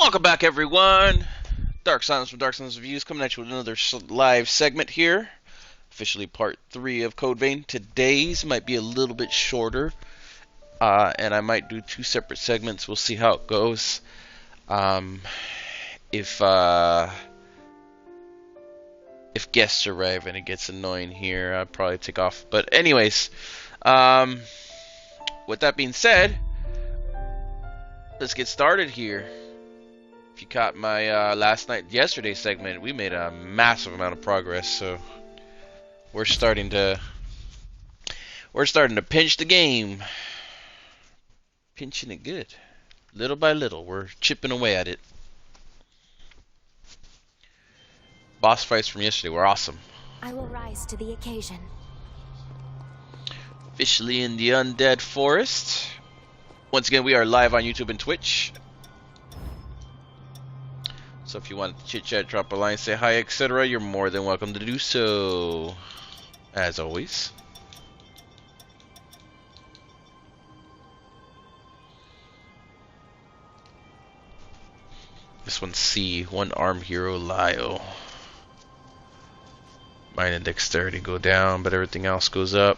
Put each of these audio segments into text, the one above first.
Welcome back, everyone. Dark Silence from Dark Silence Reviews coming at you with another live segment here. Officially part 3 of CodeVein. Today's might be a little bit shorter, and I might do 2 separate segments. We'll see how it goes. If guests arrive and it gets annoying here, I'll probably take off. But anyways, with that being said, let's get started here. If you caught my yesterday's segment, we made a massive amount of progress, so we're starting to pinch the game, pinching it good, little by little. We're chipping away at it. Boss fights from yesterday were awesome. I will rise to the occasion. Officially in the Undead Forest. Once again, we are live on YouTube and Twitch. So if you want to chit chat, drop a line, say hi, etc., you're more than welcome to do so. As always. This one's C. One arm hero, Lyle. Mine and dexterity go down, but everything else goes up.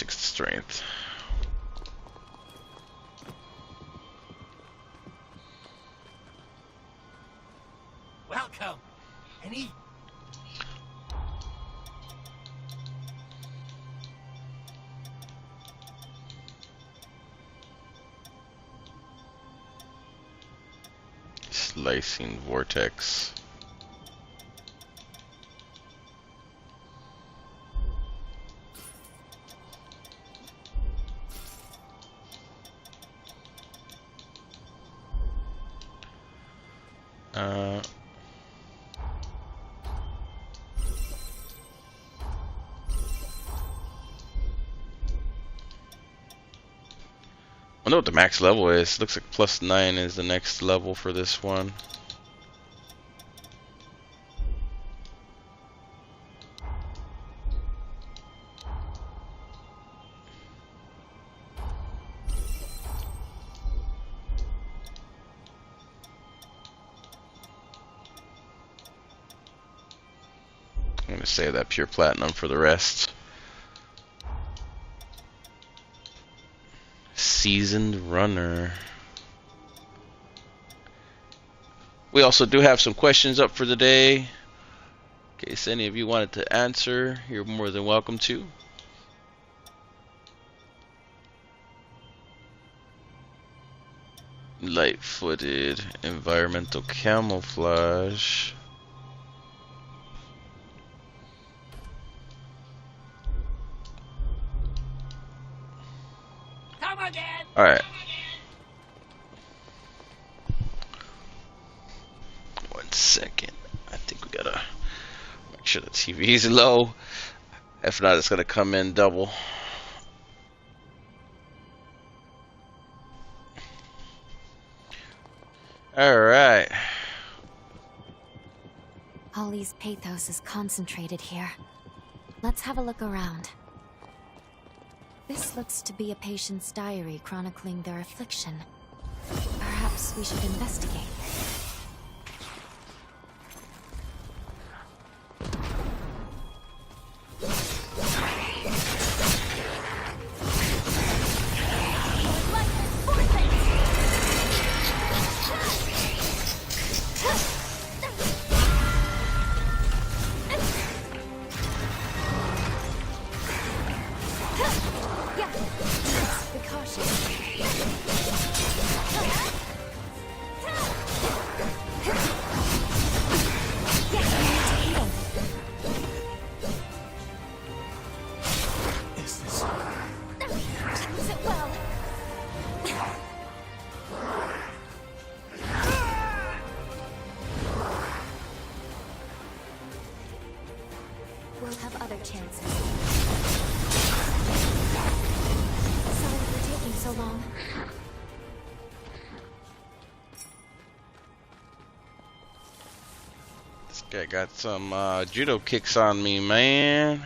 Strength. Welcome. Any? Slicing vortex. I wonder what the max level is. Looks like +9 is the next level for this one. I'm gonna save that pure platinum for the rest. Seasoned runner. We also do have some questions up for the day. In case any of you wanted to answer, you're more than welcome to. Light-footed, environmental camouflage. All right. One second. I think we gotta make sure the TV is low. If not, it's gonna come in double. All right. Holly's pathos is concentrated here. Let's have a look around. This looks to be a patient's diary chronicling their affliction. Perhaps we should investigate. We'll have other chances. Sorry for taking so long. Okay, got some judo kicks on me, man.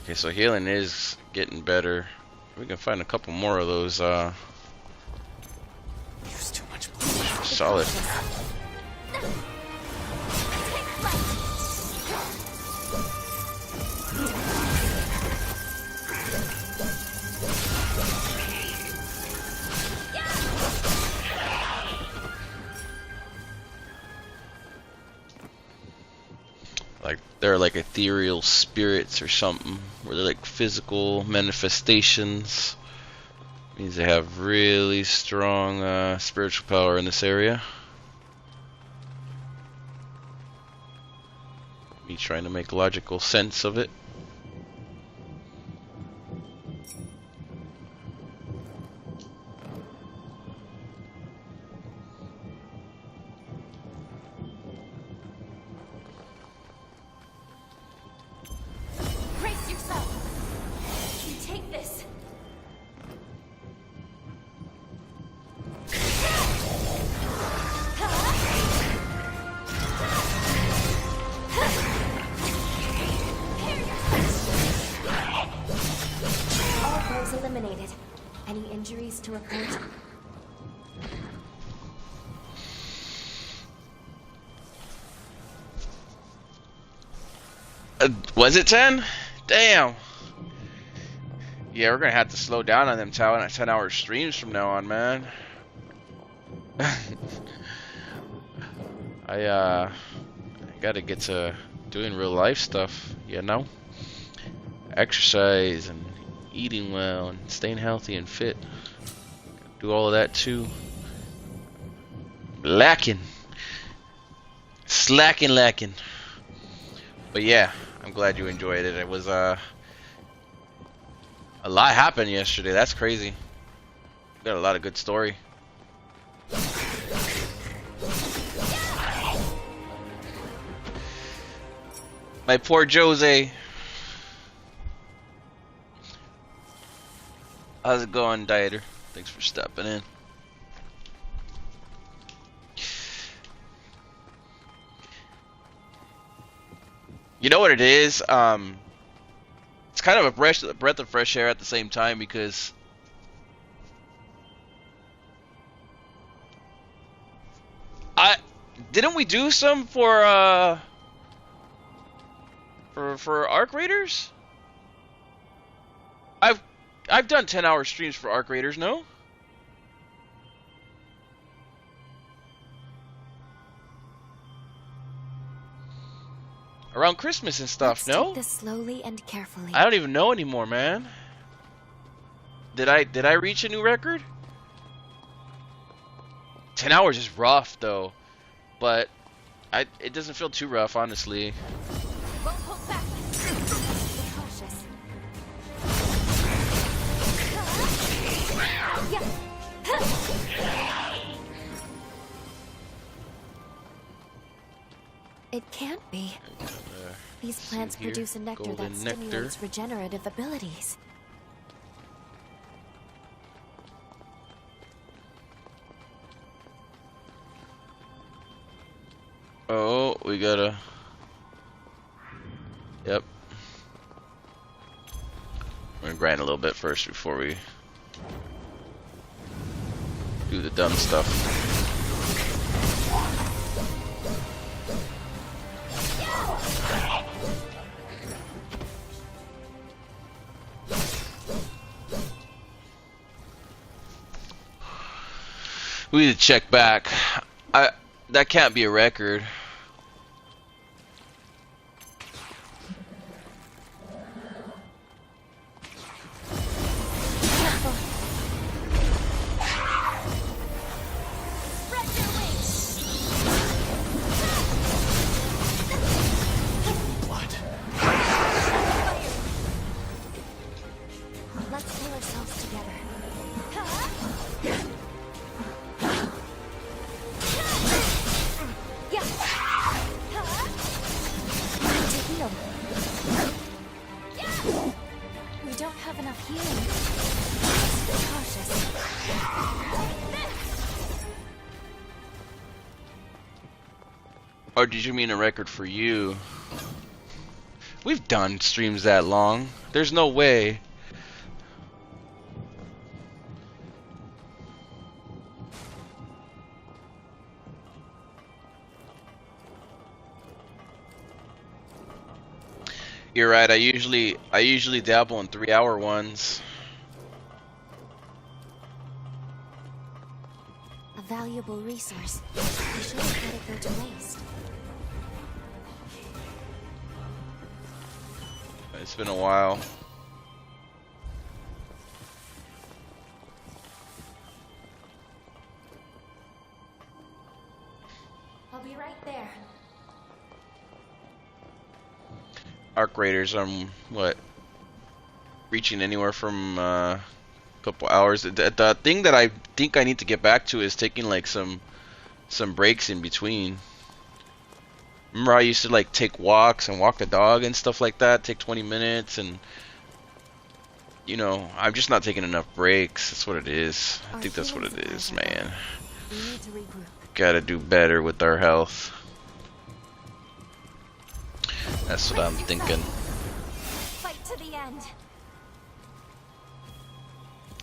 Okay, so healing is getting better. We can find a couple more of those. Use too much blood. Solid. Like they're like ethereal spirits or something, where they're like physical manifestations. Means they have really strong spiritual power in this area. Me trying to make logical sense of it. Brace yourself. You take this. All foes eliminated. Any injuries to report? Was it 10? Damn. Yeah, we're gonna have to slow down on them 10-hour streams from now on, man. I gotta get to doing real life stuff, you know? Exercise and eating well and staying healthy and fit. Do all of that too. Lacking. Lacking. But yeah, I'm glad you enjoyed it. It was a lot happened yesterday. That's crazy. Got a lot of good story. My poor Jose. How's it going, Dieter? Thanks for stepping in. You know what it is? It's kind of a breath of fresh air at the same time, because didn't we do some for Arc Raiders? I've done 10-hour streams for Arc Raiders, no? Around Christmas and stuff, Let's no? take this slowly and carefully. I don't even know anymore, man. Did I reach a new record? 10 hours is rough though, but it doesn't feel too rough, honestly. Won't hold back. Be cautious. It can't be. These plants here, produce a nectar that golden nectar. stimulates regenerative abilities. Oh, we gotta. Yep. We're gonna grind a little bit first before we do the dumb stuff. We need to check back. That can't be a record. Let's pull ourselves together. We don't have enough healing. Be cautious. Or did you mean a record for you? We've done streams that long. There's no way. You're right. I usually dabble in 3-hour ones. A valuable resource. We shouldn't let it go to waste. It's been a while. I'll be right there. Arc Raiders, what? Reaching anywhere from a couple hours. The thing that I think I need to get back to is taking like some breaks in between. Remember I used to like take walks and walk the dog and stuff like that, take 20 minutes, and you know, I'm just not taking enough breaks. That's what it is. I think that's what it is, man. We need to regroup. Gotta do better with our health. That's what I'm thinking. Fight to the end.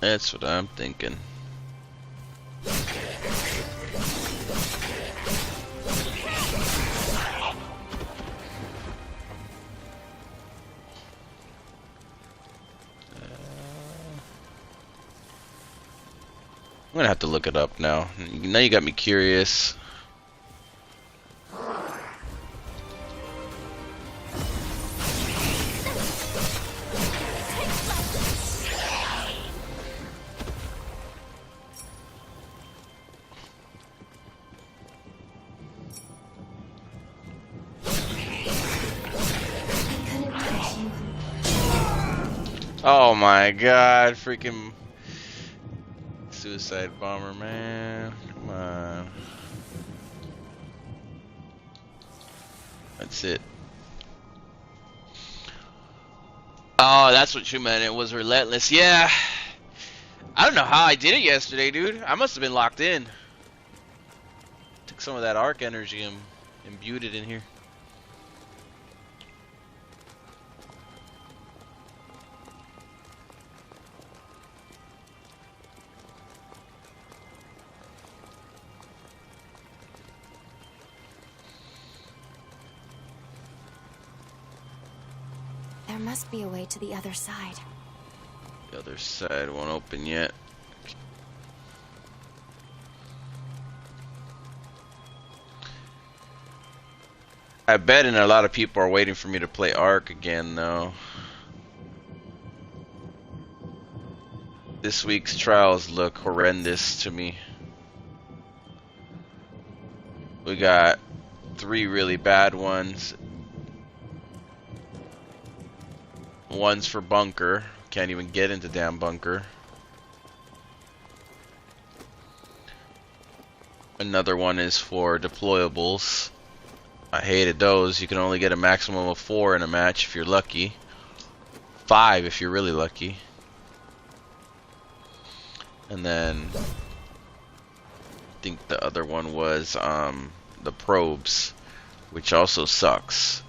That's what I'm thinking. I'm gonna have to look it up now. Now you got me curious. Oh my god, freaking suicide bomber, man. Come on. That's it. Oh, that's what you meant. It was relentless. Yeah. I don't know how I did it yesterday, dude. I must have been locked in. Took some of that arc energy and imbued it in here. There must be a way to the other side. The other side won't open yet. I bet a lot of people are waiting for me to play Ark again, though. This week's trials look horrendous to me. We got 3 really bad ones. One's for bunker. Can't even get into damn bunker. Another one is for deployables. I hated those. You can only get a maximum of 4 in a match if you're lucky. 5 if you're really lucky. And then I think the other one was the probes, which also sucks.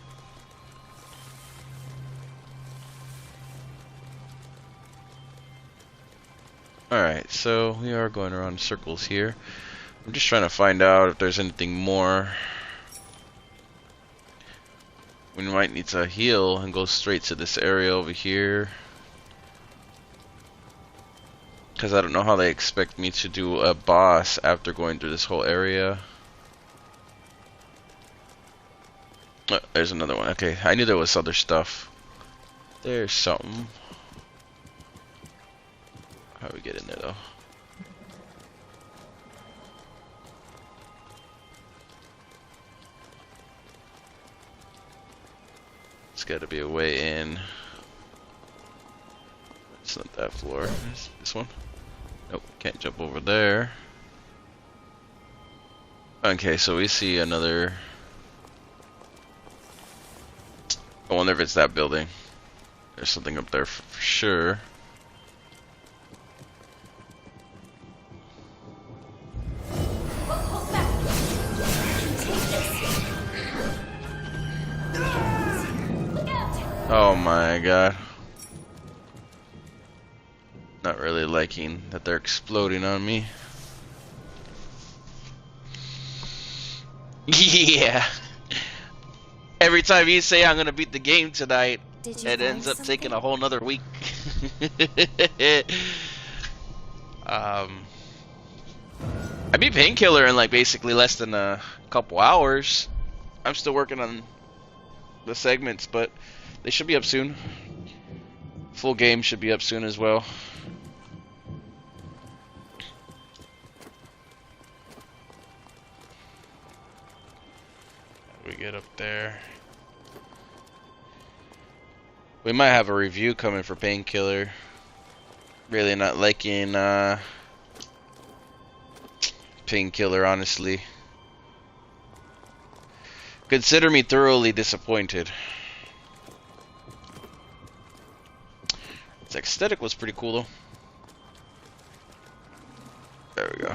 Alright, so we are going around in circles here. I'm just trying to find out if there's anything more. We might need to heal and go straight to this area over here. Because I don't know how they expect me to do a boss after going through this whole area. Oh, there's another one. Okay, I knew there was other stuff. There's something. How do we get in there though? It's got to be a way in. It's not that floor. It's this one. Nope, can't jump over there. Okay, so we see another. I wonder if it's that building. There's something up there for sure. my god. Not really liking that they're exploding on me. Yeah. Every time you say I'm gonna beat the game tonight, it ends up taking a whole nother week. I beat Painkiller in like basically less than a couple hours. I'm still working on the segments, but they should be up soon. Full game should be up soon as well. We get up there. We might have a review coming for Painkiller. Really not liking Painkiller, honestly. Consider me thoroughly disappointed. Its aesthetic was pretty cool though. There we go.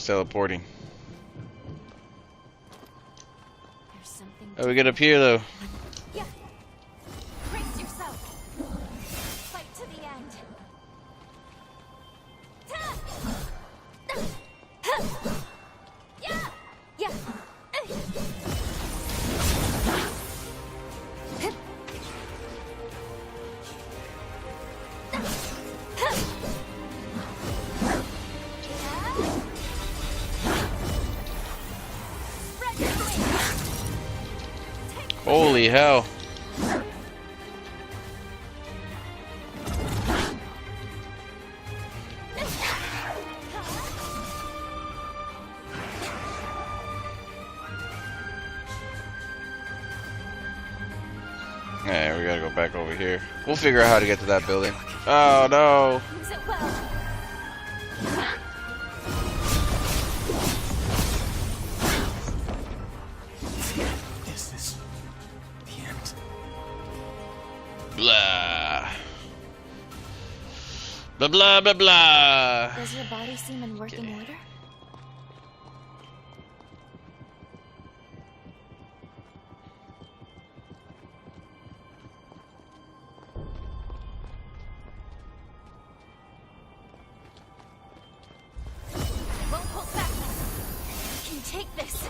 Teleporting. There's something. Oh, we get up here though. Yeah. Brace yourself. Fight to the end. Yeah. Yeah. Holy hell. Yeah, we gotta go back over here. We'll figure out how to get to that building. Oh no. Use it well. Blah. Blah blah blah blah. Does your body seem in working order? I won't hold back now. I can take this.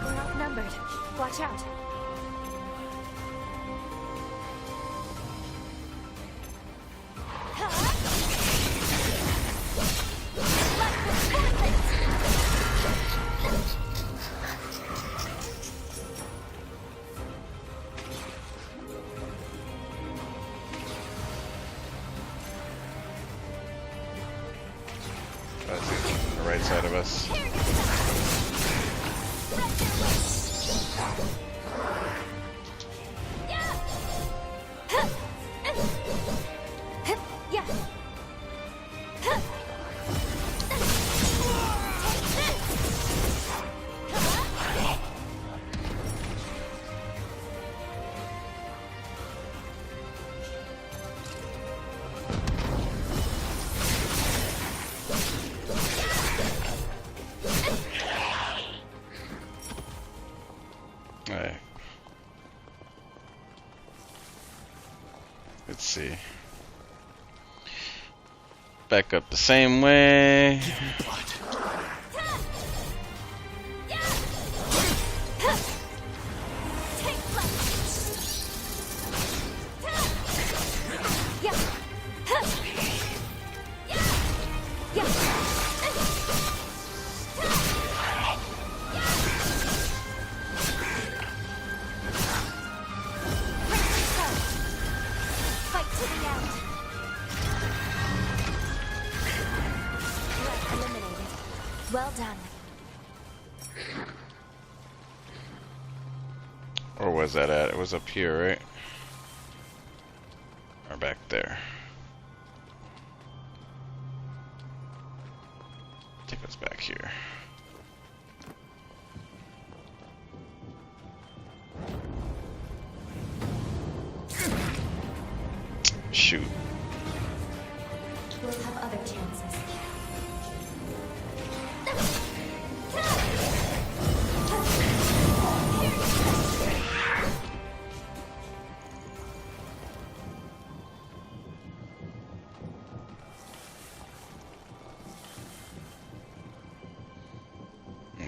We're outnumbered. Watch out. That's on the right side of us. Alright. Let's see. Back up the same way. Well done. Or was that at? It was up here, right? back there. Take us back here. Shoot. We'll have other chances.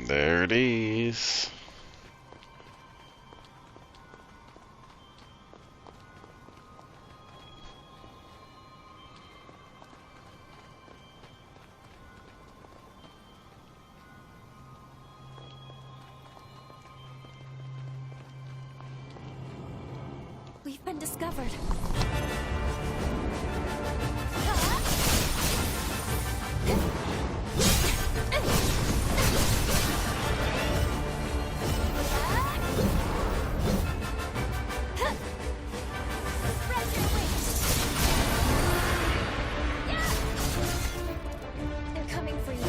There it is. We've been discovered. They're coming for you.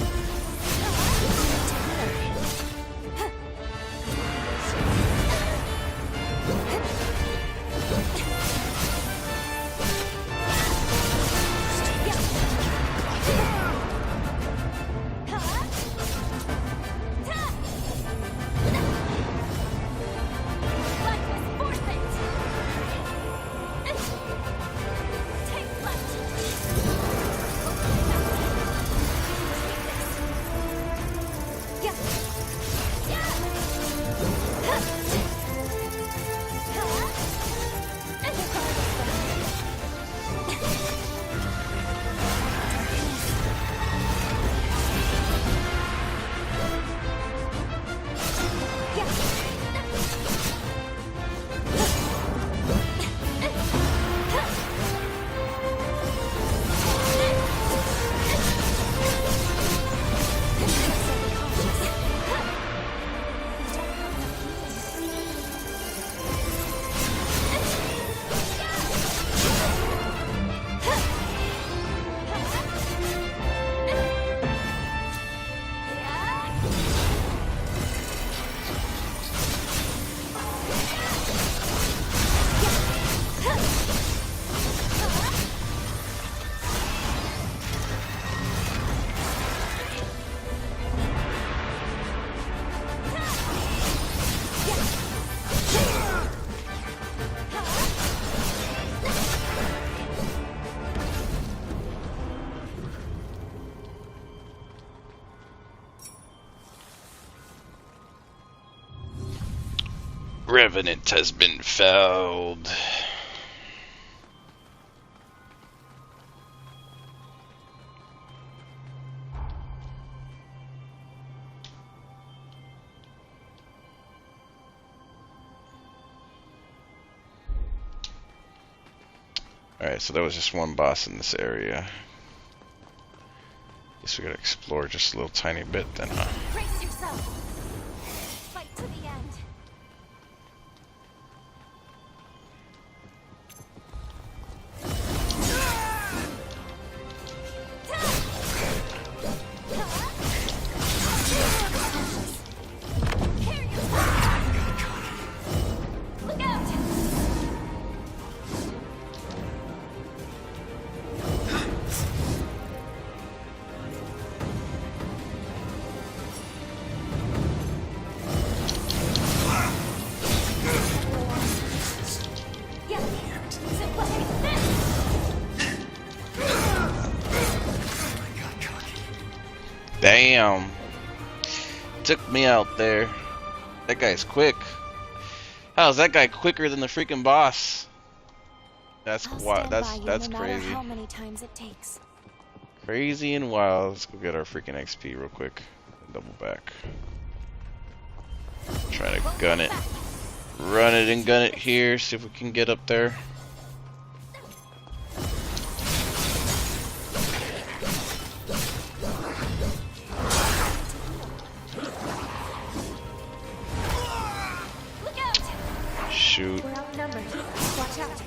Revenant has been fouled. Alright, so there was just one boss in this area. Guess we gotta explore just a little tiny bit then, huh? Brace yourself. Fight to the end. Look out! Damn. Took me out there. That guy's quick. How's that guy quicker than the freaking boss? That's wild. That's crazy. How many times it takes. Crazy and wild. Let's go get our freaking XP real quick. Double back. Try to gun it. Run it and gun it here. See if we can get up there. Look out! Shoot. We're outnumbered. Watch out.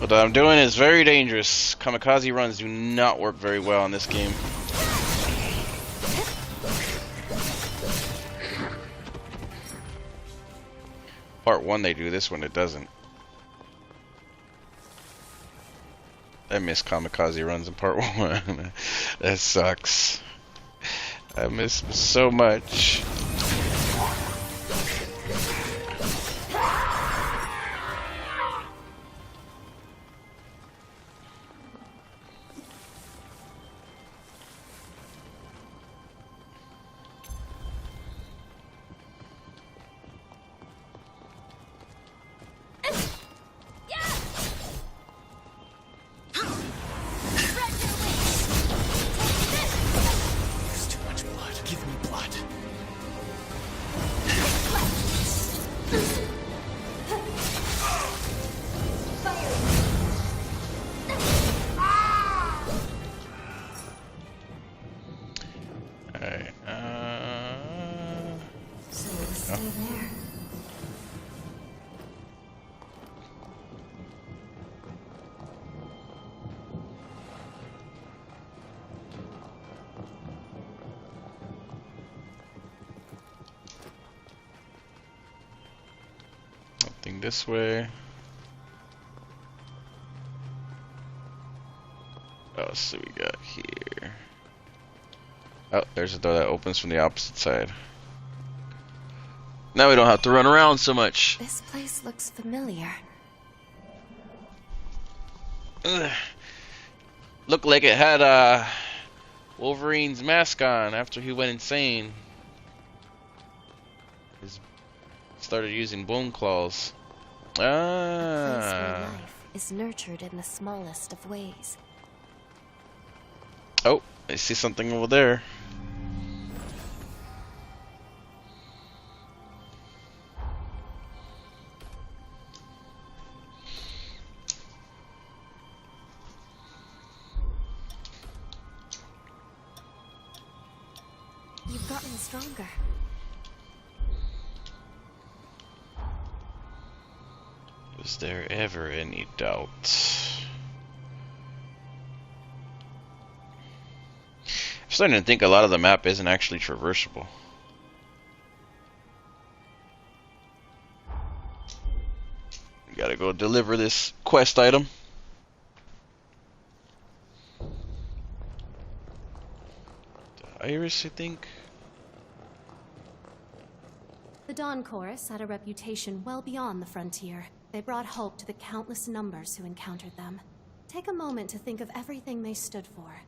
What I'm doing is very dangerous. Kamikaze runs do not work very well in this game. Part 1 they do, this one it doesn't. I miss kamikaze runs in part 1. That sucks. I miss them so much. Something this way. Oh, so we got here. Oh, there's a door that opens from the opposite side. Now we don't have to run around so much. This place looks familiar. Ugh. Looked like it had Wolverine's mask on after he went insane. He started using bone claws. A place where life is nurtured in the smallest of ways. Oh, I see something over there. You've gotten stronger. Was there ever any doubt? I'm starting to think a lot of the map isn't actually traversable. We gotta go deliver this quest item. The Iris, I think. The Dawn Chorus had a reputation well beyond the frontier. They brought hope to the countless numbers who encountered them. Take a moment to think of everything they stood for.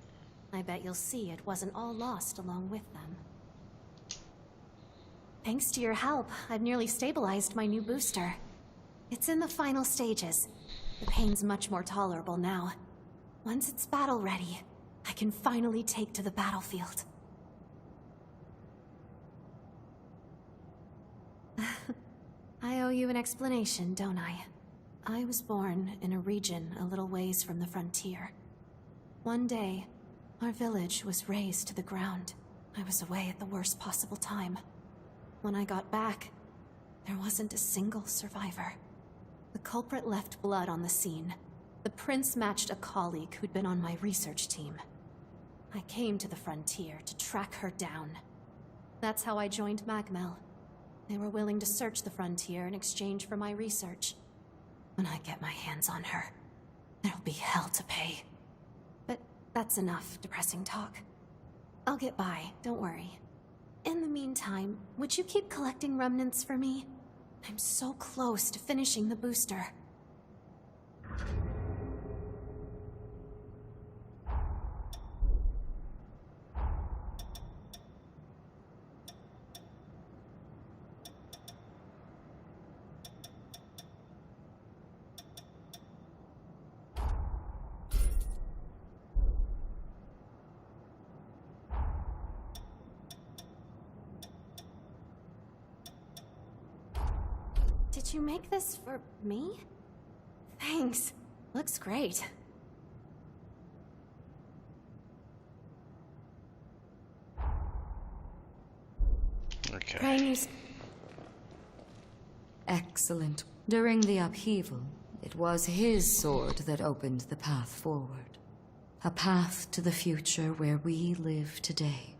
I bet you'll see it wasn't all lost along with them. Thanks to your help, I've nearly stabilized my new booster. It's in the final stages. The pain's much more tolerable now. Once it's battle ready, I can finally take to the battlefield. I owe you an explanation, don't I? I was born in a region a little ways from the frontier. One day, our village was razed to the ground. I was away at the worst possible time. When I got back, there wasn't a single survivor. The culprit left blood on the scene. The prince matched a colleague who'd been on my research team. I came to the frontier to track her down. That's how I joined Magmel. They were willing to search the frontier in exchange for my research. When I get my hands on her, there'll be hell to pay. But that's enough depressing talk. I'll get by, don't worry. In the meantime, would you keep collecting remnants for me? I'm so close to finishing the booster. Did you make this for me? Thanks. Looks great. Okay. Excellent. During the upheaval, It was his sword that opened the path forward. A path to the future where we live today.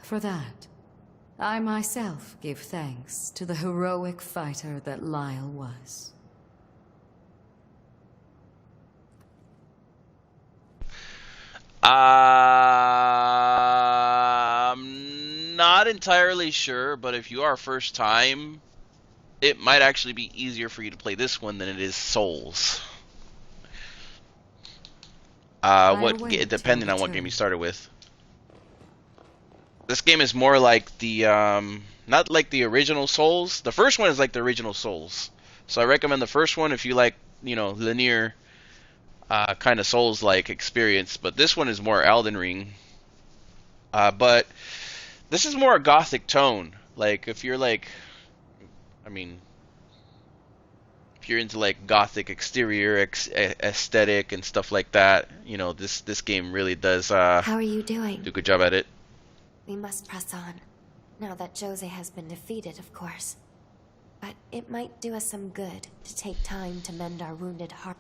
For that, I myself give thanks to the heroic fighter that Lyle was. I'm not entirely sure, but if you are first time, it might actually be easier for you to play this one than it is Souls. Depending on what game you started with. This game is more like the, not like the original Souls. The first one is like the original Souls. So I recommend the first one if you like, you know, linear, kind of Souls-like experience. But this one is more Elden Ring. But this is more a gothic tone. Like, if you're like, I mean, if you're into like gothic exterior aesthetic and stuff like that, you know, this game really does How are you doing? do a good job at it. We must press on. Now that Jose has been defeated, of course. But it might do us some good to take time to mend our wounded heart.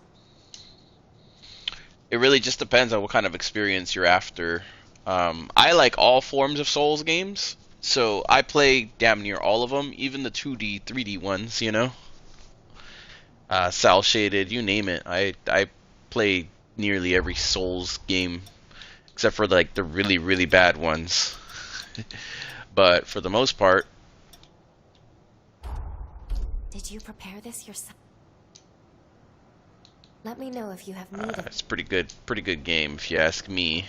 It really just depends on what kind of experience you're after. I like all forms of Souls games, so I play damn near all of them, even the 2D, 3D ones, you know? Cel shaded, you name it. I play nearly every Souls game, except for like the really, really bad ones. But for the most part... Did you prepare this yourself? Let me know if you have need of it's pretty good game if you ask me.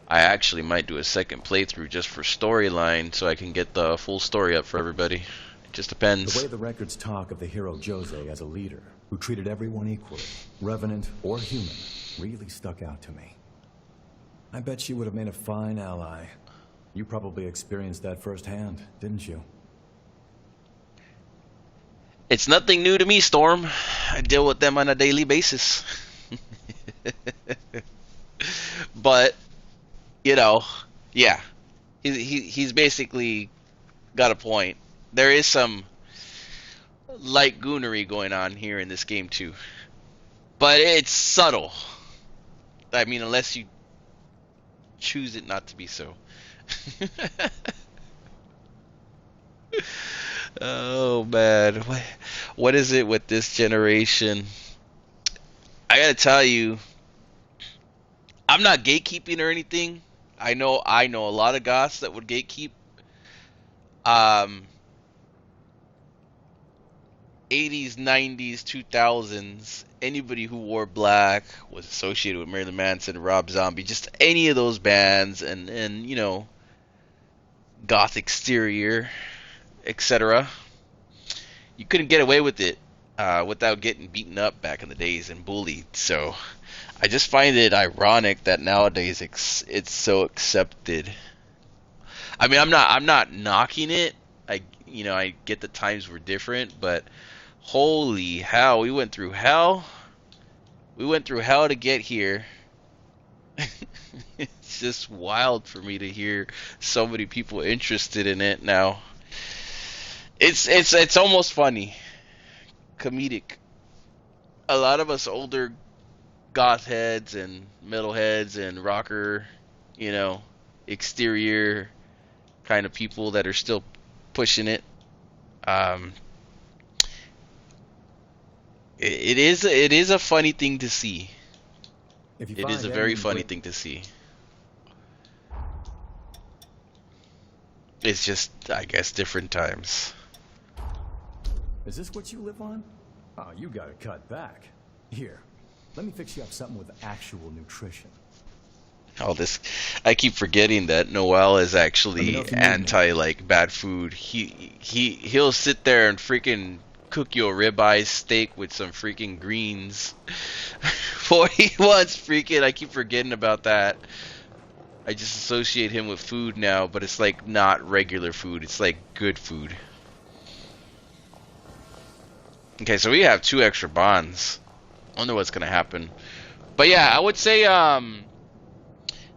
I actually might do a second playthrough just for storyline so I can get the full story up for everybody. It just depends. The way the records talk of the hero Jose as a leader who treated everyone equally, revenant or human, really stuck out to me. I bet she would have made a fine ally. You probably experienced that firsthand, didn't you? It's nothing new to me, Storm. I deal with them on a daily basis. But, you know, yeah. He's basically got a point. There is some light goonery going on here in this game, too. But it's subtle. I mean, unless you choose it not to be so. Oh man, what is it with this generation? I gotta tell you, I'm not gatekeeping or anything. I know a lot of goths that would gatekeep. 80s, 90s, 2000s, anybody who wore black was associated with Marilyn Manson, Rob Zombie, just any of those bands, and you know, goth exterior, etc. You couldn't get away with it without getting beaten up back in the days and bullied. So I just find it ironic that nowadays it's so accepted. I mean, I'm not knocking it. I get the times were different, but holy hell, we went through hell. We went through hell to get here. It's just wild for me to hear so many people interested in it now. It's almost funny, comedic. A lot of us older goth heads and metal heads and rocker, you know, exterior kind of people that are still pushing it. It is a funny thing to see. It is a very funny thing to see. It's just, I guess, different times. Is this what you live on? Oh, you gotta cut back. Here, let me fix you up something with actual nutrition. All this, I keep forgetting that Noel is actually anti like bad food. He'll sit there and freaking cook you a ribeye steak with some freaking greens. Boy, he wants freaking. I keep forgetting about that. I just associate him with food now, but it's like not regular food. It's like good food. Okay, so we have 2 extra bonds. I wonder what's gonna happen. But yeah, I would say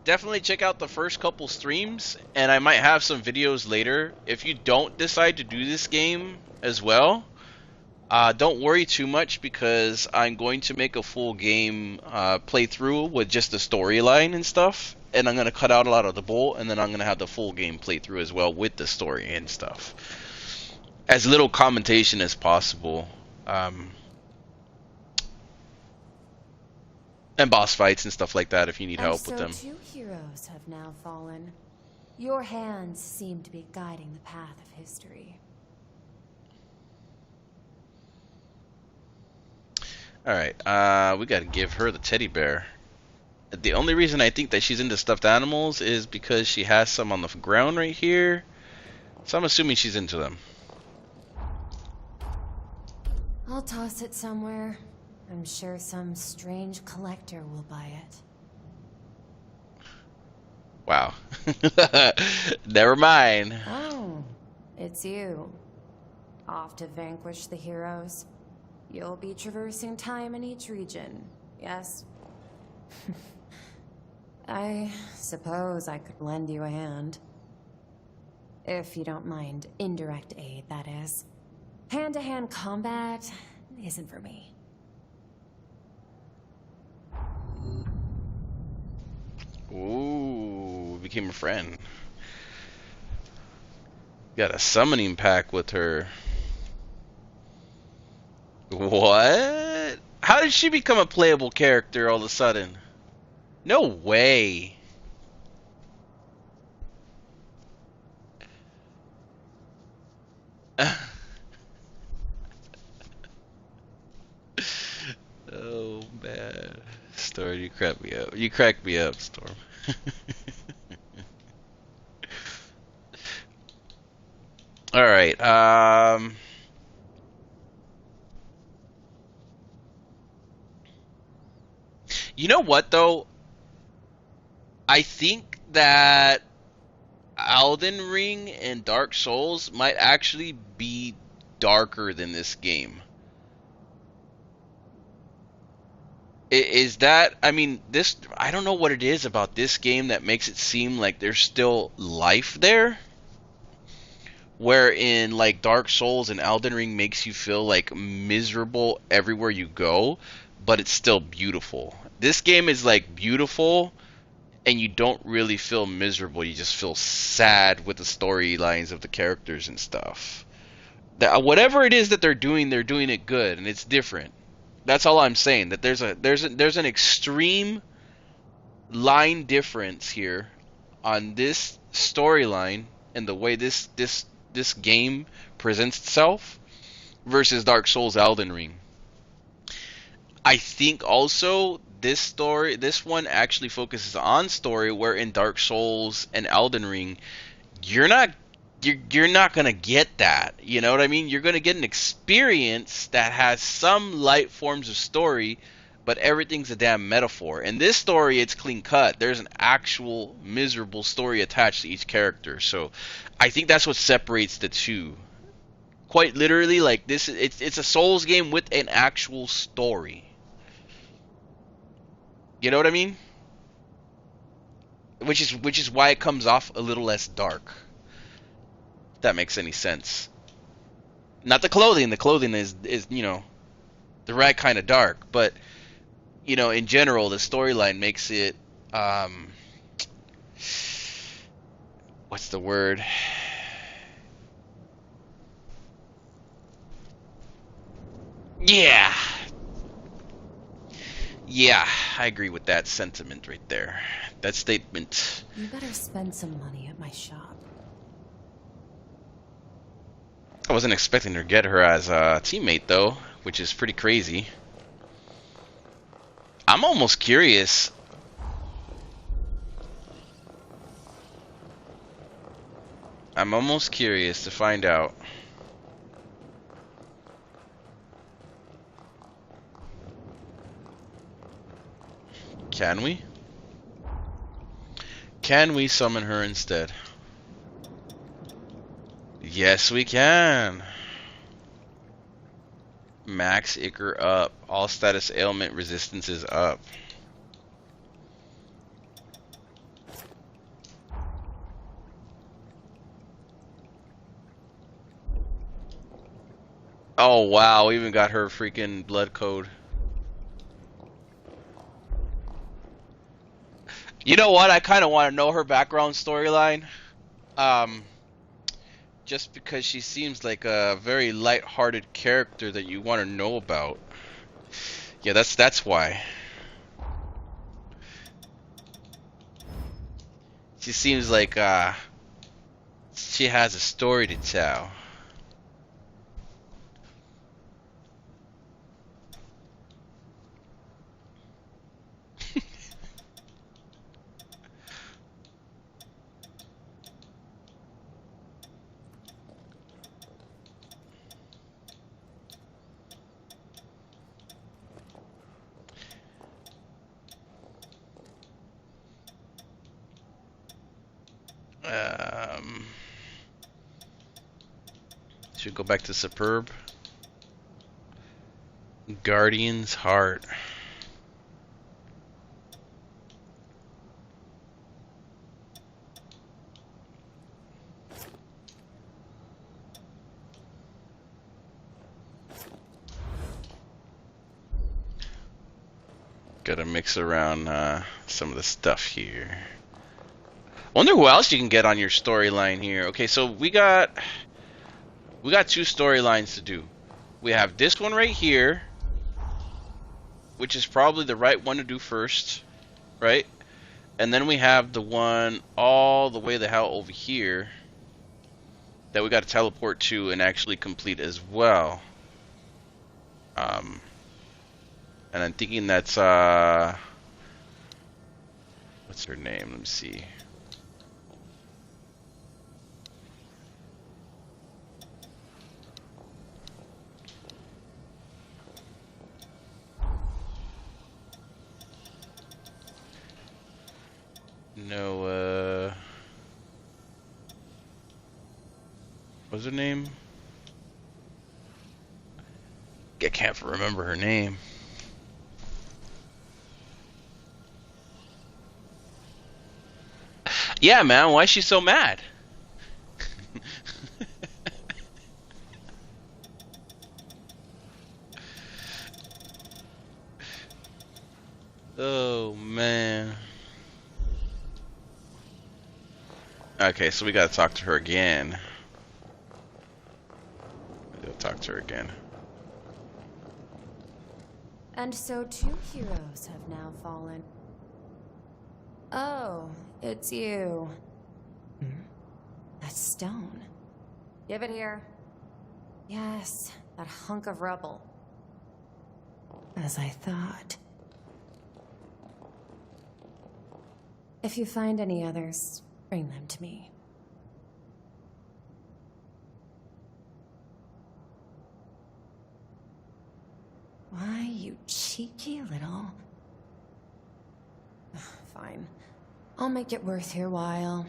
definitely check out the first couple streams, and I might have some videos later. If you don't decide to do this game as well, Don't worry too much because I'm going to make a full game playthrough with just the storyline and stuff, and I'm gonna cut out a lot of the bull, and then I'm gonna have the full game playthrough as well with the story and stuff, as little commentation as possible, and boss fights and stuff like that if you need And help with so them. 2 heroes have now fallen. Your hands seem to be guiding the path of history. All right, we gotta give her the teddy bear. The only reason I think that she's into stuffed animals is because she has some on the ground right here. So I'm assuming she's into them. I'll toss it somewhere. I'm sure some strange collector will buy it. Wow. Never mind. Oh, it's you. Off to vanquish the heroes. You'll be traversing time in each region, yes? I suppose I could lend you a hand. If you don't mind indirect aid, that is. Hand-to-hand combat isn't for me. Ooh, became a friend. Got a summoning pack with her. What? How did she become a playable character all of a sudden? No way. Oh man, Storm, you crack me up. You crack me up, Storm. All right. You know what though? I think that Elden Ring and Dark Souls might actually be darker than this game. Is that, I mean, this, I don't know what it is about this game that makes it seem like there's still life there. Wherein, like, Dark Souls and Elden Ring makes you feel, like, miserable everywhere you go, but it's still beautiful. This game is, like, beautiful, and you don't really feel miserable. You just feel sad with the storylines of the characters and stuff. Whatever it is that they're doing it good, and it's different. That's all I'm saying. That there's an extreme line difference here on this storyline and the way this game presents itself versus Dark Souls Elden Ring. I think also this one actually focuses on story, where in Dark Souls and Elden Ring you're not gonna get that. You know what I mean? You're gonna get an experience that has some light forms of story, but everything's a damn metaphor. In this story, it's clean cut. There's an actual miserable story attached to each character. So I think that's what separates the two. Quite literally, like this, it's a Souls game with an actual story. You know what I mean? Which is why it comes off a little less dark. If that makes any sense. Not the clothing. The clothing is the right kind of dark, but in general, the storyline makes it what's the word? Yeah. Yeah, I agree with that sentiment right there. That statement. You better spend some money at my shop. I wasn't expecting to get her as a teammate though, which is pretty crazy. I'm almost curious. I'm almost curious to find out. Can we? Can we summon her instead? Yes, we can. Max Ichor up. All status ailment resistance is up. Oh wow, we even got her freaking blood code. You know what? I kind of want to know her background storyline. Um, just because she seems like a very light-hearted character that you want to know about. Yeah, that's why. She seems like she has a story to tell. Um, should we go back to Superb. Guardian's Heart. Gotta mix around some of the stuff here. Wonder who else you can get on your storyline here. Okay, so we got two storylines to do. We have this one right here, which is probably the right one to do first, right? And then we have the one all the way the hell over here that we got to teleport to and actually complete as well. And I'm thinking that's what's her name? Let me see. No, what's her name? I can't remember her name. Yeah, man, why is she so mad? Oh, man. Okay, so we gotta talk to her again. We gotta talk to her again. And so 2 heroes have now fallen. Oh, it's you. That stone. Give it here. Yes, that hunk of rubble. As I thought. If you find any others, bring them to me. Why, you cheeky little... Fine. I'll make it worth your while.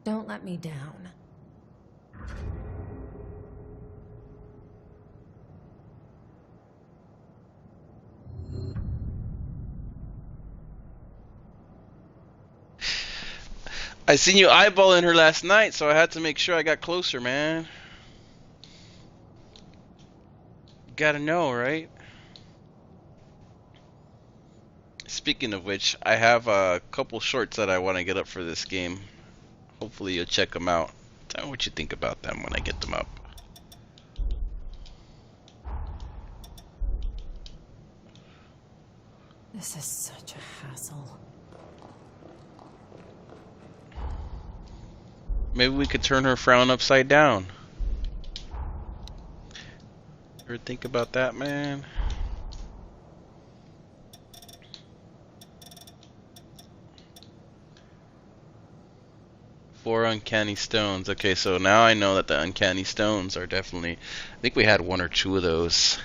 Don't let me down. I seen you eyeballing her last night, so I had to make sure I got closer, man. Gotta know, right? Speaking of which, I have a couple shorts that I want to get up for this game. Hopefully you'll check them out. Tell me what you think about them when I get them up. This is such a hassle. Maybe we could turn her frown upside down. Ever think about that, man? Four uncanny stones. Okay, so now I know that the uncanny stones are definitely... I think we had 1 or 2 of those.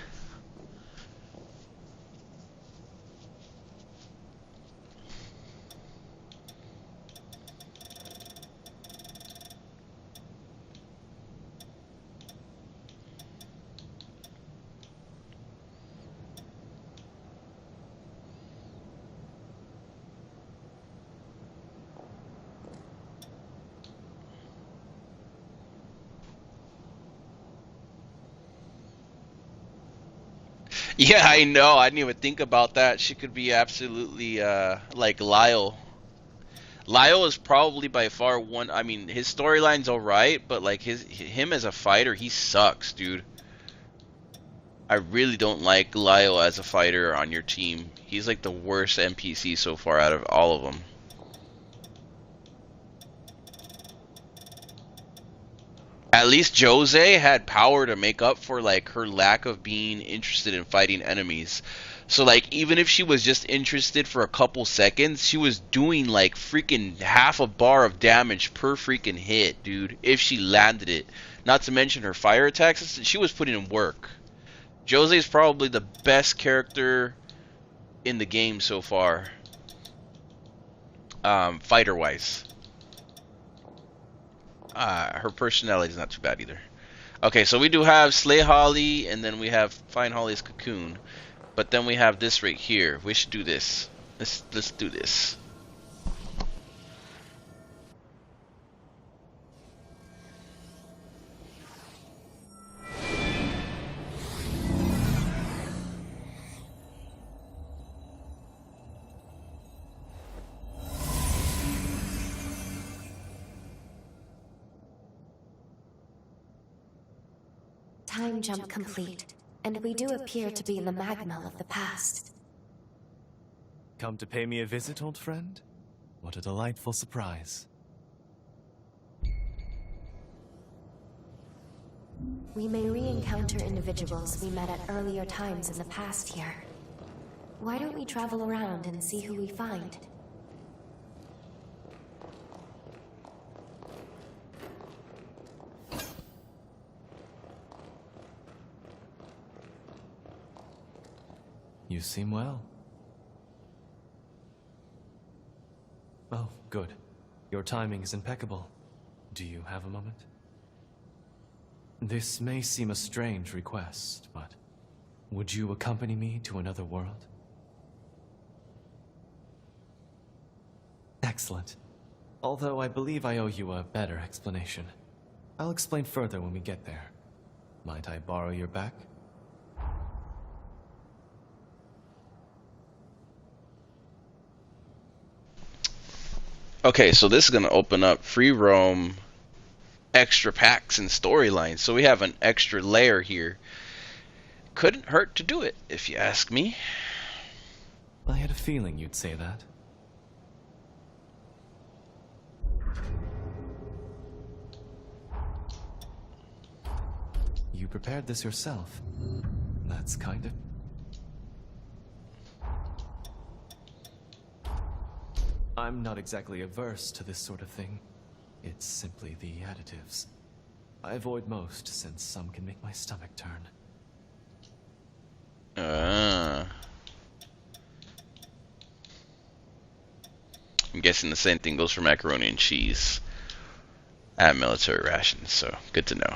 Yeah, I know. I didn't even think about that. She could be absolutely like Lyle. Lyle is probably by far one. I mean, his storyline's alright, but like him as a fighter, he sucks, dude. I really don't like Lyle as a fighter on your team. He's like the worst NPC so far out of all of them. At least Jose had power to make up for like her lack of being interested in fighting enemies. So like even if she was just interested for a couple seconds, she was doing like freaking half a bar of damage per freaking hit, dude, if she landed it. Not to mention her fire attacks, she was putting in work. Jose is probably the best character in the game so far, fighter wise. Her personality is not too bad either. Okay, so we do have Slay Holly, and then we have Find Holly's Cocoon. But then we have this right here. We should do this. Let's do this. Time jump complete, and we do appear to be in the magma of the past. Come to pay me a visit, old friend? What a delightful surprise. We may re-encounter individuals we met at earlier times in the past here. Why don't we travel around and see who we find? You seem well. Oh, good. Your timing is impeccable. Do you have a moment? This may seem a strange request, but would you accompany me to another world? Excellent. Although I believe I owe you a better explanation. I'll explain further when we get there. Might I borrow your back? Okay, so this is going to open up free roam, extra packs, and storylines. So we have an extra layer here. Couldn't hurt to do it, if you ask me. I had a feeling you'd say that. You prepared this yourself. That's kind of... I'm not exactly averse to this sort of thing. It's simply the additives. I avoid most, since some can make my stomach turn. I'm guessing the same thing goes for macaroni and cheese. I have military rations, so good to know.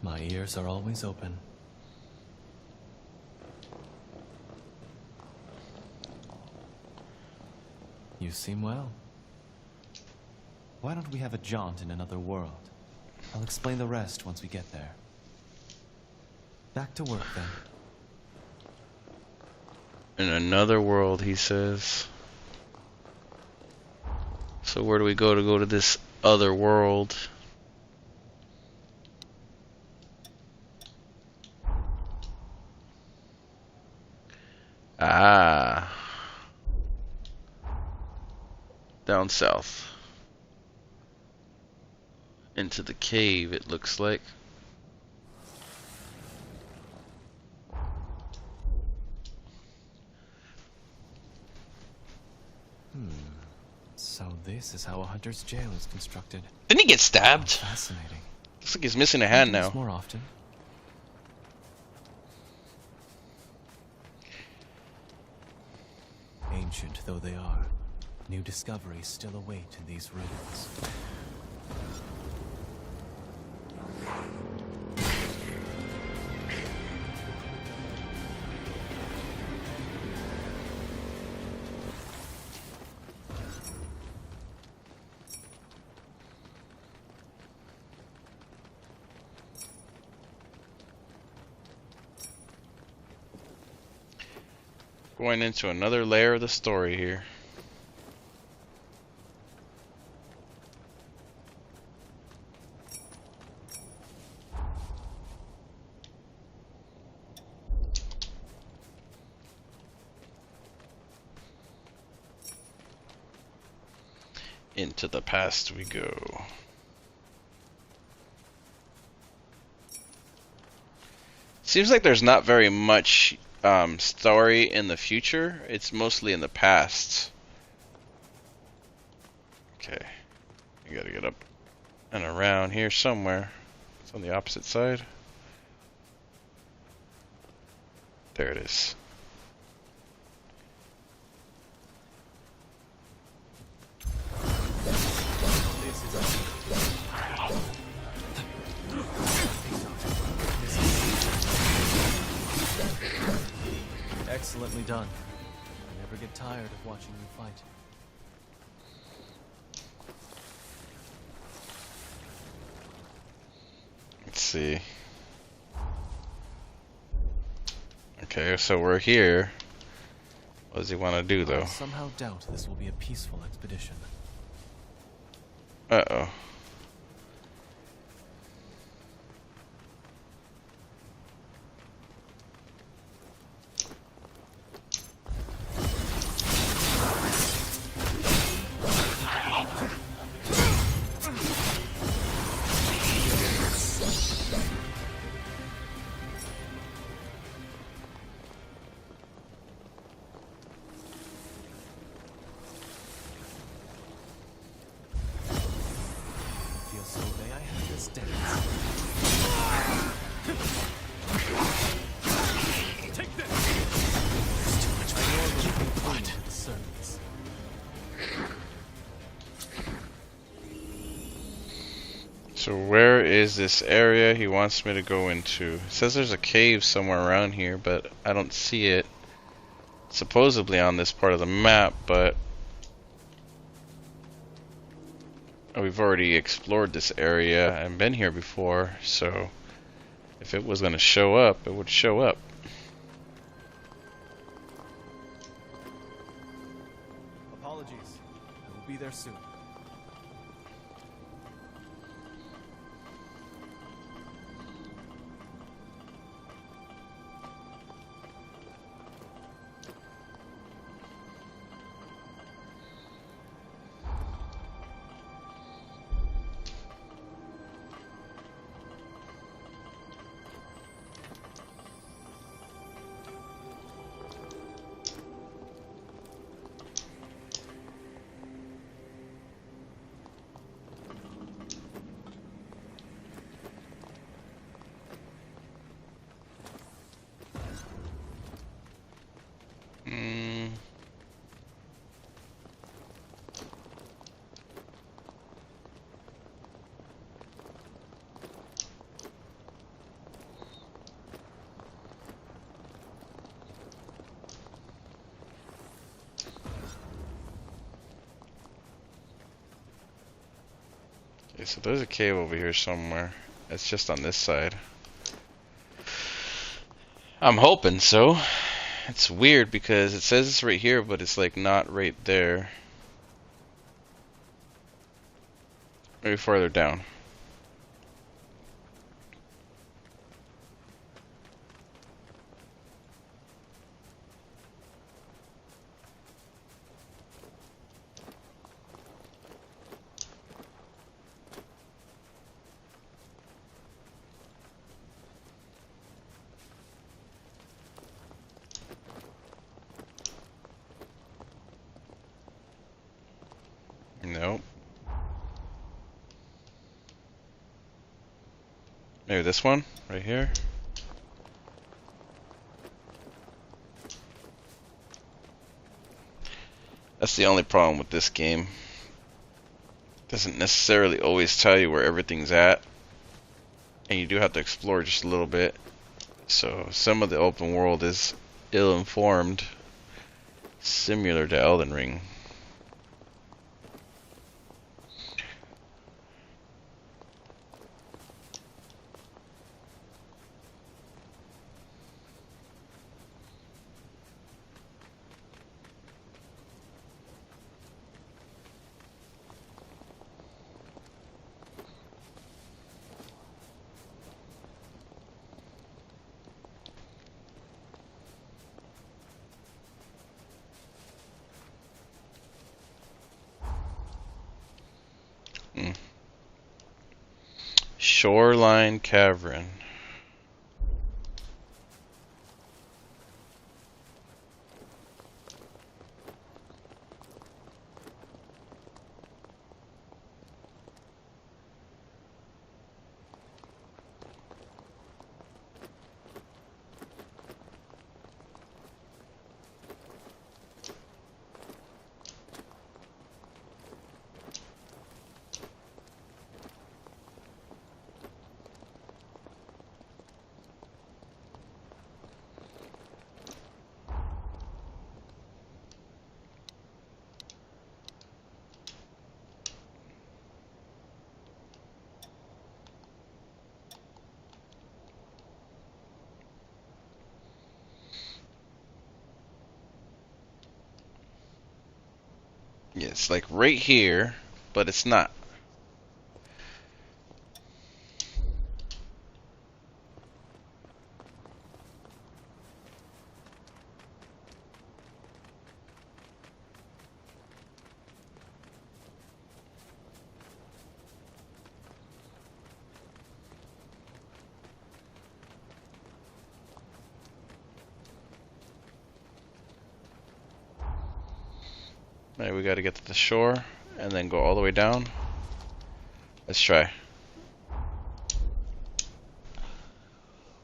My ears are always open. You seem well. Why don't we have a jaunt in another world? I'll explain the rest once we get there. Back to work, then. In another world, he says. So where do we go to this other world? Ah. Down south. Into the cave, it looks like. So this is how a hunter's jail is constructed. Didn't he get stabbed? Fascinating. Looks like he's missing a hand Do this now. more often. Ancient though they are, new discoveries still await in these ruins. Going into another layer of the story here. Into the past we go. Seems like there's not very much story in the future. It's mostly in the past. Okay. You gotta get up and around here somewhere. It's on the opposite side. There it is. Excellently done. I never get tired of watching you fight. Let's see. Okay, so we're here. What does he want to do, though? I somehow doubt this will be a peaceful expedition. Uh-oh. Feels so may I have this dance? Take this! There's too much blood to the surface. So where is this area he wants me to go into? It says there's a cave somewhere around here, but I don't see it. Supposedly on this part of the map, but we've already explored this area and been here before, so if it was going to show up, it would show up. Apologies. I will be there soon. Okay, so there's a cave over here somewhere. It's just on this side. I'm hoping so. It's weird because it says it's right here, but it's like not right there. Maybe farther down. Nope. Maybe this one, right here. That's the only problem with this game. Doesn't necessarily always tell you where everything's at. And you do have to explore just a little bit. So some of the open world is ill-informed, similar to Elden Ring. Shoreline Cavern. Yeah, it's like right here, but it's not. Alright, we gotta get to the shore and then go all the way down. Let's try.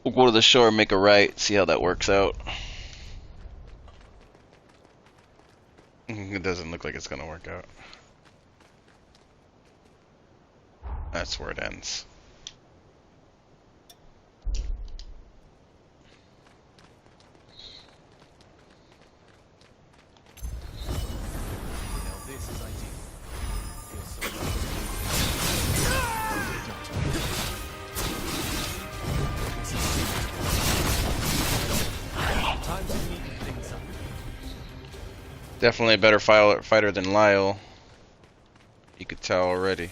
We'll go to the shore, make a right, see how that works out. It doesn't look like it's gonna work out. That's where it ends. This is ideal. Feels so time to neaten things up. Definitely a better fighter than Lyle. You could tell already.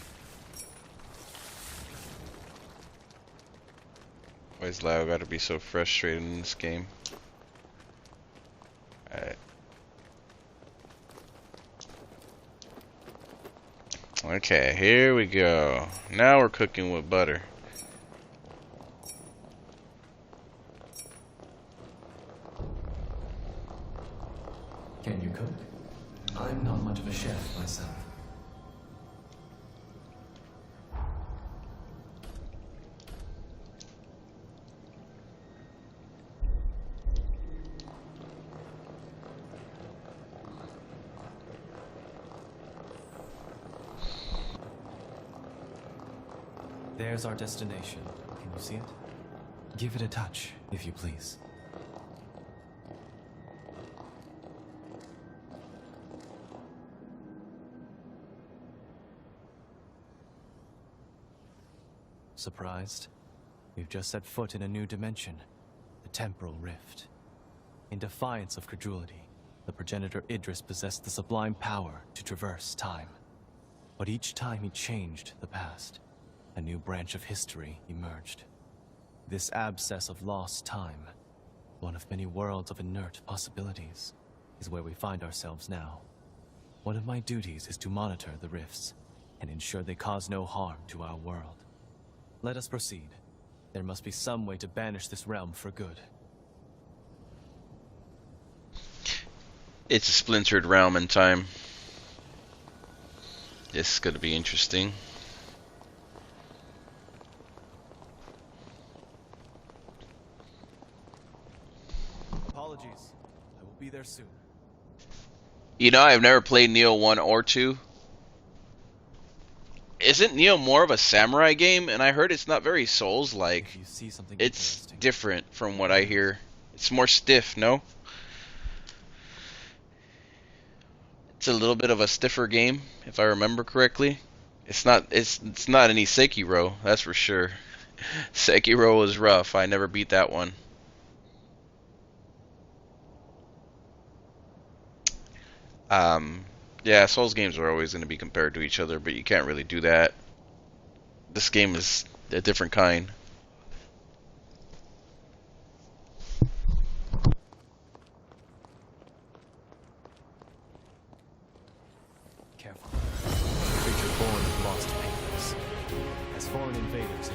Why is Lyle gotta be so frustrated in this game? Alright. Okay, here we go. Now we're cooking with butter. Can you cook? I'm not much of a chef myself. There's our destination. Can you see it? Give it a touch, if you please. Surprised? We've just set foot in a new dimension, the temporal rift. In defiance of credulity, the progenitor Idris possessed the sublime power to traverse time. But each time he changed the past, a new branch of history emerged. This abscess of lost time, one of many worlds of inert possibilities, is where we find ourselves now. One of my duties is to monitor the rifts and ensure they cause no harm to our world. Let us proceed. There must be some way to banish this realm for good. It's a splintered realm in time. This is going to be interesting. Apologies. I will be there soon. You know, I've never played Neo 1 or 2. Isn't Neo more of a samurai game? And I heard it's not very Souls-like. If you see something It's interesting, different from what I hear. It's more stiff, no? It's a little bit of a stiffer game, if I remember correctly. It's not any Sekiro, that's for sure. Sekiro was rough. I never beat that one. Yeah, Souls games are always going to be compared to each other, but you can't really do that. This game is a different kind. careful. A creature born of lost papers. As foreign invaders, a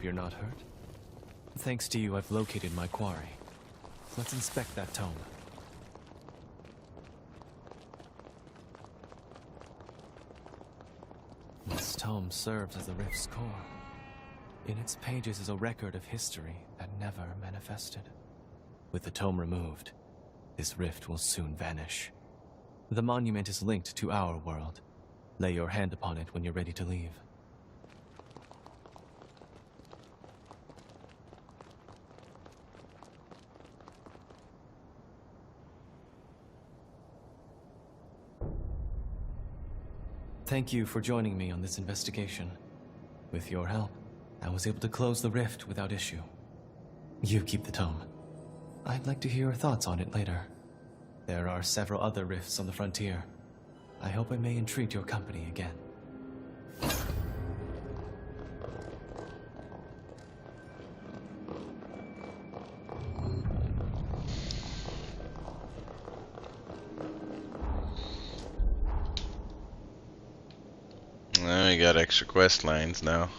You're not hurt? Thanks to you, I've located my quarry. Let's inspect that tome. This tome serves as the rift's core. In its pages is a record of history that never manifested. With the tome removed, this rift will soon vanish. The monument is linked to our world. Lay your hand upon it when you're ready to leave. Thank you for joining me on this investigation. With your help, I was able to close the rift without issue. You keep the tome. I'd like to hear your thoughts on it later. There are several other rifts on the frontier. I hope I may entreat your company again. I got extra quest lines now.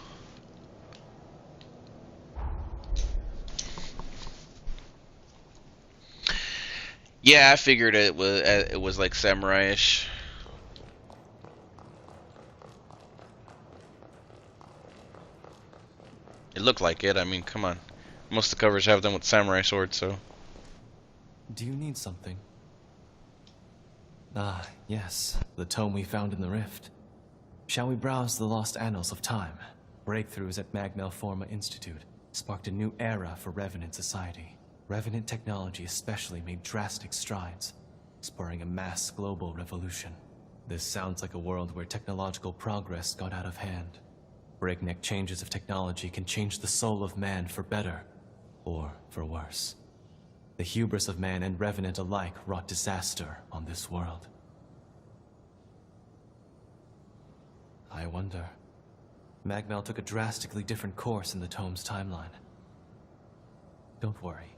Yeah, I figured it was like samurai-ish. It looked like it. I mean, come on. Most of the covers have them with samurai swords, so. Do you need something? Ah, yes. The tome we found in the rift. Shall we browse the lost annals of time? Breakthroughs at Magnell Forma Institute sparked a new era for Revenant society. Revenant technology especially made drastic strides, spurring a mass global revolution. This sounds like a world where technological progress got out of hand. Breakneck changes of technology can change the soul of man for better, or for worse. The hubris of man and Revenant alike wrought disaster on this world. I wonder. Magnell took a drastically different course in the tome's timeline. Don't worry.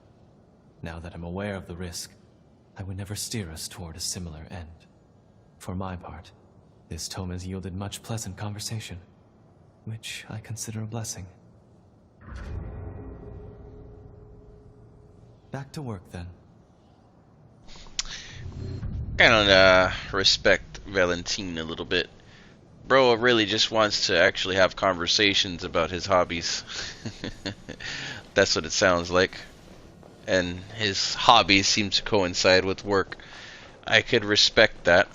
Now that I'm aware of the risk, I would never steer us toward a similar end. For my part, this tome has yielded much pleasant conversation, which I consider a blessing. Back to work then. Kind of respect Valentine a little bit. Bro really just wants to actually have conversations about his hobbies. That's what it sounds like. And his hobbies seem to coincide with work. I could respect that.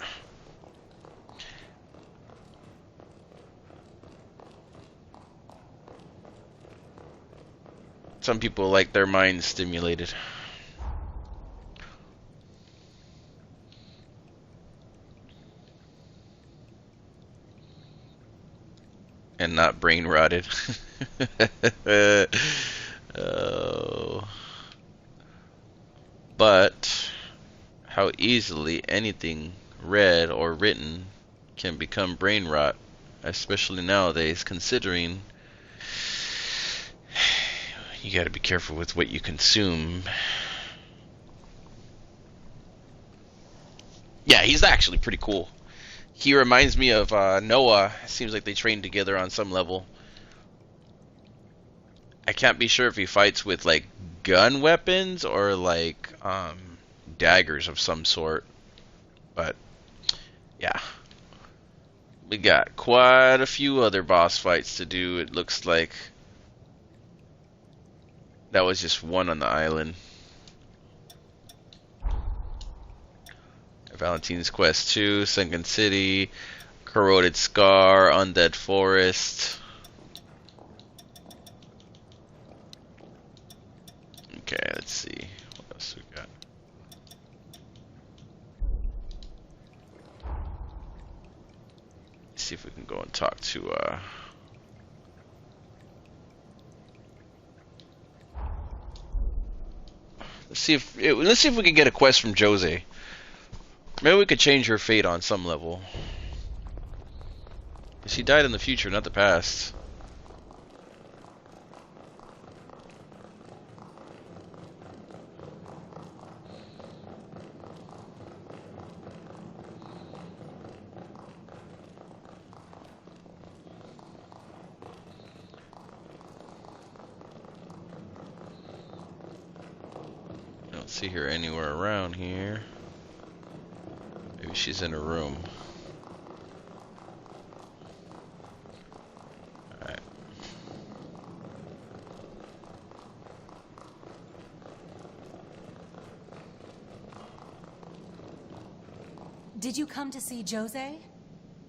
Some people like their minds stimulated. And not brain rotted. Oh. But how easily anything read or written can become brain rot, especially nowadays, considering you gotta be careful with what you consume. Yeah, he's actually pretty cool. He reminds me of Noah. Seems like they train together on some level. I can't be sure if he fights with like gun weapons or like daggers of some sort. But yeah, we got quite a few other boss fights to do. It looks like that was just one on the island. Valentine's Quest 2, Sunken City, Corroded Scar, Undead Forest. Okay, let's see. What else we got? Let's see if we can go and talk to let's see if we can get a quest from Jose. Maybe we could change her fate on some level. She died in the future, not the past. I don't see her anywhere around here. Maybe she's in a room. Alright. Did you come to see Jose?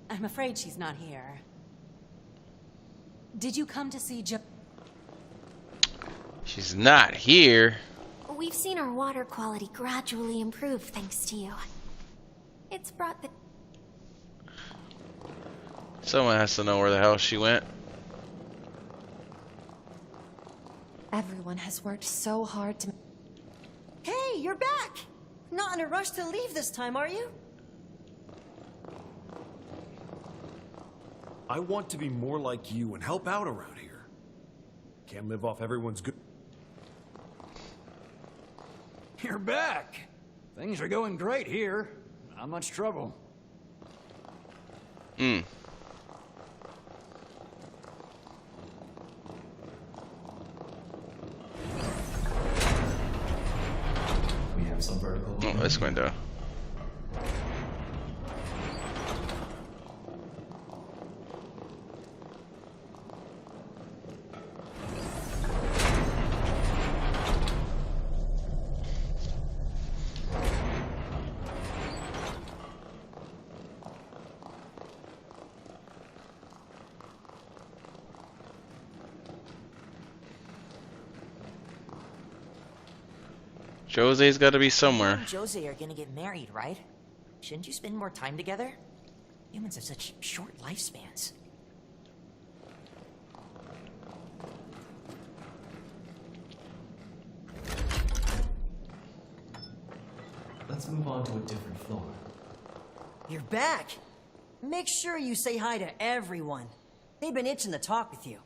I'm afraid she's not here. Did you come to see She's not here. We've seen our water quality gradually improve thanks to you. It's brought the... Someone has to know where the hell she went. Everyone has worked so hard to... Hey, you're back! Not in a rush to leave this time, are you? I want to be more like you and help out around here. Can't live off everyone's good... You're back! Things are going great here. Not much trouble. Hmm. We have some vertical. Oh, this window. Jose's got to be somewhere. You and Jose are gonna get married, right? Shouldn't you spend more time together? Humans have such short lifespans. Let's move on to a different floor. You're back! Make sure you say hi to everyone. They've been itching to talk with you.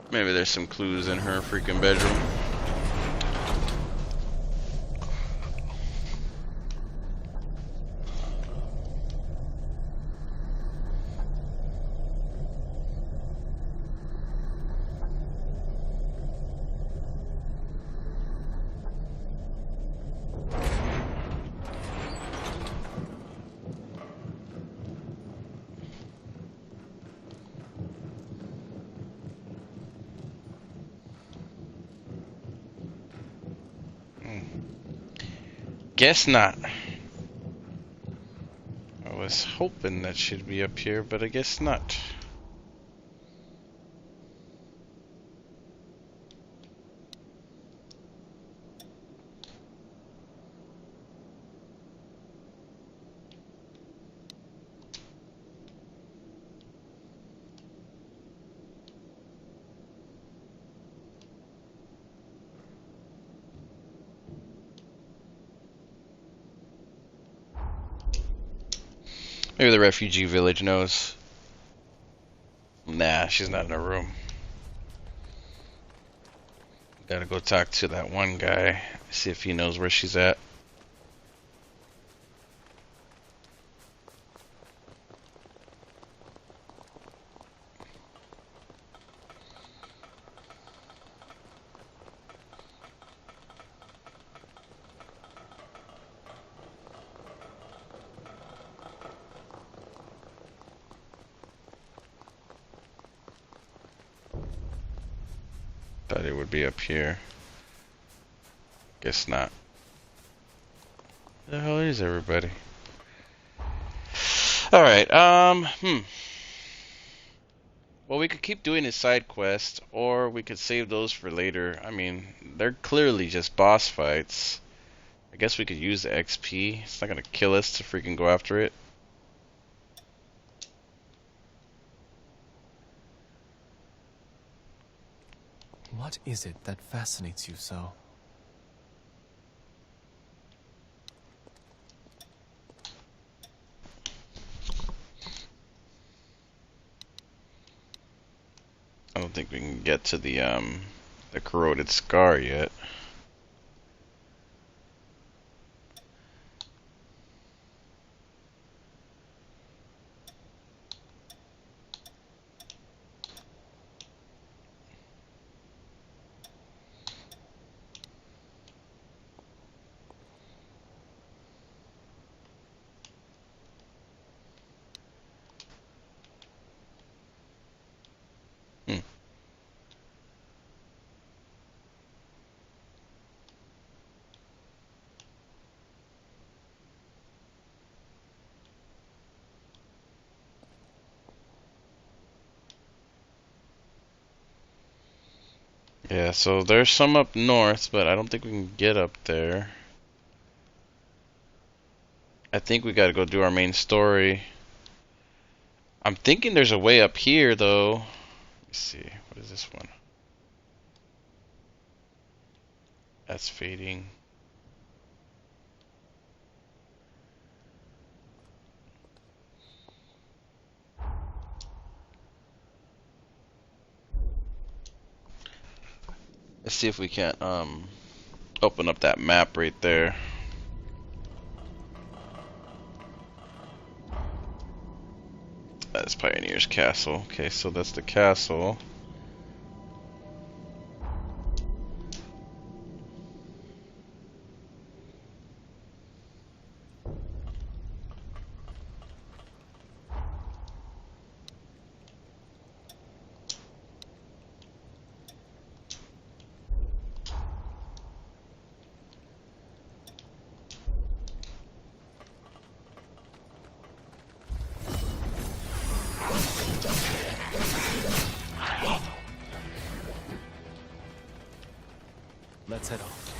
Maybe there's some clues in her freaking bedroom. guess not. I was hoping that she'd be up here, but I guess not. Maybe the refugee village knows. Nah, she's not in her room. Gotta go talk to that one guy, see if he knows where she's at. Thought it would be up here. Guess not. Where the hell is everybody? Alright, well, we could keep doing his side quest, or we could save those for later. I mean, they're clearly just boss fights. I guess we could use the XP. It's not gonna kill us to freaking go after it. What is it that fascinates you so? I don't think we can get to the corroded scar yet. Yeah, so there's some up north, but I don't think we can get up there. I think we gotta go do our main story. I'm thinking there's a way up here, though. Let me see. What is this one? That's fading. Let's see if we can't open up that map right there. That's Pioneer's Castle. Okay, so that's the castle. Let's head off.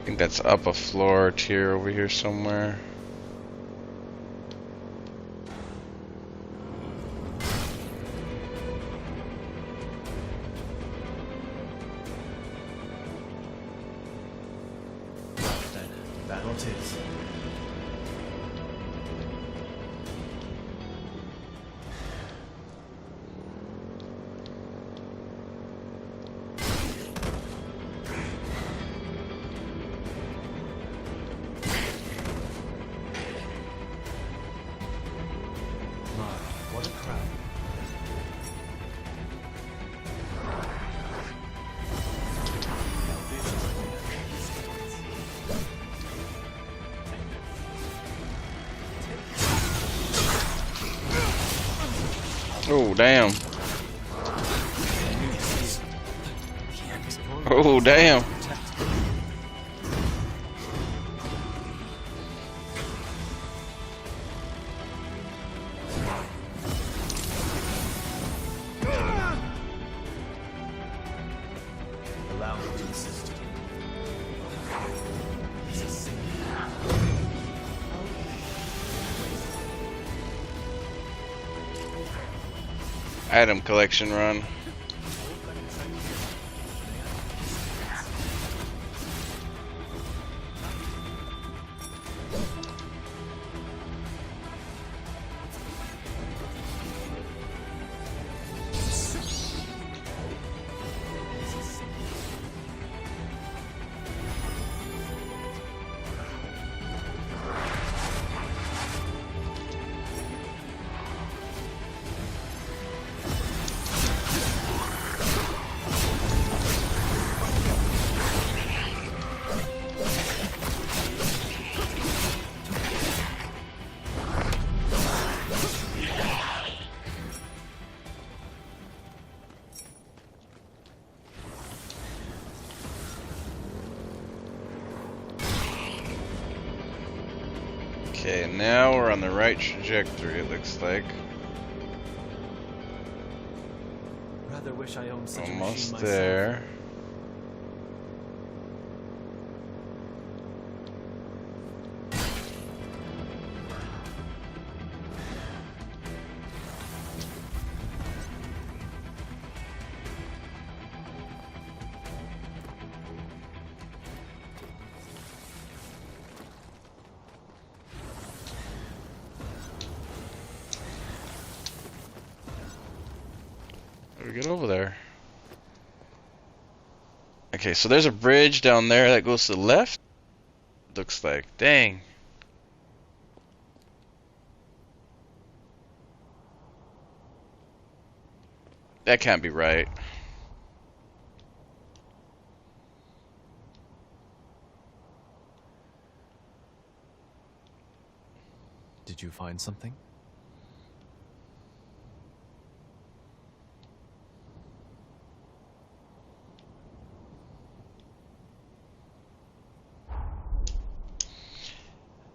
I think that's up a floor or tier over here somewhere. Battle it is. What a crowd. Oh, damn. Oh, damn. Allow me to assist you. Item collection run. Okay, now we're on the right trajectory, it looks like. Rather wish I owned such a machine Almost myself. there. How do we get over there? Okay, so there's a bridge down there that goes to the left. Looks like. Dang. That can't be right. Did you find something?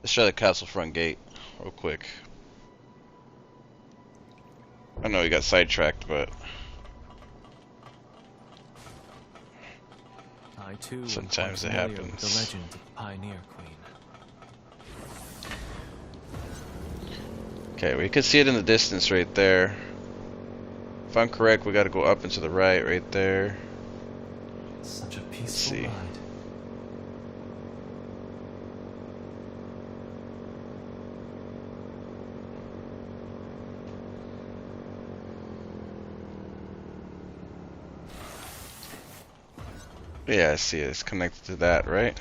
Let's try the castle front gate real quick. I know we got sidetracked, but I too am sometimes quite it familiar with happens. the legend of the Pioneer Queen. Okay, we can see it in the distance right there. If I'm correct, we got to go up and to the right there. Such a peaceful see. ride. Yeah, I see it. It's connected to that, right?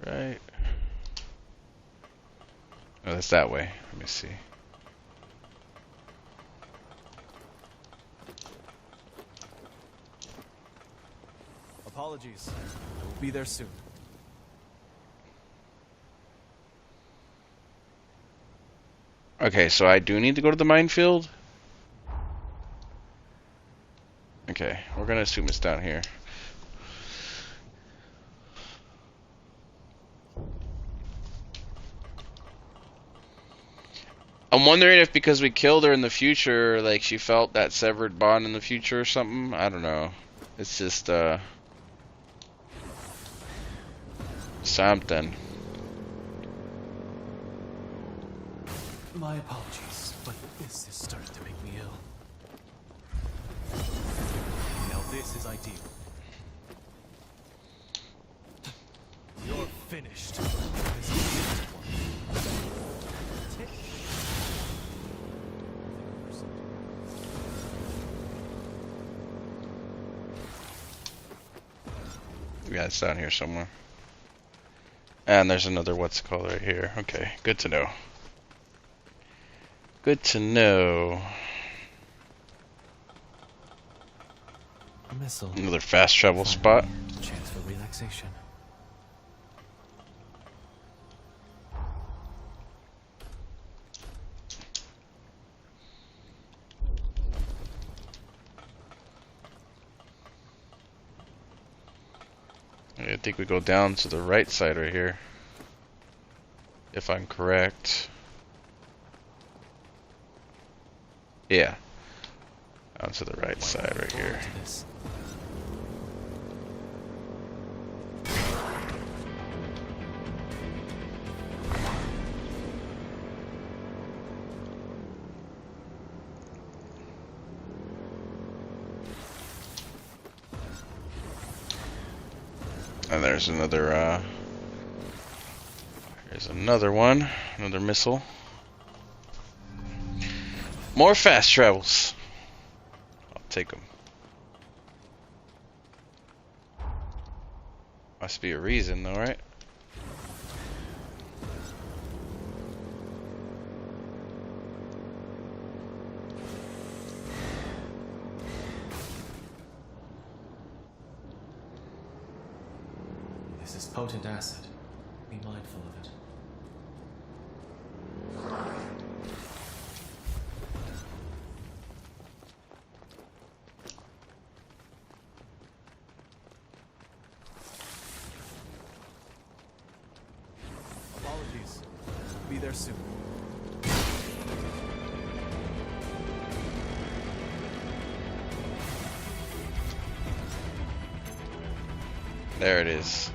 Right. Oh, that's that way. Let me see. Apologies. I will be there soon. Okay, so I do need to go to the minefield? Okay, we're gonna assume it's down here. I'm wondering if because we killed her in the future, like she felt that severed bond in the future or something. I don't know. It's just something. My apologies, but this is starting to make me ill. Now this is ideal. You're finished. This is the next one. Yeah, it's down here somewhere. And there's another what's it called right here. Okay, good to know. Good to know. A missile. Another fast travel spot. Chance for relaxation. I think we go down to the right side right here, if I'm correct. Yeah, down to the right side right here. And there's another one, another missile. More fast travels. I'll take them. Must be a reason though, right? This is potent acid. Be mindful of it. Apologies. Be there soon. There it is.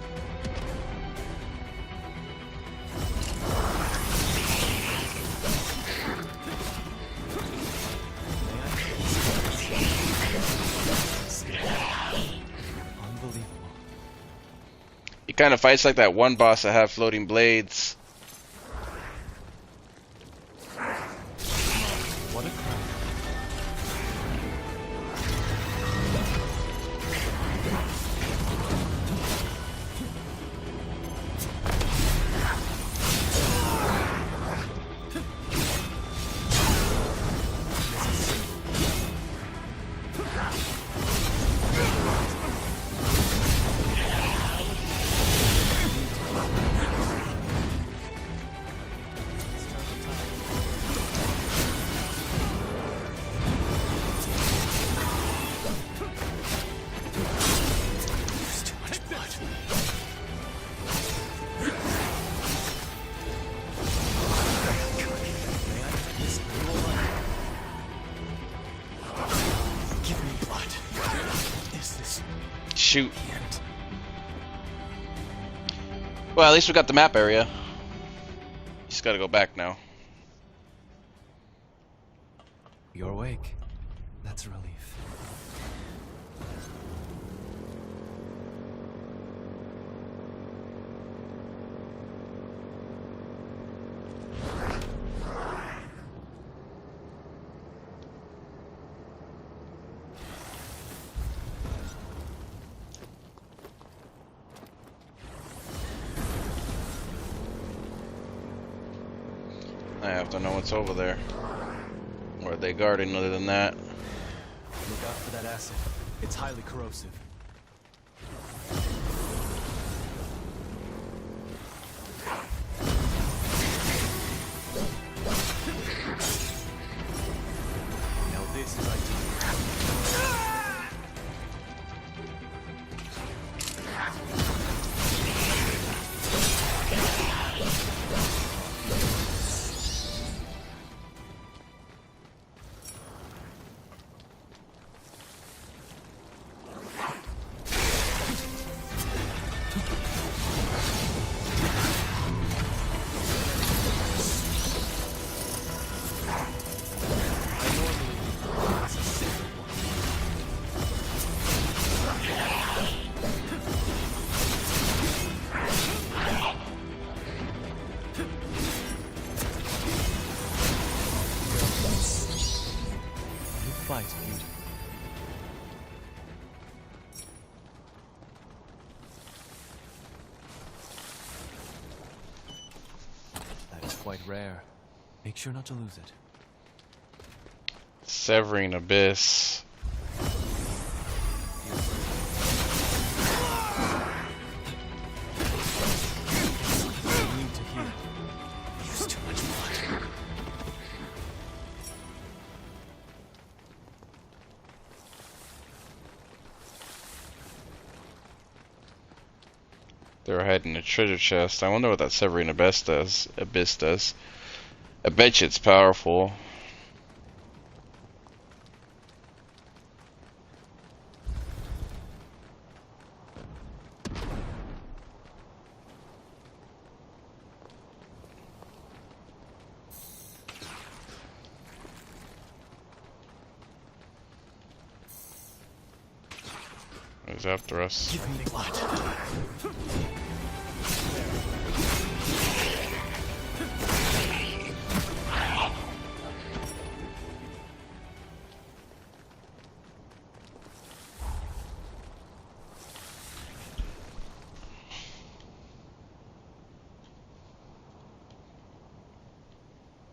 Unbelievable. He kind of fights like that one boss that have floating blades. What a crowd. There's too much blood. Give me blood. Is this Shoot. the end? Well, at least we got the map area. Just gotta go back now. You're awake. That's a relief. I have to know what's over there. What are they guarding other than that? Look out for that acid. It's highly corrosive. Now this is ideal. Fight, beauty. That is quite rare. Make sure not to lose it. Severing Abyss. You need to heal. Use too much blood. They were hiding a treasure chest. I wonder what that Severing Abyss does. I bet you it's powerful. He's after us.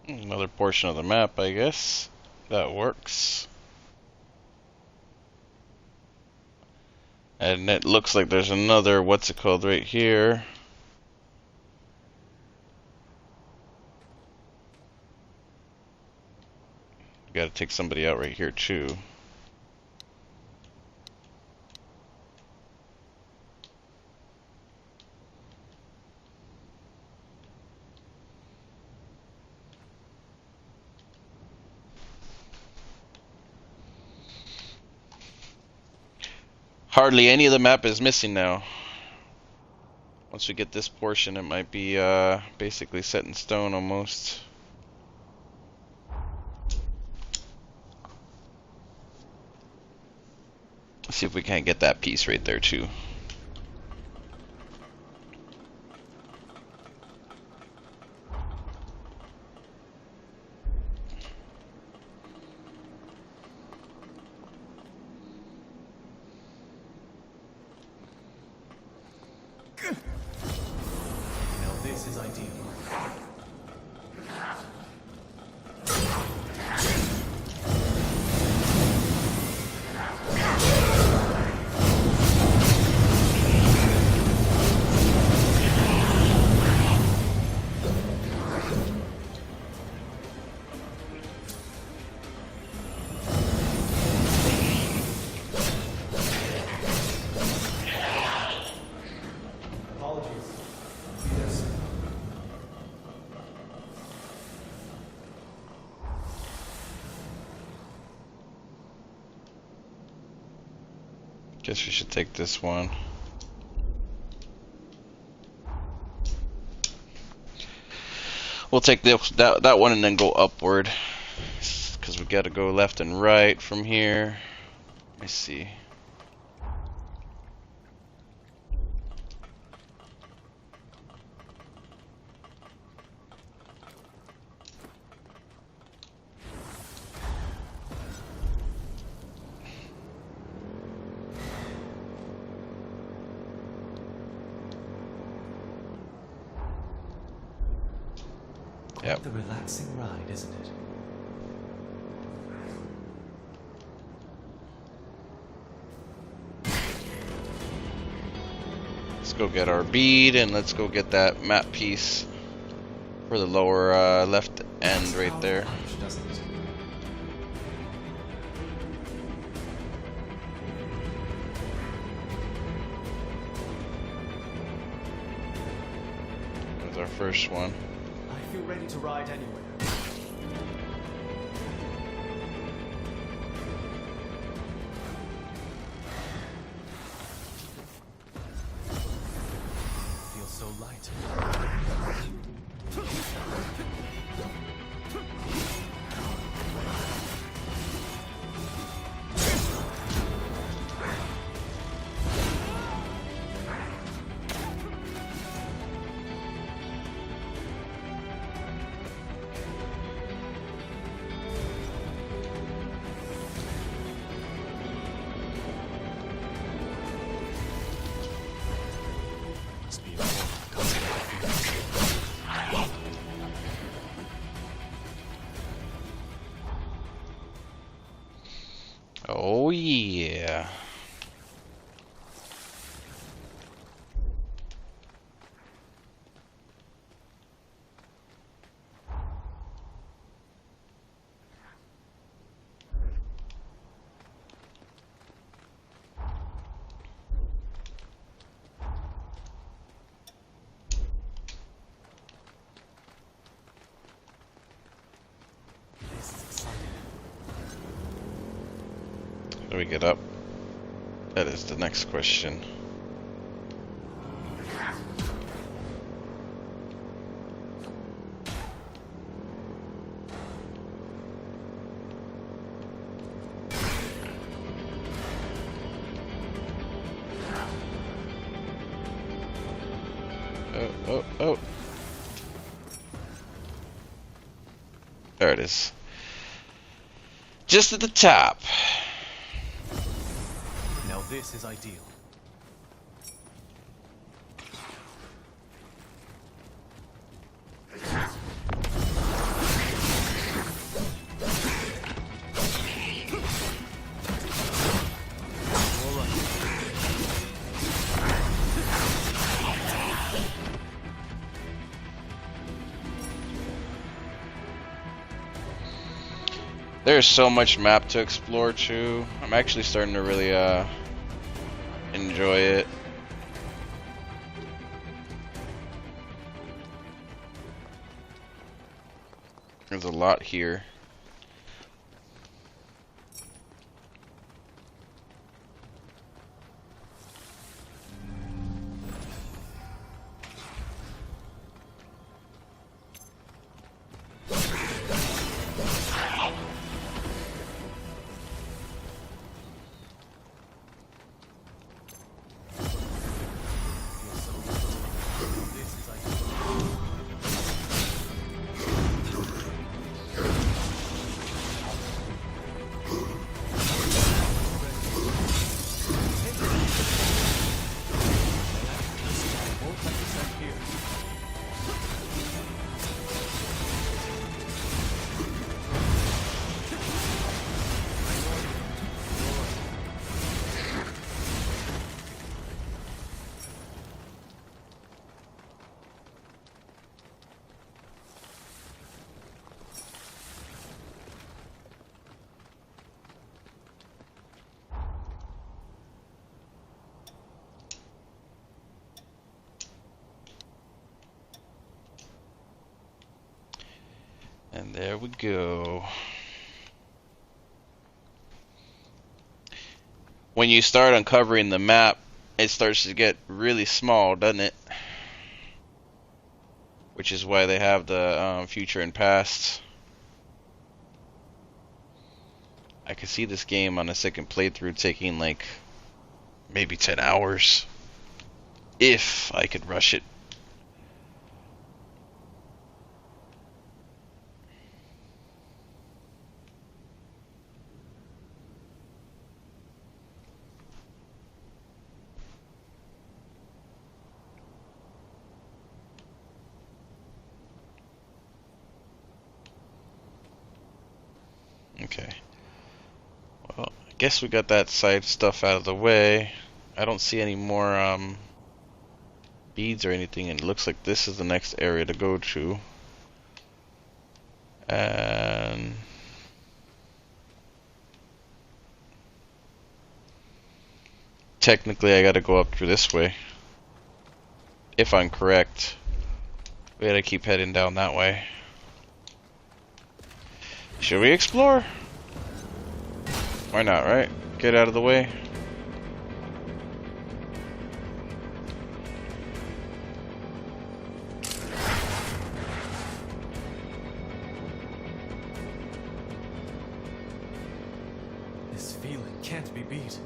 Another portion of the map, I guess. That works. And it looks like there's another, what's it called, right here. Gotta take somebody out right here too. Hardly any of the map is missing now. Once we get this portion, it might be basically set in stone almost. Let's see if we can't get that piece right there too. This is ideal. Guess we should take this one. We'll take that one and then go upward, because we got to go left and right from here. Let me see. Yep. The relaxing ride, isn't it? Let's go get our bead and let's go get that map piece for the lower left end right there. Doesn't it? That's our first one. I feel ready to ride anywhere. Feels so light. Must be a form of Oh yeah. Do we get up? That is the next question. Oh. There it is. Just at the top. Now this is ideal. There's so much map to explore too. I'm actually starting to really enjoy it. There's a lot here. And there we go. When you start uncovering the map, it starts to get really small, doesn't it? Which is why they have the future and past. I could see this game on a second playthrough taking like maybe 10 hours. If I could rush it. Okay. Well, I guess we got that side stuff out of the way. I don't see any more beads or anything, and it looks like this is the next area to go to. And technically I gotta go up through this way. If I'm correct. We gotta keep heading down that way. Should we explore? Why not, right? Get out of the way. This feeling can't be beat.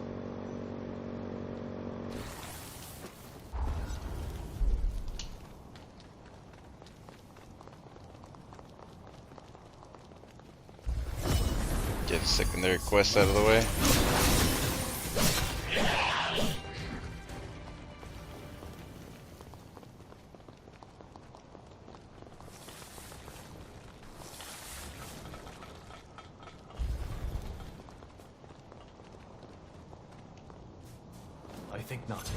Get secondary quest out of the way. I think not.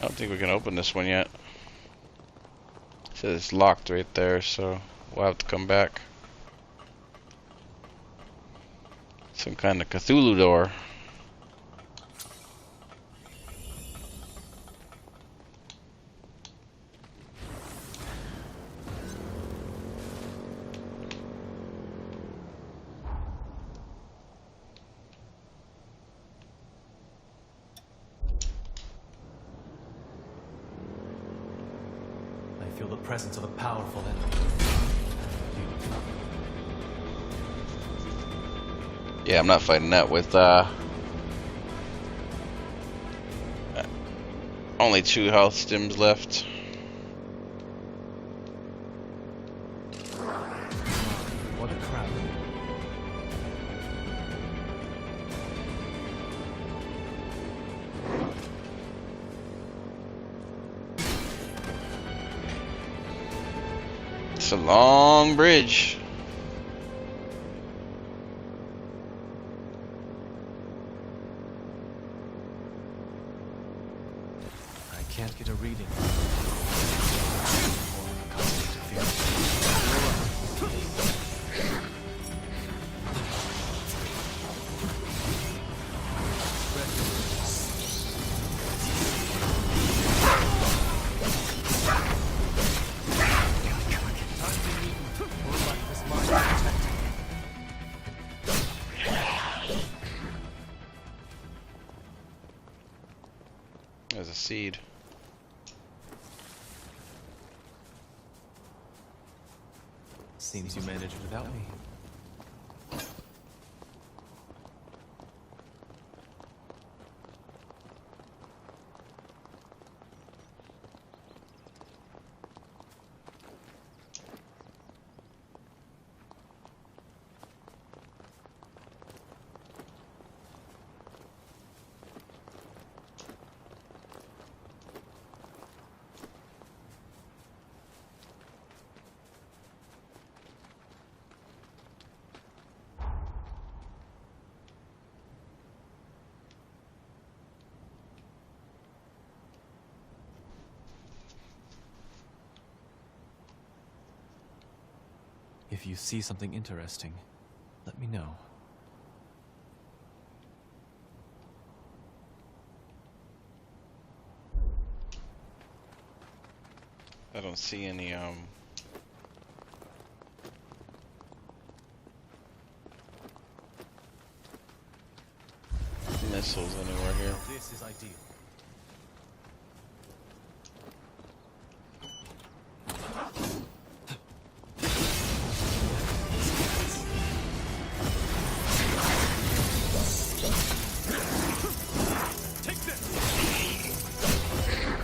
I don't think we can open this one yet. It says it's locked right there, so we'll have to come back. Some kind of Cthulhu door. I feel the presence of a powerful enemy. Yeah, I'm not fighting that with only 2 health stims left. What a crowd. It's a long bridge. I can't get a reading. There's a seed. Seems you managed without me. If you see something interesting, let me know. I don't see any missiles anywhere here. This is ideal.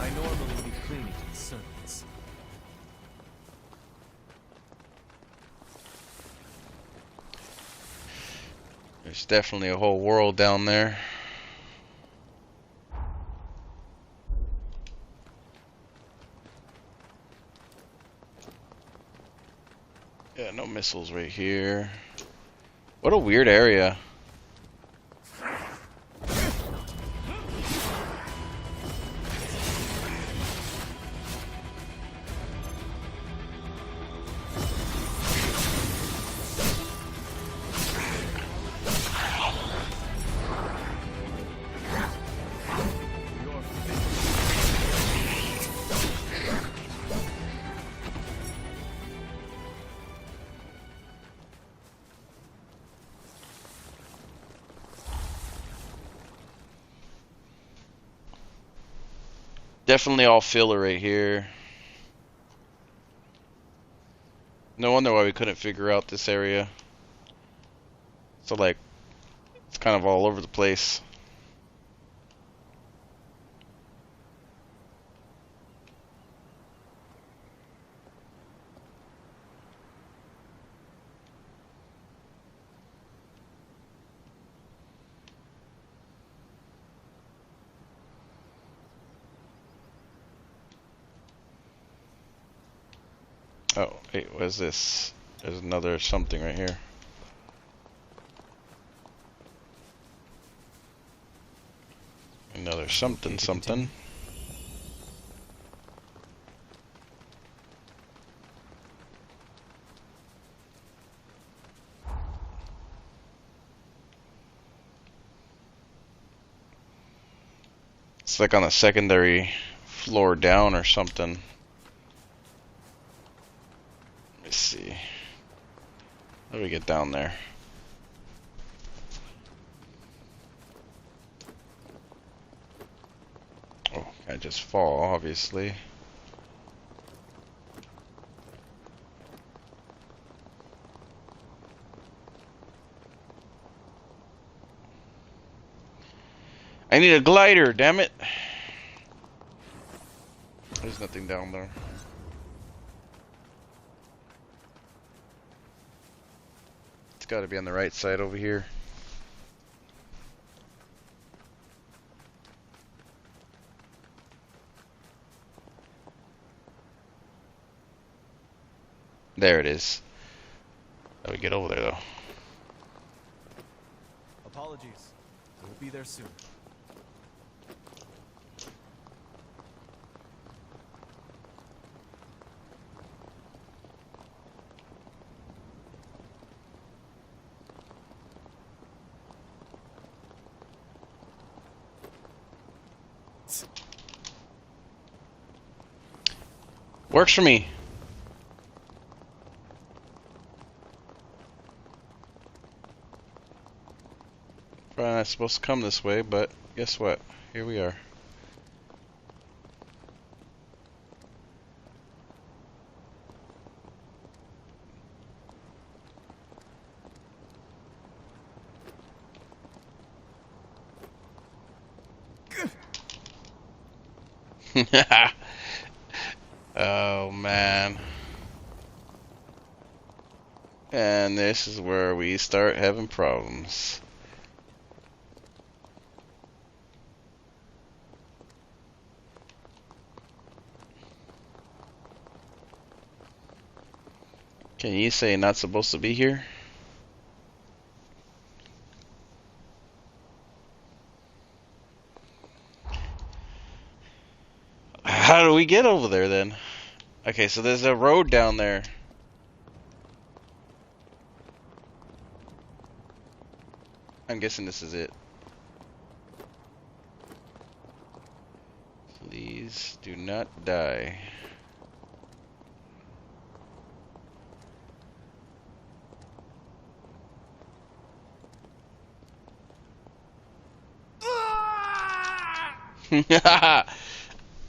I normally would be cleaning to the servants. There's definitely a whole world down there. Yeah, no missiles right here. What a weird area. Definitely all filler right here. No wonder why we couldn't figure out this area. So like, it's kind of all over the place. Oh, wait, what is this? There's another something right here. Another something. It's like on a secondary floor down or something. Let me see. How do we get down there? Oh, I just fall, obviously. I need a glider, damn it. There's nothing down there. It's got to be on the right side over here. There it is. How do we get over there, though? Apologies. We'll be there soon. Works for me. Probably not supposed to come this way, but guess what? Here we are. Oh man. And this is where we start having problems. Can you say not supposed to be here? How do we get over there then? Okay, so there's a road down there. I'm guessing this is it. Please do not die.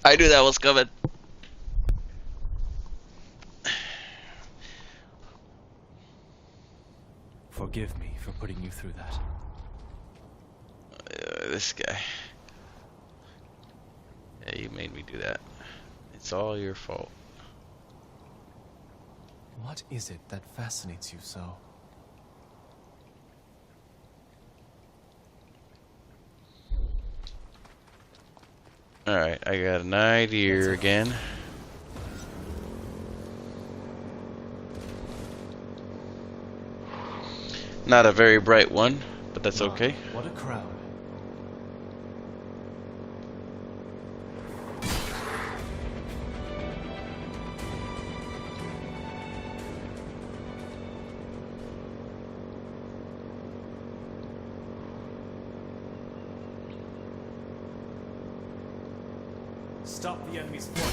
I knew that was coming. Forgive me for putting you through that. This guy. Yeah, you made me do that. It's all your fault. What is it that fascinates you so? Alright, I got an idea again. Not a very bright one, but that's okay. What a crowd. Stop the enemy's flight.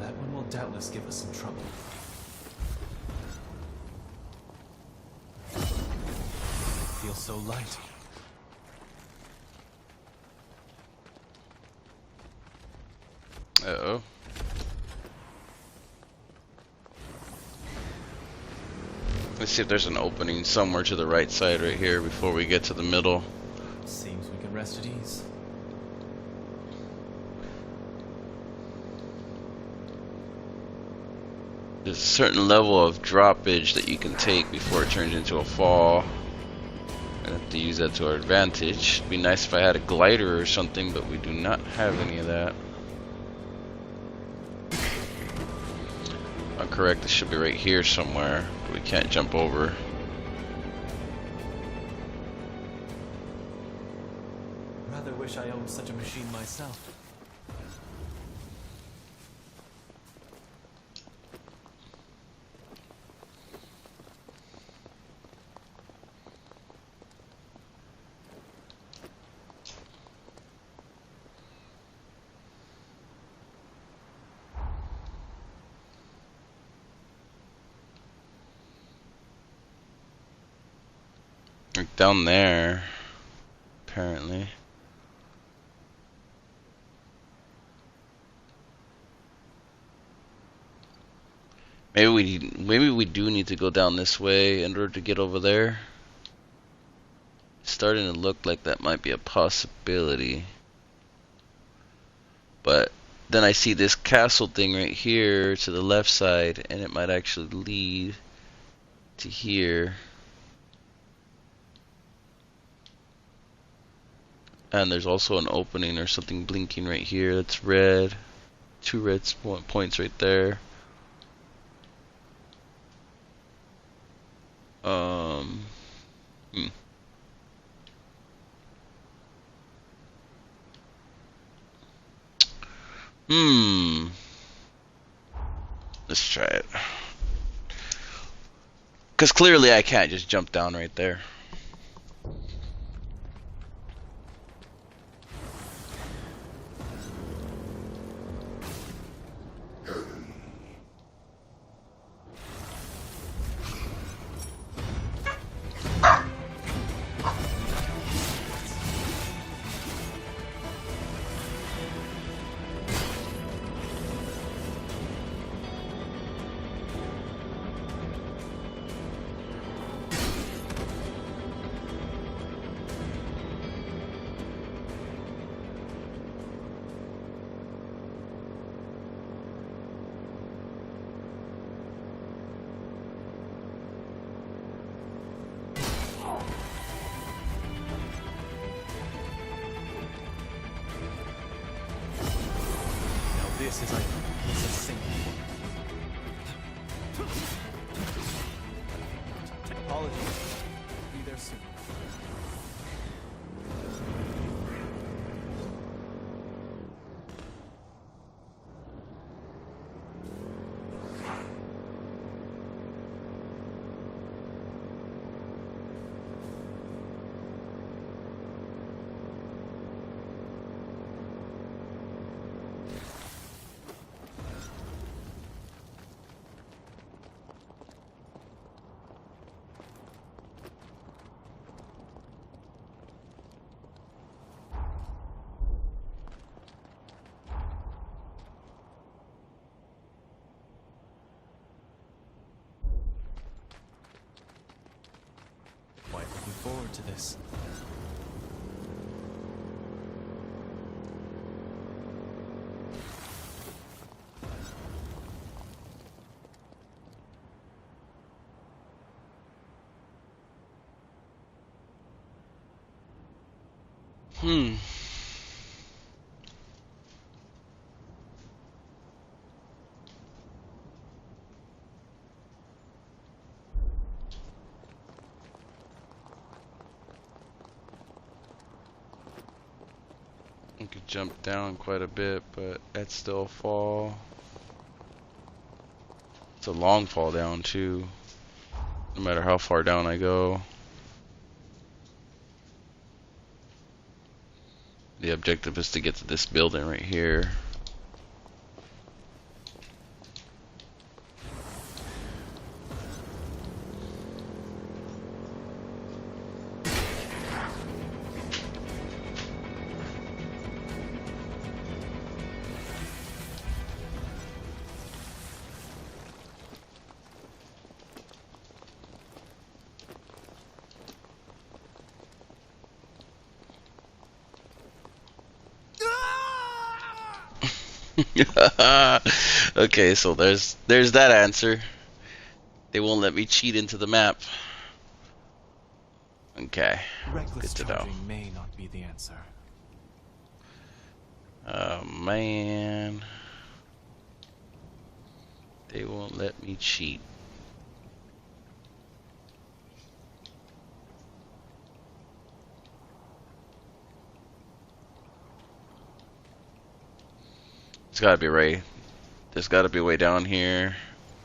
That one will doubtless give us some trouble. It feels so light. Uh-oh. Let's see if there's an opening somewhere to the right side right here before we get to the middle. Seems we can rest at ease. There's a certain level of droppage that you can take before it turns into a fall. I have to use that to our advantage. It'd be nice if I had a glider or something, but we do not have any of that. I'm correct, this should be right here somewhere, but we can't jump over. Rather wish I owned such a machine myself. Like down there, apparently. Maybe we do need to go down this way in order to get over there. It's starting to look like that might be a possibility. But then I see this castle thing right here to the left side, and it might actually lead to here. And there's also an opening or something blinking right here that's red. 2 red points right there. Let's try it. Because clearly I can't just jump down right there. This is like a single apologies. Be there soon. Quite looking forward to this. I could jump down quite a bit, but that's still a fall. It's a long fall down too, no matter how far down I go. The objective is to get to this building right here. Okay, so there's that answer. They won't let me cheat into the map. Okay, Reckless good to know. charging may not be the answer. Oh man, they won't let me cheat. It's gotta be right. There's gotta be a way down here.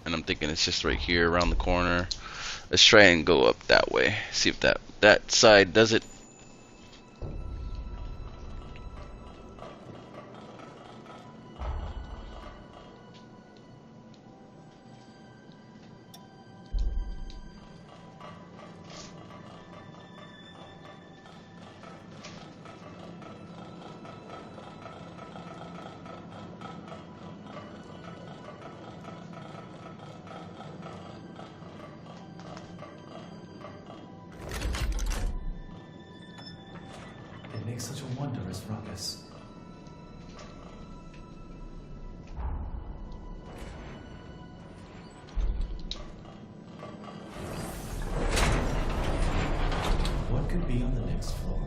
And I'm thinking it's just right here around the corner. Let's try and go up that way. See if that side does it. It makes such a wondrous ruckus. What could be on the next floor?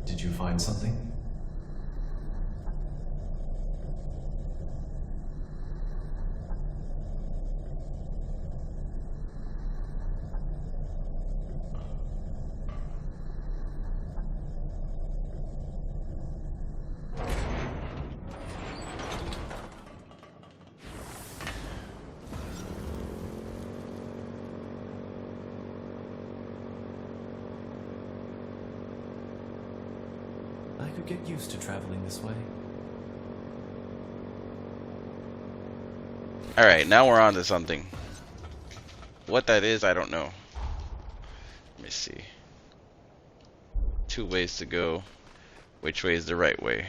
Did you find something? I could get used to traveling this way. Alright, now we're on to something. What that is, I don't know. Let me see. 2 ways to go. Which way is the right way?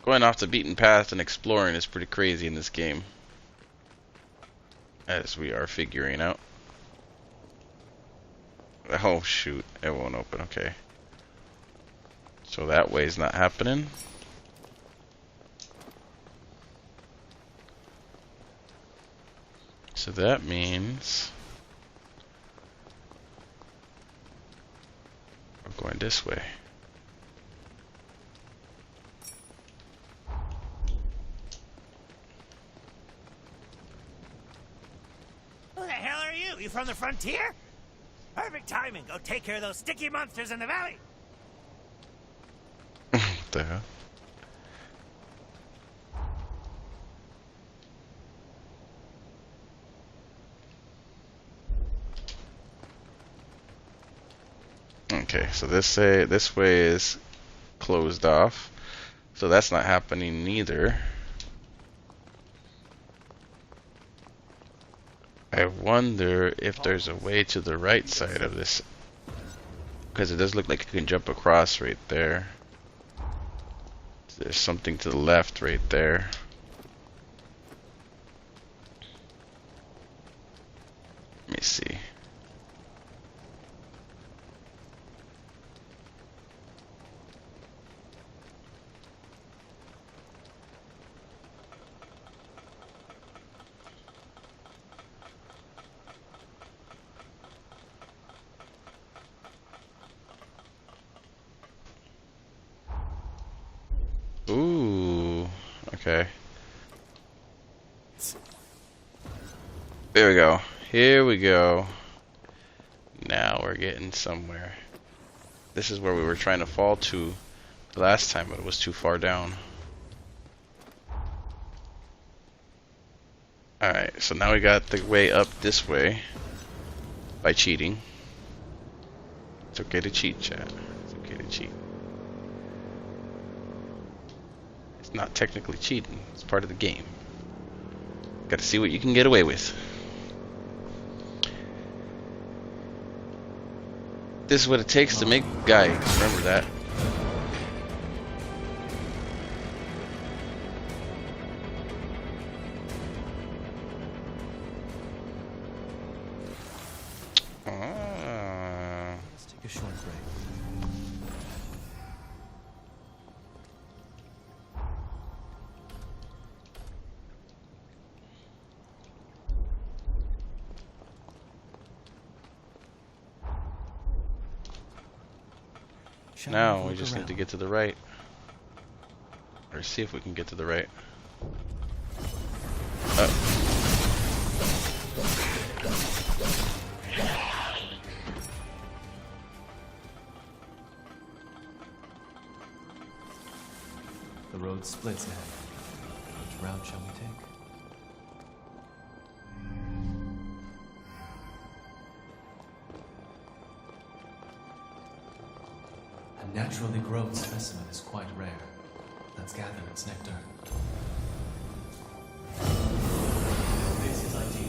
Going off the beaten path and exploring is pretty crazy in this game, as we are figuring out. Oh shoot, it won't open, okay. So that way's not happening. So that means we're going this way. Who the hell are you? You from the frontier? Perfect timing. Go take care of those sticky monsters in the valley. What the hell? Okay, so this way is closed off. So that's not happening neither. I wonder if there's a way to the right side of this, because it does look like you can jump across right there. There's something to the left right there. Let me see. Ooh, okay. There we go. Here we go. Now we're getting somewhere. This is where we were trying to fall to the last time, but it was too far down. Alright, so now we got the way up this way by cheating. It's okay to cheat, chat. It's okay to cheat. It's not technically cheating. It's part of the game. Got to see what you can get away with. This is what it takes to make guides. Remember that. Let's take a short break. Now we just need to get to the right. Or see if we can get to the right. The road splits ahead. Which route shall we take? A naturally grown specimen is quite rare. Let's gather its nectar. This is ideal.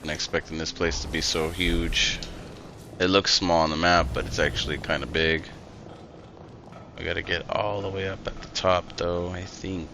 Expecting this place to be so huge. It looks small on the map, but it's actually kind of big. We gotta get all the way up at the top though, I think.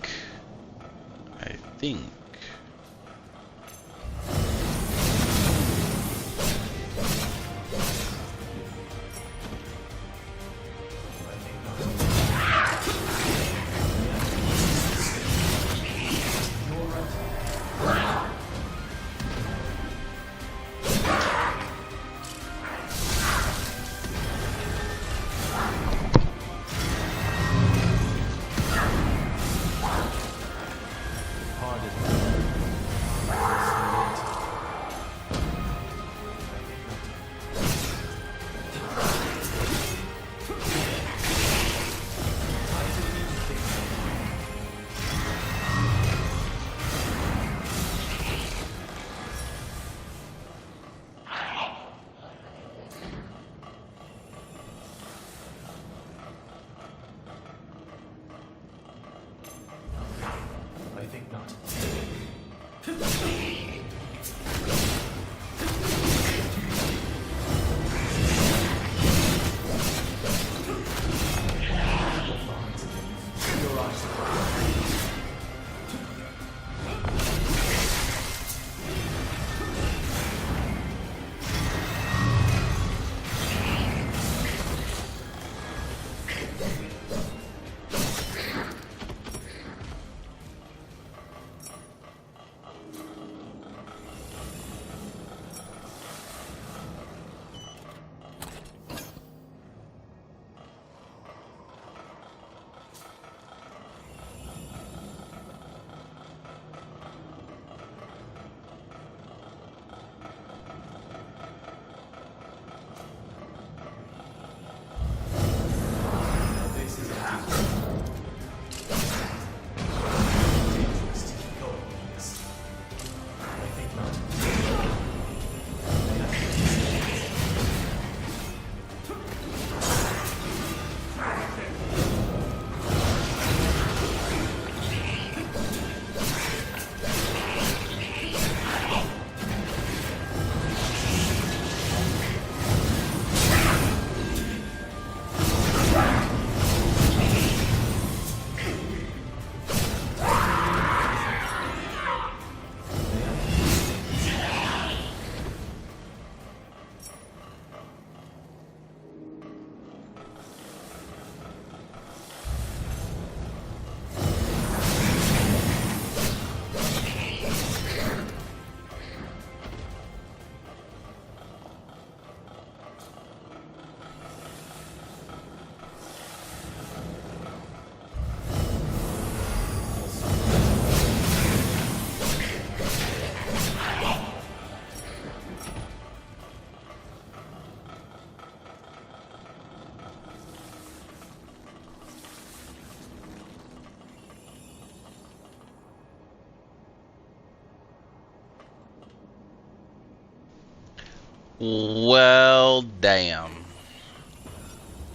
Well, damn.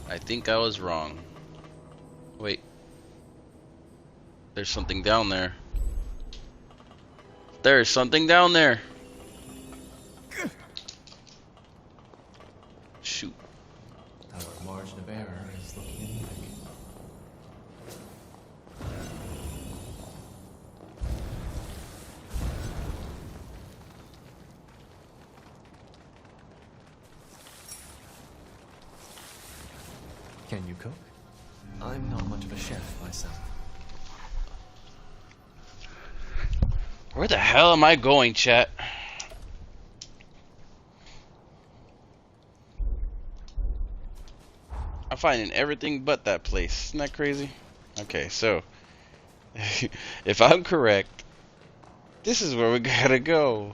I think I was wrong. Wait. There's something down there. There's something down there. Shoot. Our margin of error is looking anemic. Can you cook? I'm not much of a chef myself. Where the hell am I going, chat? I'm finding everything but that place. Isn't that crazy? Okay, so if I'm correct, this is where we gotta go.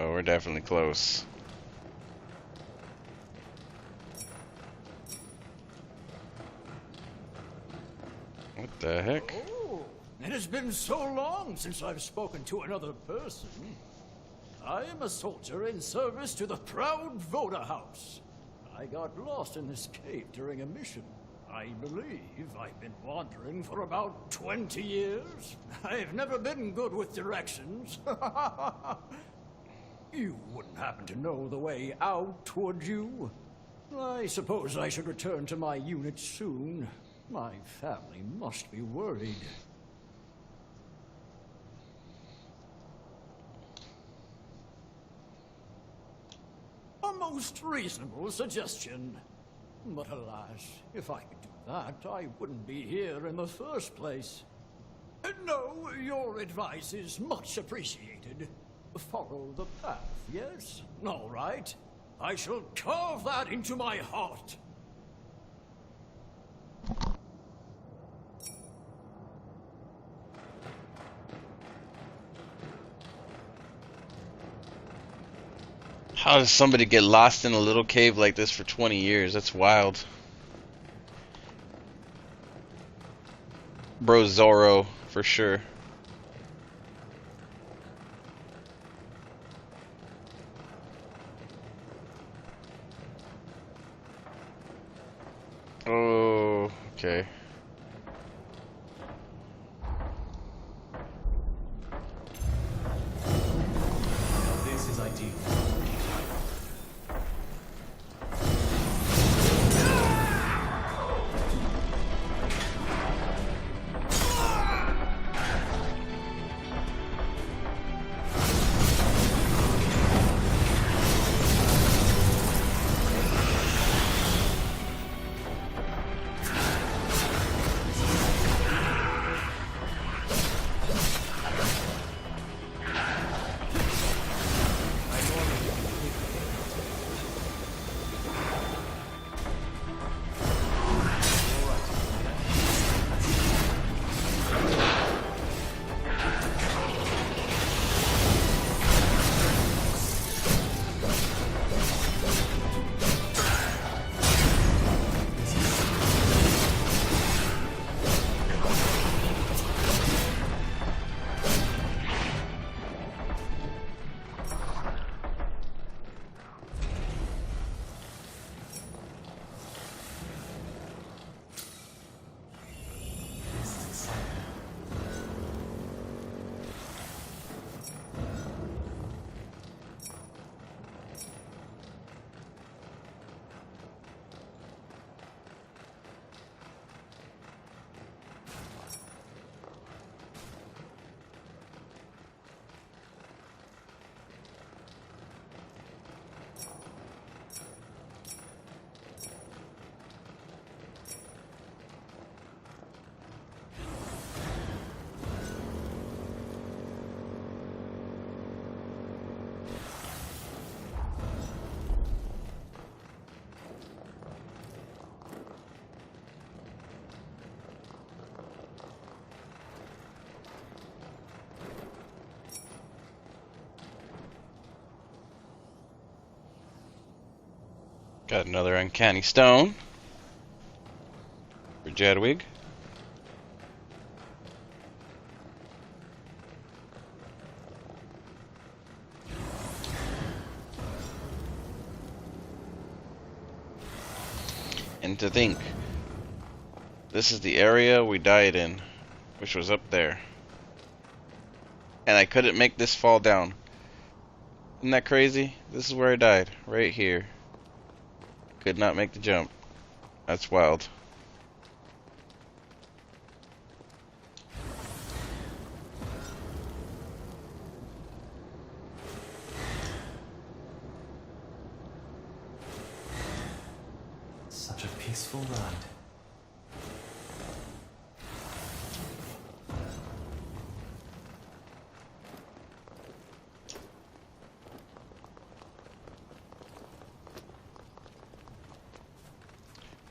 Oh, we're definitely close. What the heck? Oh, it has been so long since I've spoken to another person. I am a soldier in service to the proud Voda House. I got lost in this cave during a mission. I believe I've been wandering for about 20 years. I've never been good with directions. You wouldn't happen to know the way out, would you? I suppose I should return to my unit soon. My family must be worried. A most reasonable suggestion. But alas, if I could do that, I wouldn't be here in the first place. No, your advice is much appreciated. Follow the path, yes? All right. I shall carve that into my heart. How does somebody get lost in a little cave like this for 20 years? That's wild. Bro Zorro, for sure. Oh, okay. This is ideal. Got another uncanny stone for Jadwig. And to think, this is the area we died in, which was up there. And I couldn't make this fall down. Isn't that crazy? This is where I died, right here. Could not make the jump. That's wild. Such a peaceful ride.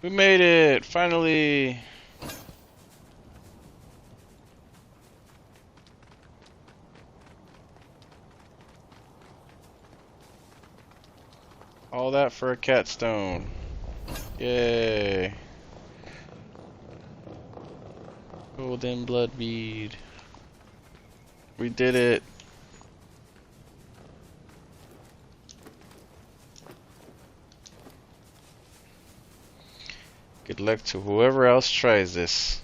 We made it! Finally! All that for a cat stone. Yay! Golden blood bead. We did it! Good luck to whoever else tries this.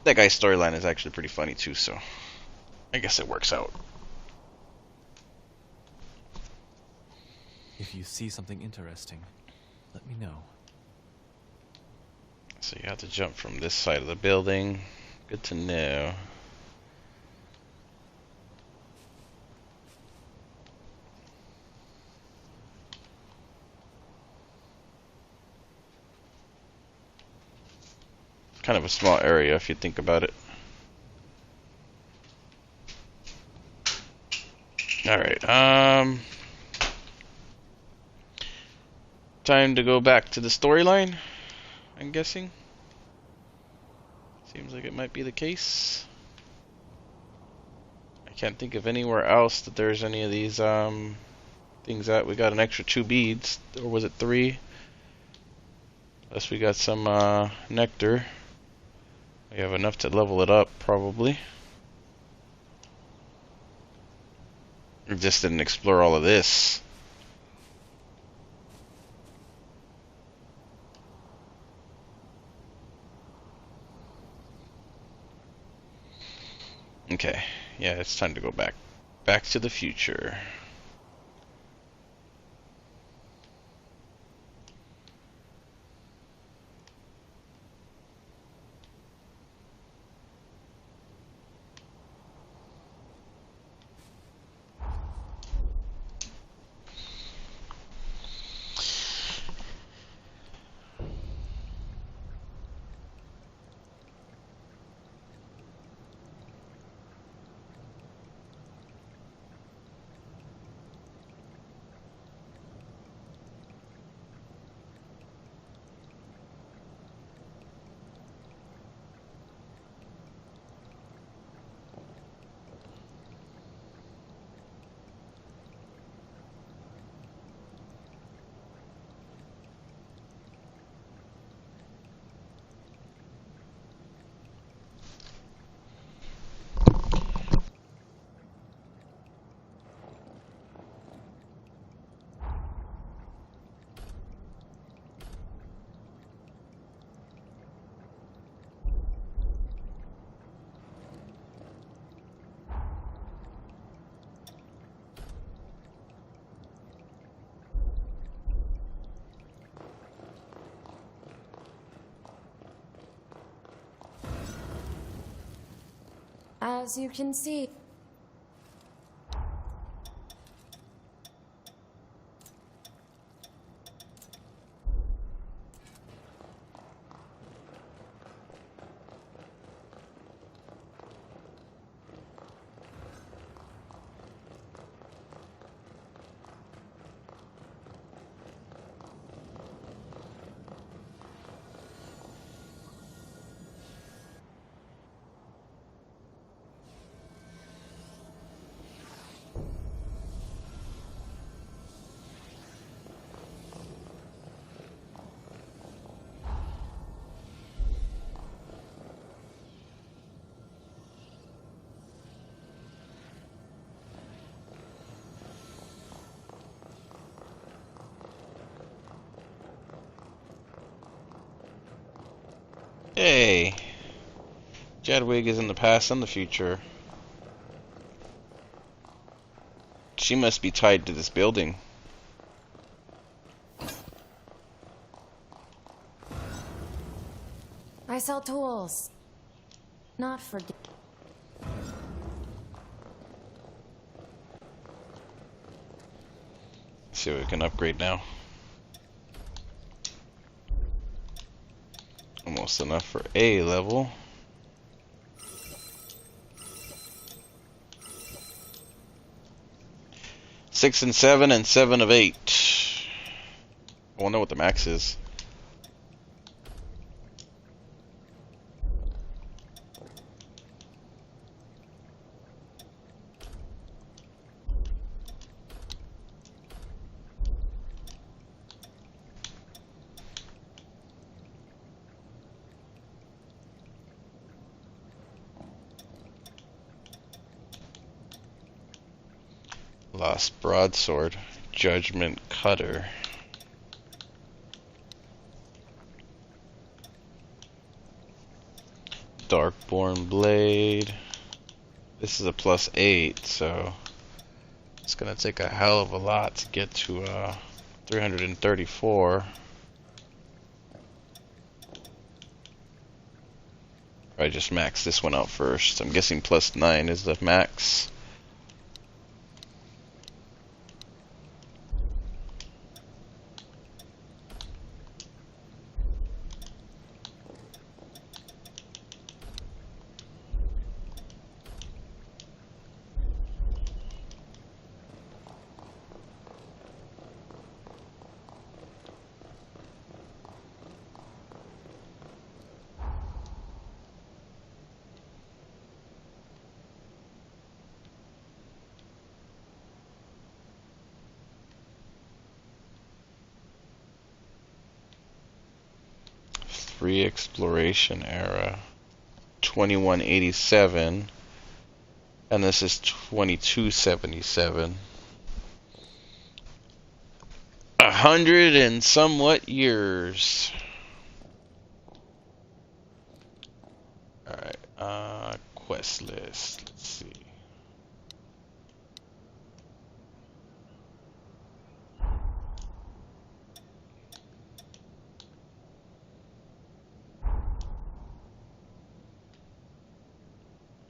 That guy's storyline is actually pretty funny too, so I guess it works out. If you see something interesting, let me know. So you have to jump from this side of the building. Good to know. Kind of a small area if you think about it. Alright, time to go back to the storyline, I'm guessing. Seems like it might be the case. I can't think of anywhere else that there's any of these things at. We got an extra 2 beads, or was it 3? Plus we got some nectar. We have enough to level it up, probably. We just didn't explore all of this. Okay, yeah, it's time to go back. Back to the future. As you can see, Jadwig is in the past and the future. She must be tied to this building. I sell tools. Not for... Let's see what we can upgrade now. Almost enough for A level. Six and 7 and 7 of 8. I wonder what the max is. Lost broadsword, judgment cutter. Darkborn blade. This is a +8, so it's gonna take a hell of a lot to get to 334. I just maxed this one out first. I'm guessing +9 is the max. Free exploration era, 2187, and this is 2277. 100 and somewhat years. Alright, quest list. Let's see.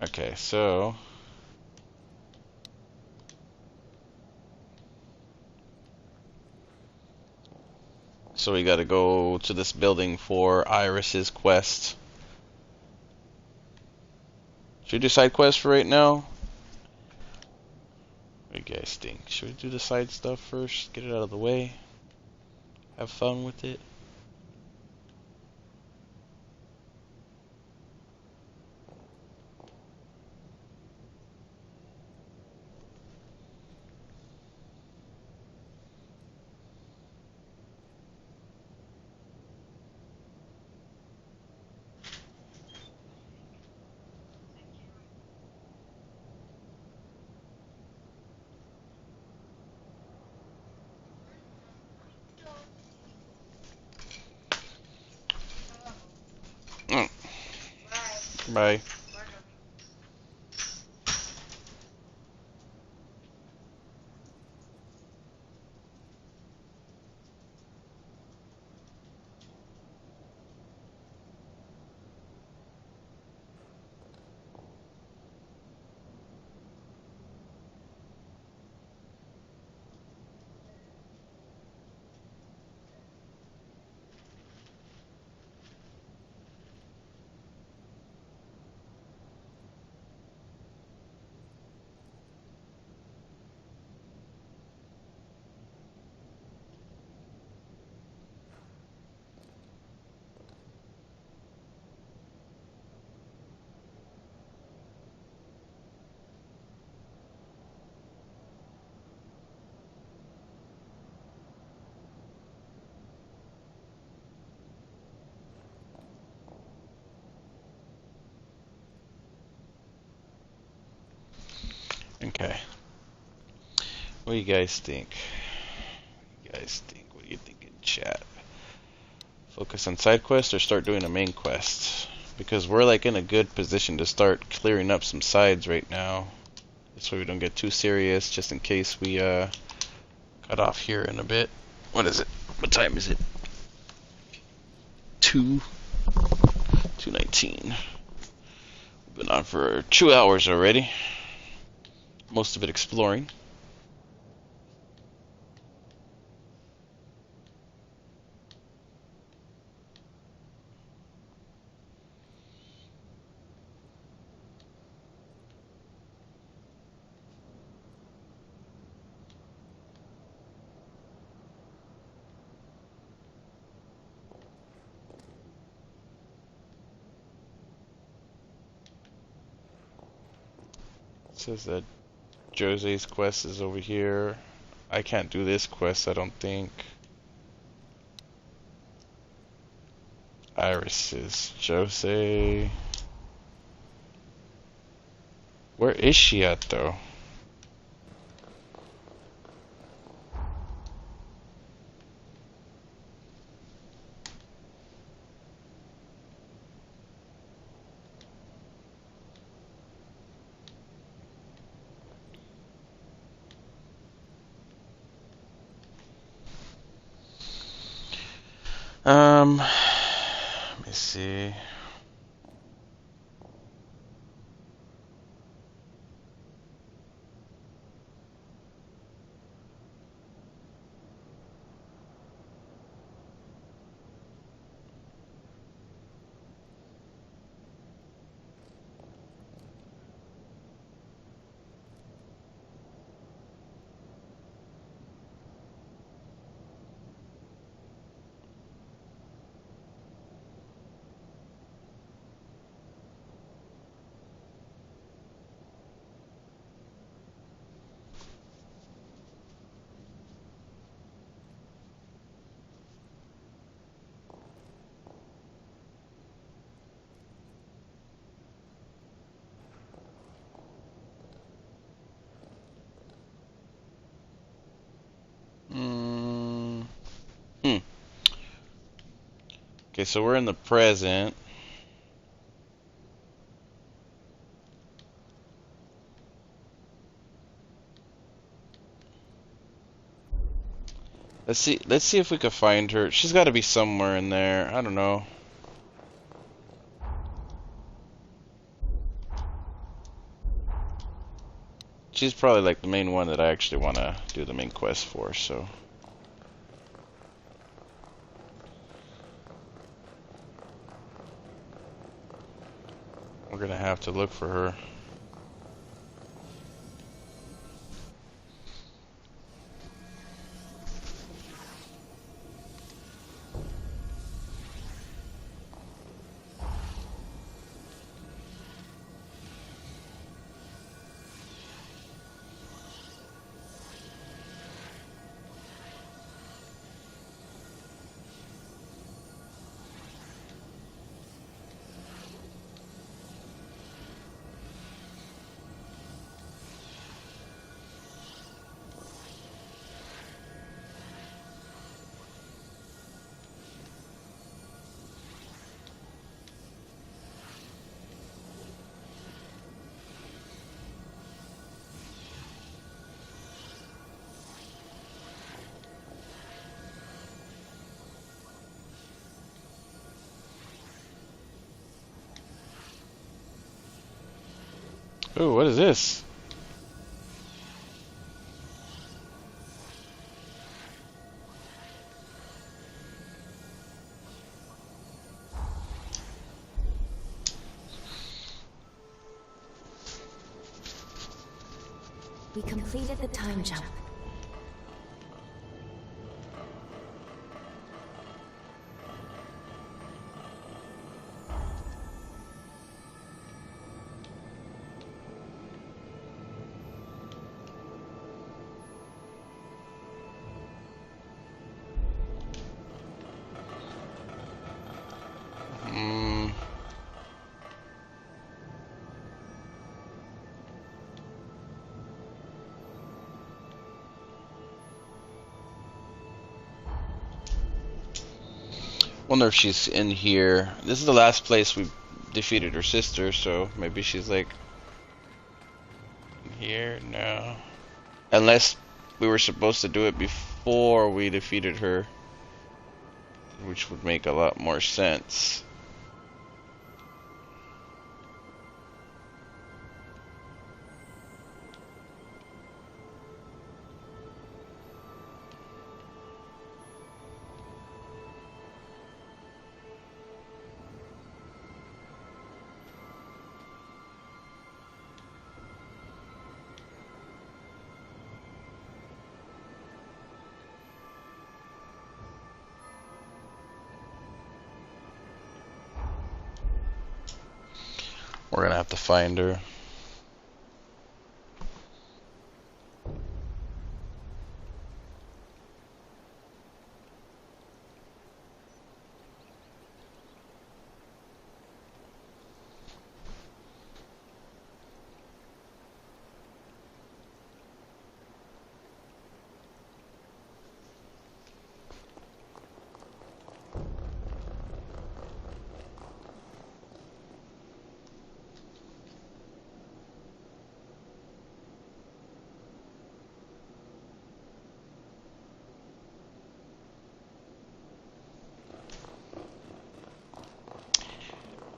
Okay, so we gotta go to this building for Iris's quest. Should we do side quest for right now? What do you guys think? Should we do the side stuff first? Get it out of the way? Have fun with it? Bye. Okay. What do you guys think? What do you think in chat? Focus on side quest or start doing a main quest? because we're like in a good position to start clearing up some sides right now. This way we don't get too serious, just in case we cut off here in a bit. What is it? What time is it? 2:19. We've been on for 2 hours already. Most of it exploring. It says that Jose's quest is over here. I can't do this quest, I don't think. Iris's. Jose. Where is she at, though? Let me see. Okay, so we're in the present. Let's see if we can find her. She's got to be somewhere in there. I don't know. She's probably like the main one that I actually want to do the main quest for, so. We're gonna have to look for her. Ooh, what is this? We completed the time jump. Wonder if she's in here. This is the last place we've defeated her sister, so maybe she's like here? No. Unless we were supposed to do it before we defeated her, which would make a lot more sense. We're gonna have to find her.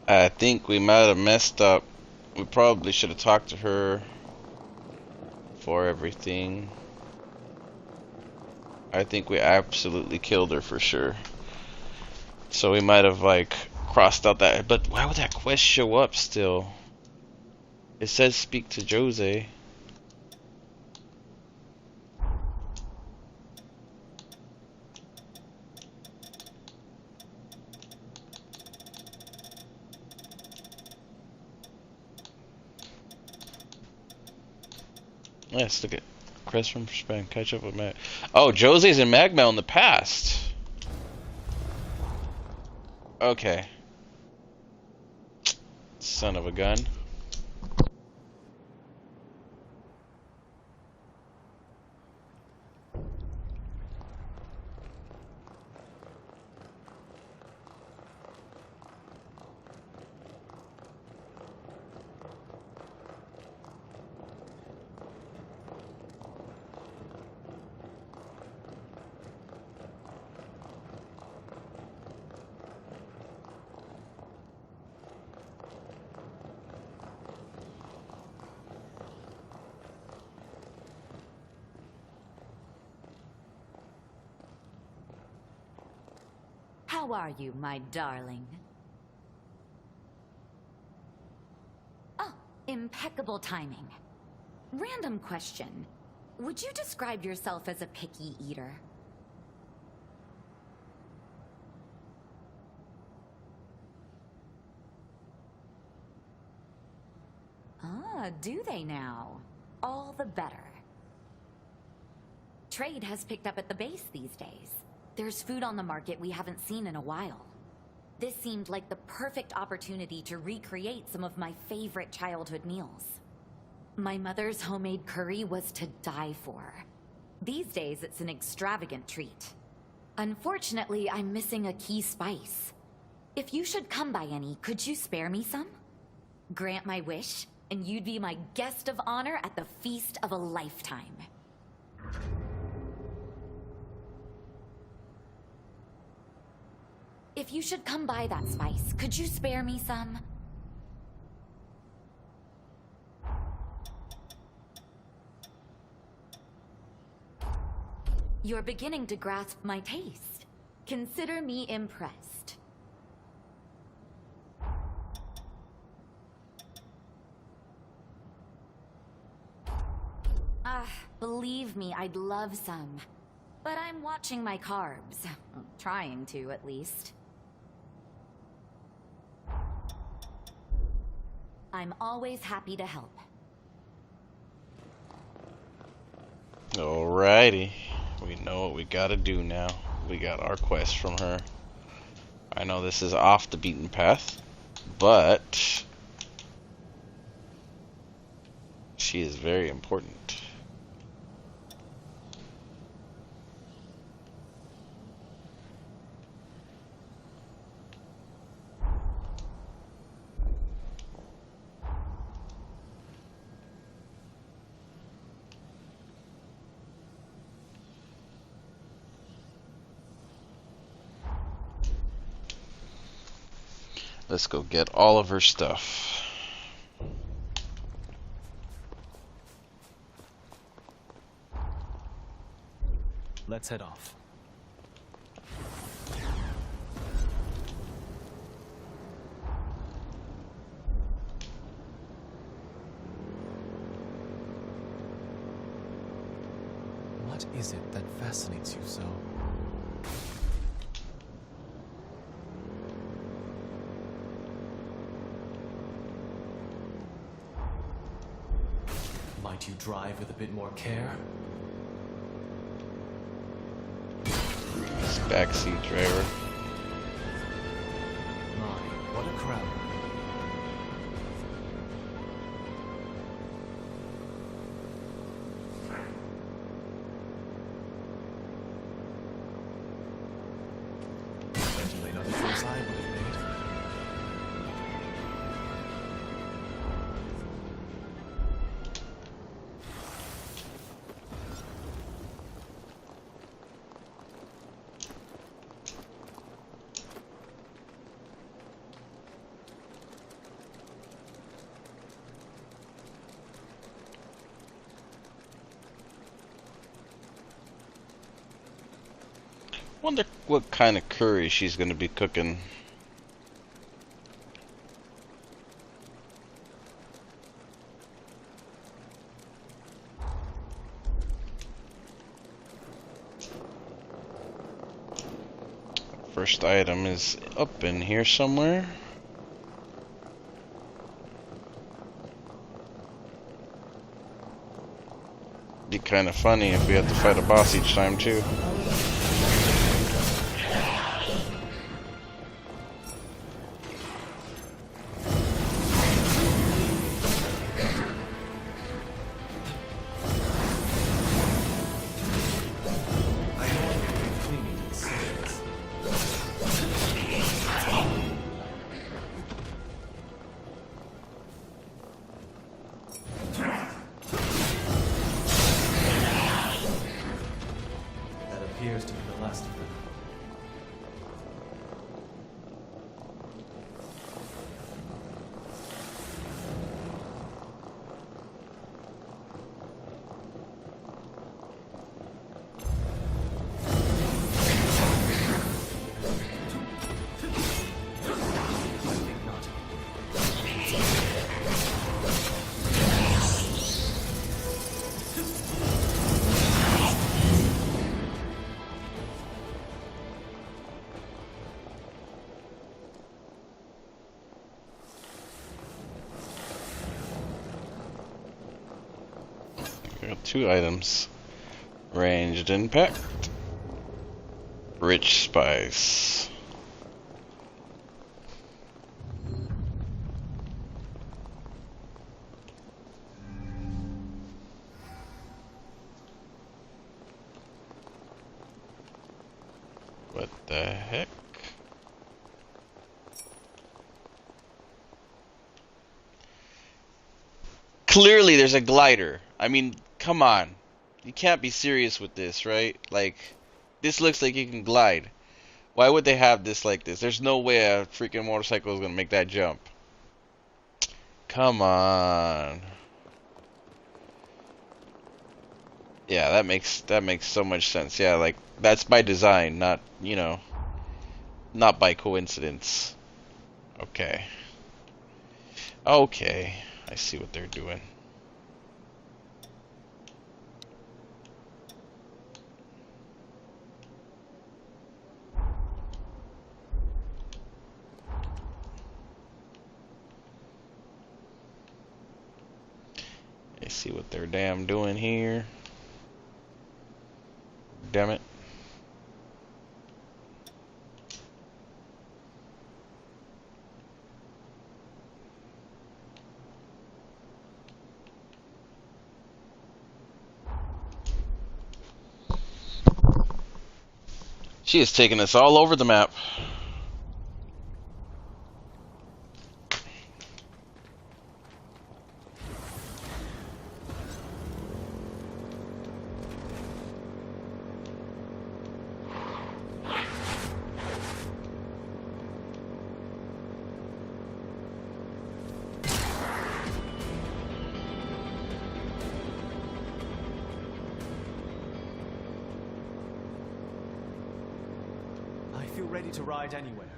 I think we might have messed up. We probably should have talked to her for everything. I think we absolutely killed her for sure. So we might have like crossed out that. But why would that quest show up still? It says speak to Jose. Yes, look at quest from Span. Catch up with Mag. Oh, Jose's in Magma in the past. Okay. Son of a gun. How are you, my darling? Oh, impeccable timing. Random question. Would you describe yourself as a picky eater? Ah, do they now? All the better. Trade has picked up at the base these days. There's food on the market we haven't seen in a while. This seemed like the perfect opportunity to recreate some of my favorite childhood meals. My mother's homemade curry was to die for. These days, it's an extravagant treat. Unfortunately, I'm missing a key spice. If you should come by any, could you spare me some? Grant my wish, and you'd be my guest of honor at the feast of a lifetime. If you should come by that spice, could you spare me some? You're beginning to grasp my taste. Consider me impressed. Believe me, I'd love some. But I'm watching my carbs. Trying to, at least. I'm always happy to help. Alrighty. We know what we gotta do now. We got our quest from her. I know this is off the beaten path, but she is very important. Let's go get all of her stuff. Let's head off. What is it that fascinates you so? Might you drive with a bit more care? This backseat driver. My, what a crowd. Definitely not the choice I would have made. Wonder what kind of curry she's gonna be cooking. First item is up in here somewhere. Be kind of funny if we have to fight a boss each time too. That appears to be the last of them. I think not. We got 2 items. Ranged impact. Rich spice. What the heck? Clearly there's a glider. I mean, come on. You can't be serious with this, right? Like, this looks like you can glide. Why would they have this like this? There's no way a freaking motorcycle is gonna make that jump. Come on. Yeah, that makes so much sense. Yeah, like that's by design, not, you know, not by coincidence. Okay. Okay. I see what they're doing. I see what they're damn doing here. Damn it. She is taking us all over the map. ready to ride anywhere.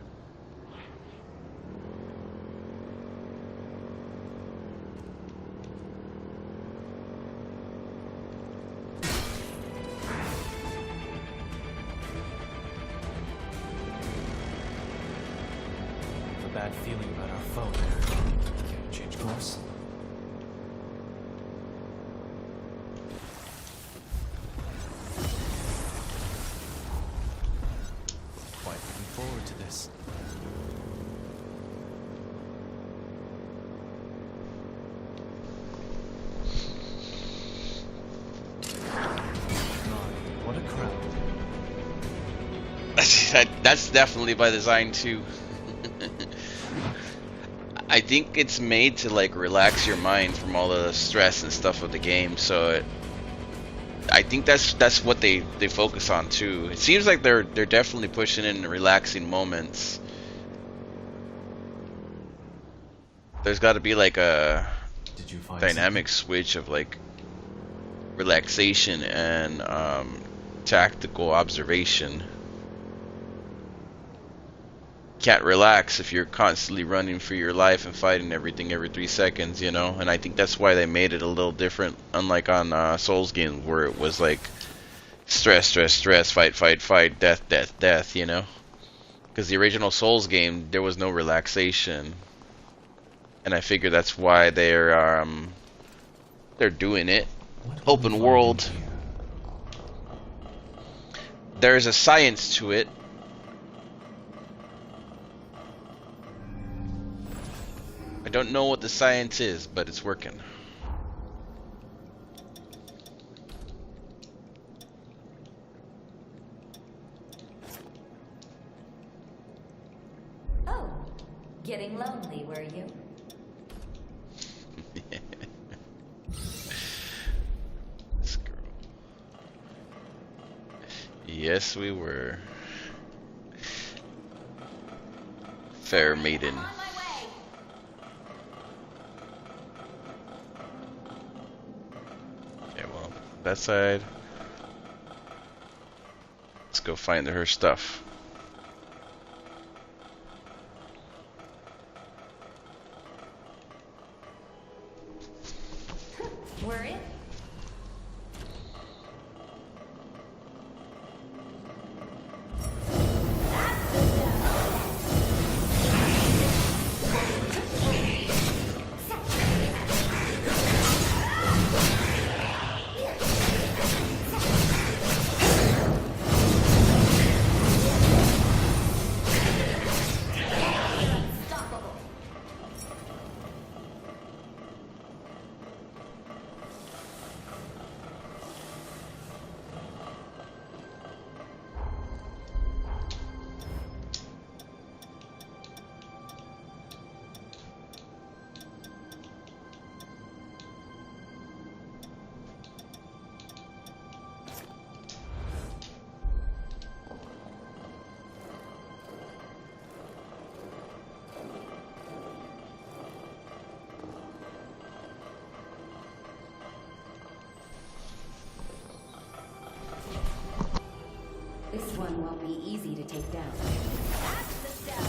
A bad feeling about our foe there. Can't change course. Quite looking forward to this. My, what a crowd. That's definitely by design too. I think it's made to like relax your mind from all the stress and stuff of the game, so I think that's what they focus on too. It seems like they're definitely pushing in the relaxing moments. There's got to be like a dynamic switch of like relaxation and tactical observation. Can't relax if you're constantly running for your life and fighting everything every 3 seconds, you know. And I think that's why they made it a little different, unlike on Souls games where it was like stress, stress, stress, fight, fight, fight, death, death, death, you know. Because the original Souls game, there was no relaxation, and I figure that's why they're doing it open world. There's a science to it. I don't know what the science is, but it's working. Oh, getting lonely, were you? This girl. Yes, we were. Fair maiden. That side. Let's go find her stuff. We're in. This one won't be easy to take down. That's the step.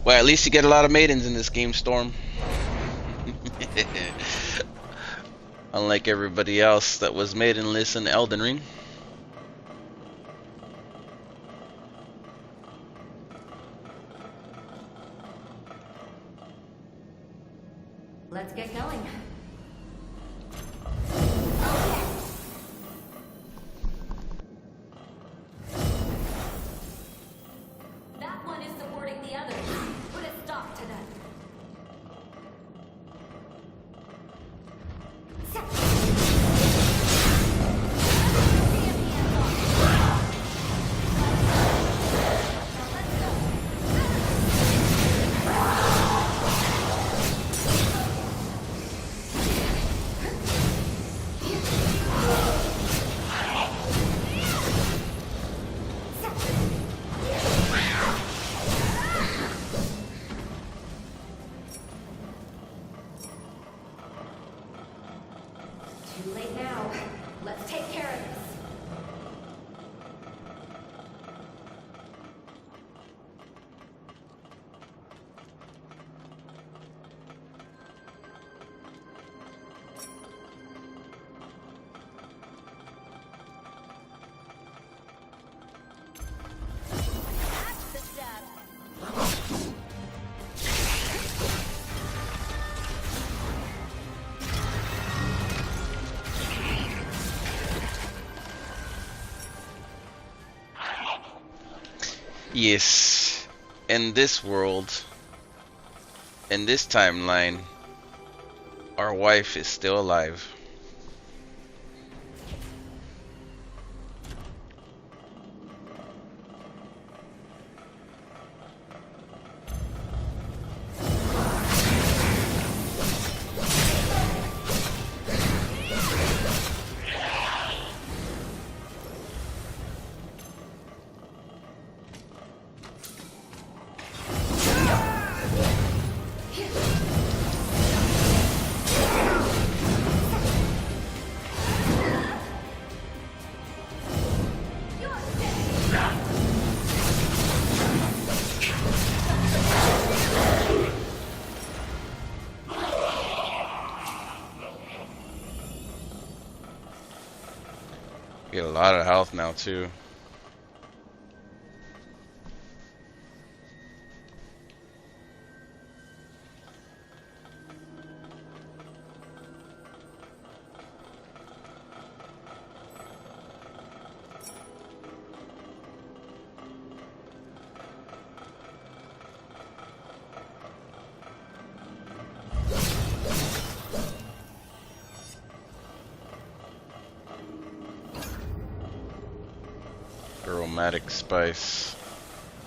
Well, at least you get a lot of maidens in this game, Storm. Unlike everybody else that was maidenless in Elden Ring. Let's get going. That one is supporting the other. Put a stop to them. Too late now. Let's take care of this. Yes, in this world, in this timeline, our wife is still alive. Get a lot of health now too. Aromatic spice.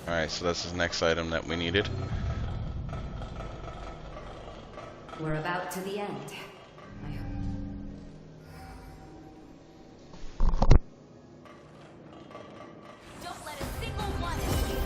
Alright, so that's the next item that we needed. We're about to the end. I hope. Don't let a single one escape.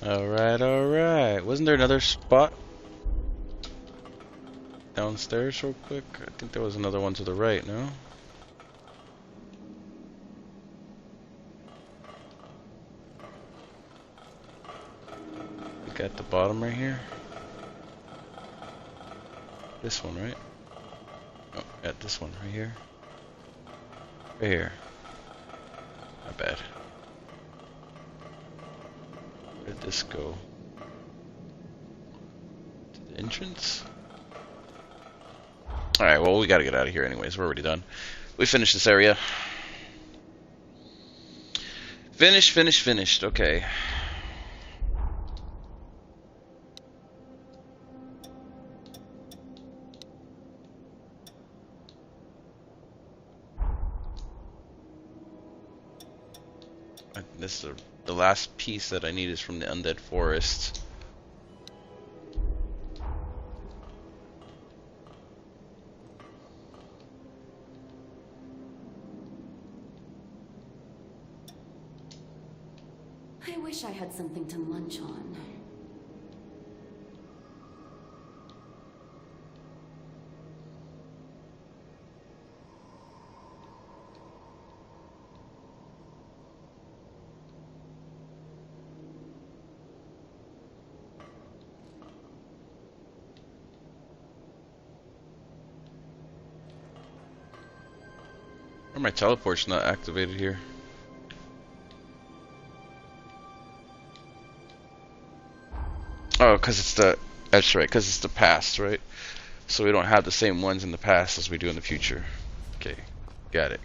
Alright, alright. Wasn't there another spot downstairs real quick? I think there was another one to the right, no? Like at the bottom right here? This one, right? Oh, at this one right here. Right here. Not bad. Where did this go? To the entrance? Alright, well, we gotta get out of here anyways. We're already done. We finished this area. Finished. Okay. This is the last piece that I need is from the Undead Forest. I wish I had something to munch on. Or my teleport's not activated here. Oh, because it's the... That's right, because it's the past, right? So we don't have the same ones in the past as we do in the future. Okay. Got it.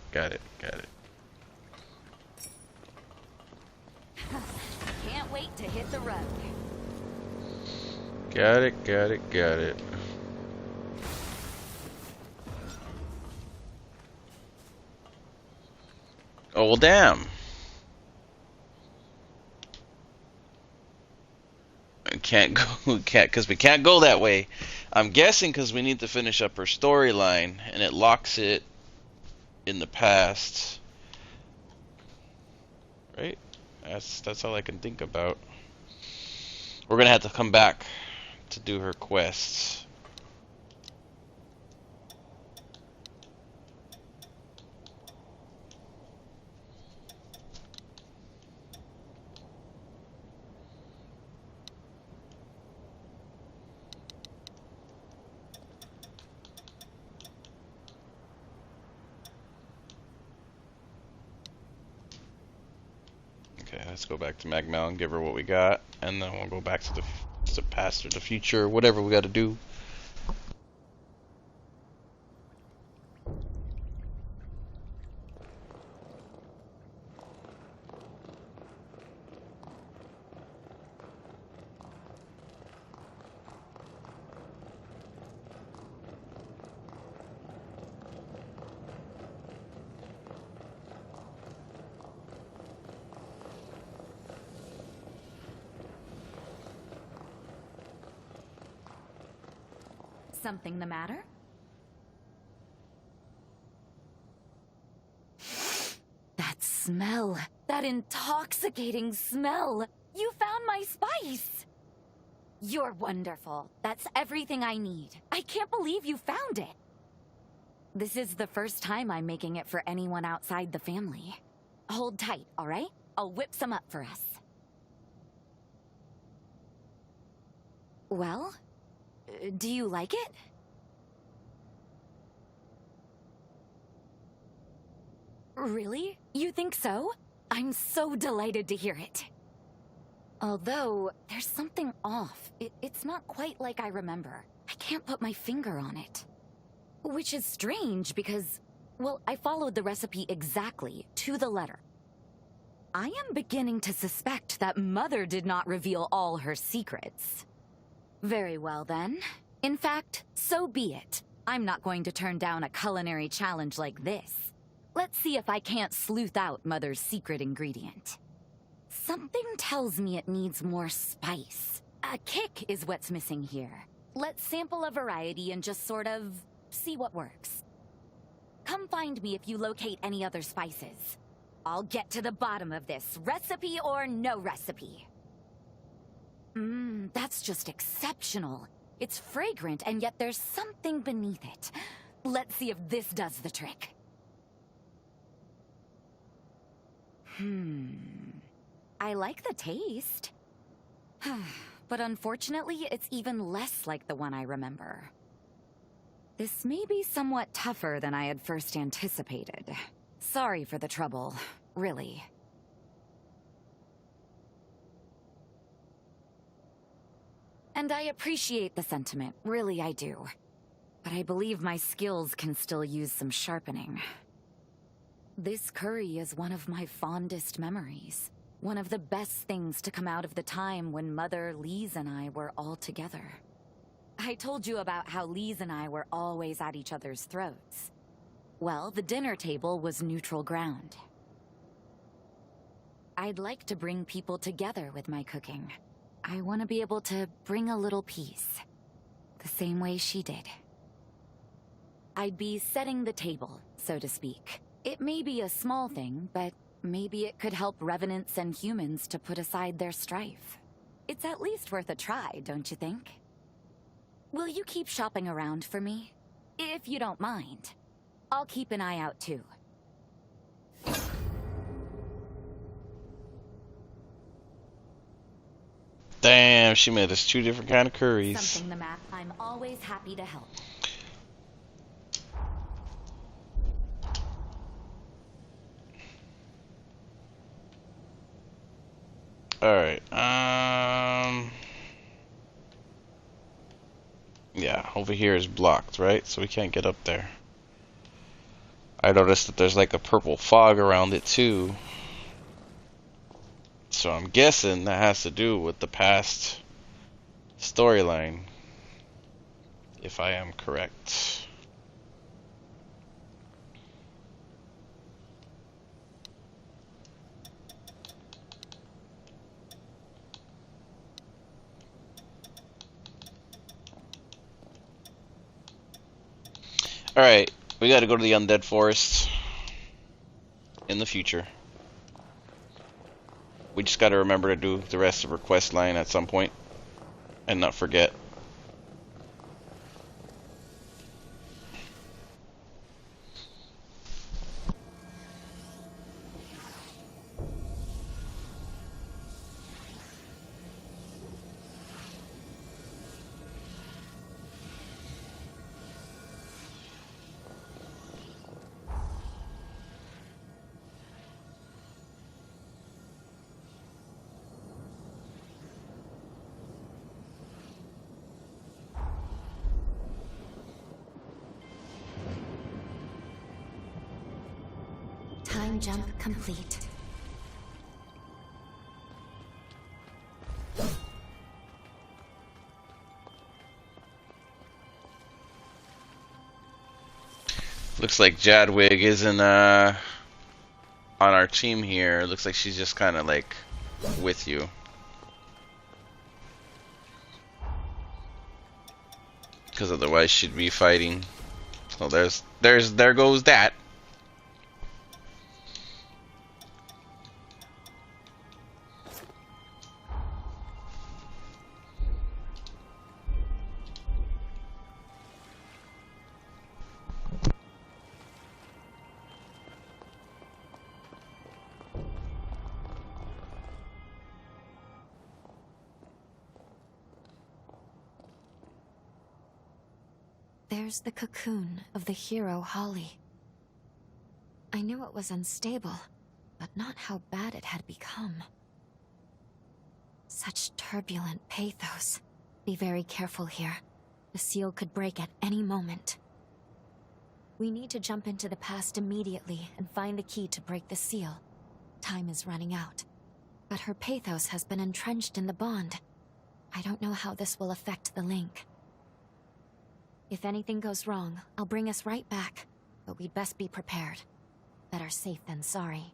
Can't wait to hit the road. Got it. Oh, well, damn. Because we can't go that way. I'm guessing because we need to finish up her storyline, and it locks it in the past. Right? That's all I can think about. We're gonna have to come back to do her quests. Okay, let's go back to Magmel and give her what we got, and then we'll go back to the past or the future, whatever we got to do. Something the matter? That smell. That intoxicating smell. You found my spice. You're wonderful. That's everything I need. I can't believe you found it. This is the first time I'm making it for anyone outside the family. Hold tight, all right? I'll whip some up for us. Well? Do you like it? Really? You think so? I'm so delighted to hear it. Although, there's something off. It's not quite like I remember. I can't put my finger on it. Which is strange because, well, I followed the recipe exactly, to the letter. I am beginning to suspect that Mother did not reveal all her secrets. Very well, then. In fact, so be it. I'm not going to turn down a culinary challenge like this. Let's see if I can't sleuth out Mother's secret ingredient. Something tells me it needs more spice. A kick is what's missing here. Let's sample a variety and just sort of see what works. Come find me if you locate any other spices. I'll get to the bottom of this, recipe or no recipe. That's just exceptional. It's fragrant, and yet there's something beneath it. Let's see if this does the trick. I like the taste. But unfortunately, it's even less like the one I remember. This may be somewhat tougher than I had first anticipated. Sorry for the trouble, really. And I appreciate the sentiment, really I do. But I believe my skills can still use some sharpening. This curry is one of my fondest memories. One of the best things to come out of the time when Mother, Lise, and I were all together. I told you about how Lise and I were always at each other's throats. Well, the dinner table was neutral ground. I'd like to bring people together with my cooking. I want to be able to bring a little peace, the same way she did. I'd be setting the table, so to speak. It may be a small thing, but maybe it could help revenants and humans to put aside their strife. It's at least worth a try, don't you think? Will you keep shopping around for me? If you don't mind. I'll keep an eye out too. Damn, she made us 2 different kind of curries. Something the map, I'm always happy to help. Alright, yeah, over here is blocked, right? So we can't get up there. I noticed that there's like a purple fog around it too. So I'm guessing that has to do with the past storyline, if I am correct. Alright, we gotta go to the Undead Forest in the future. We just gotta remember to do the rest of our quest line at some point and not forget. Time jump complete. Looks like Jadwig isn't on our team here. Looks like she's just kind of like with you. Because otherwise she'd be fighting. So there goes that. There's the cocoon of the hero Holly. I knew it was unstable, but not how bad it had become. Such turbulent pathos. Be very careful here. The seal could break at any moment. We need to jump into the past immediately and find the key to break the seal. Time is running out. But her pathos has been entrenched in the bond. I don't know how this will affect the link. If anything goes wrong, I'll bring us right back. But we'd best be prepared. Better safe than sorry.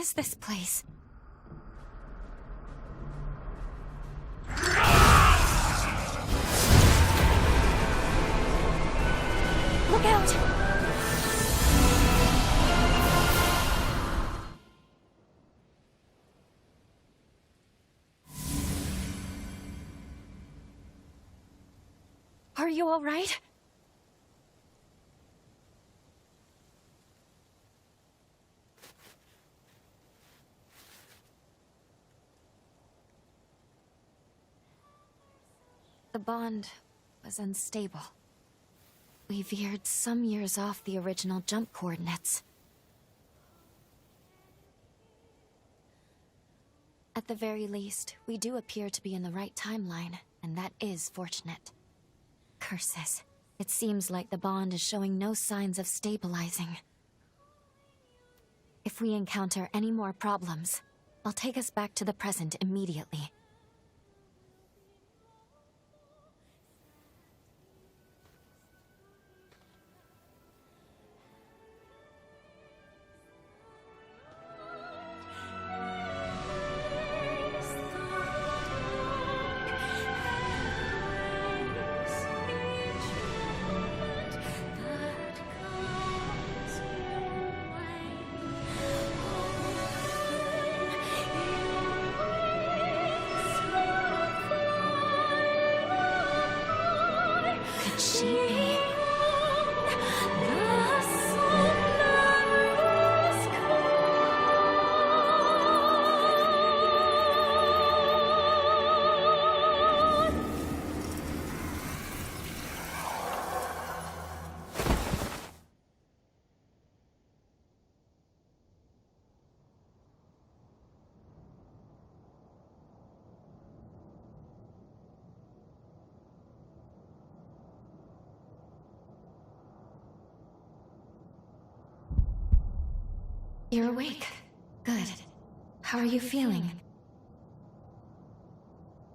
is this place? Look out! Are you all right? The bond was unstable. We veered some years off the original jump coordinates. At the very least, we do appear to be in the right timeline, and that is fortunate. Curses. It seems like the bond is showing no signs of stabilizing. If we encounter any more problems, I'll take us back to the present immediately. She be? You're awake. Good. How are you feeling?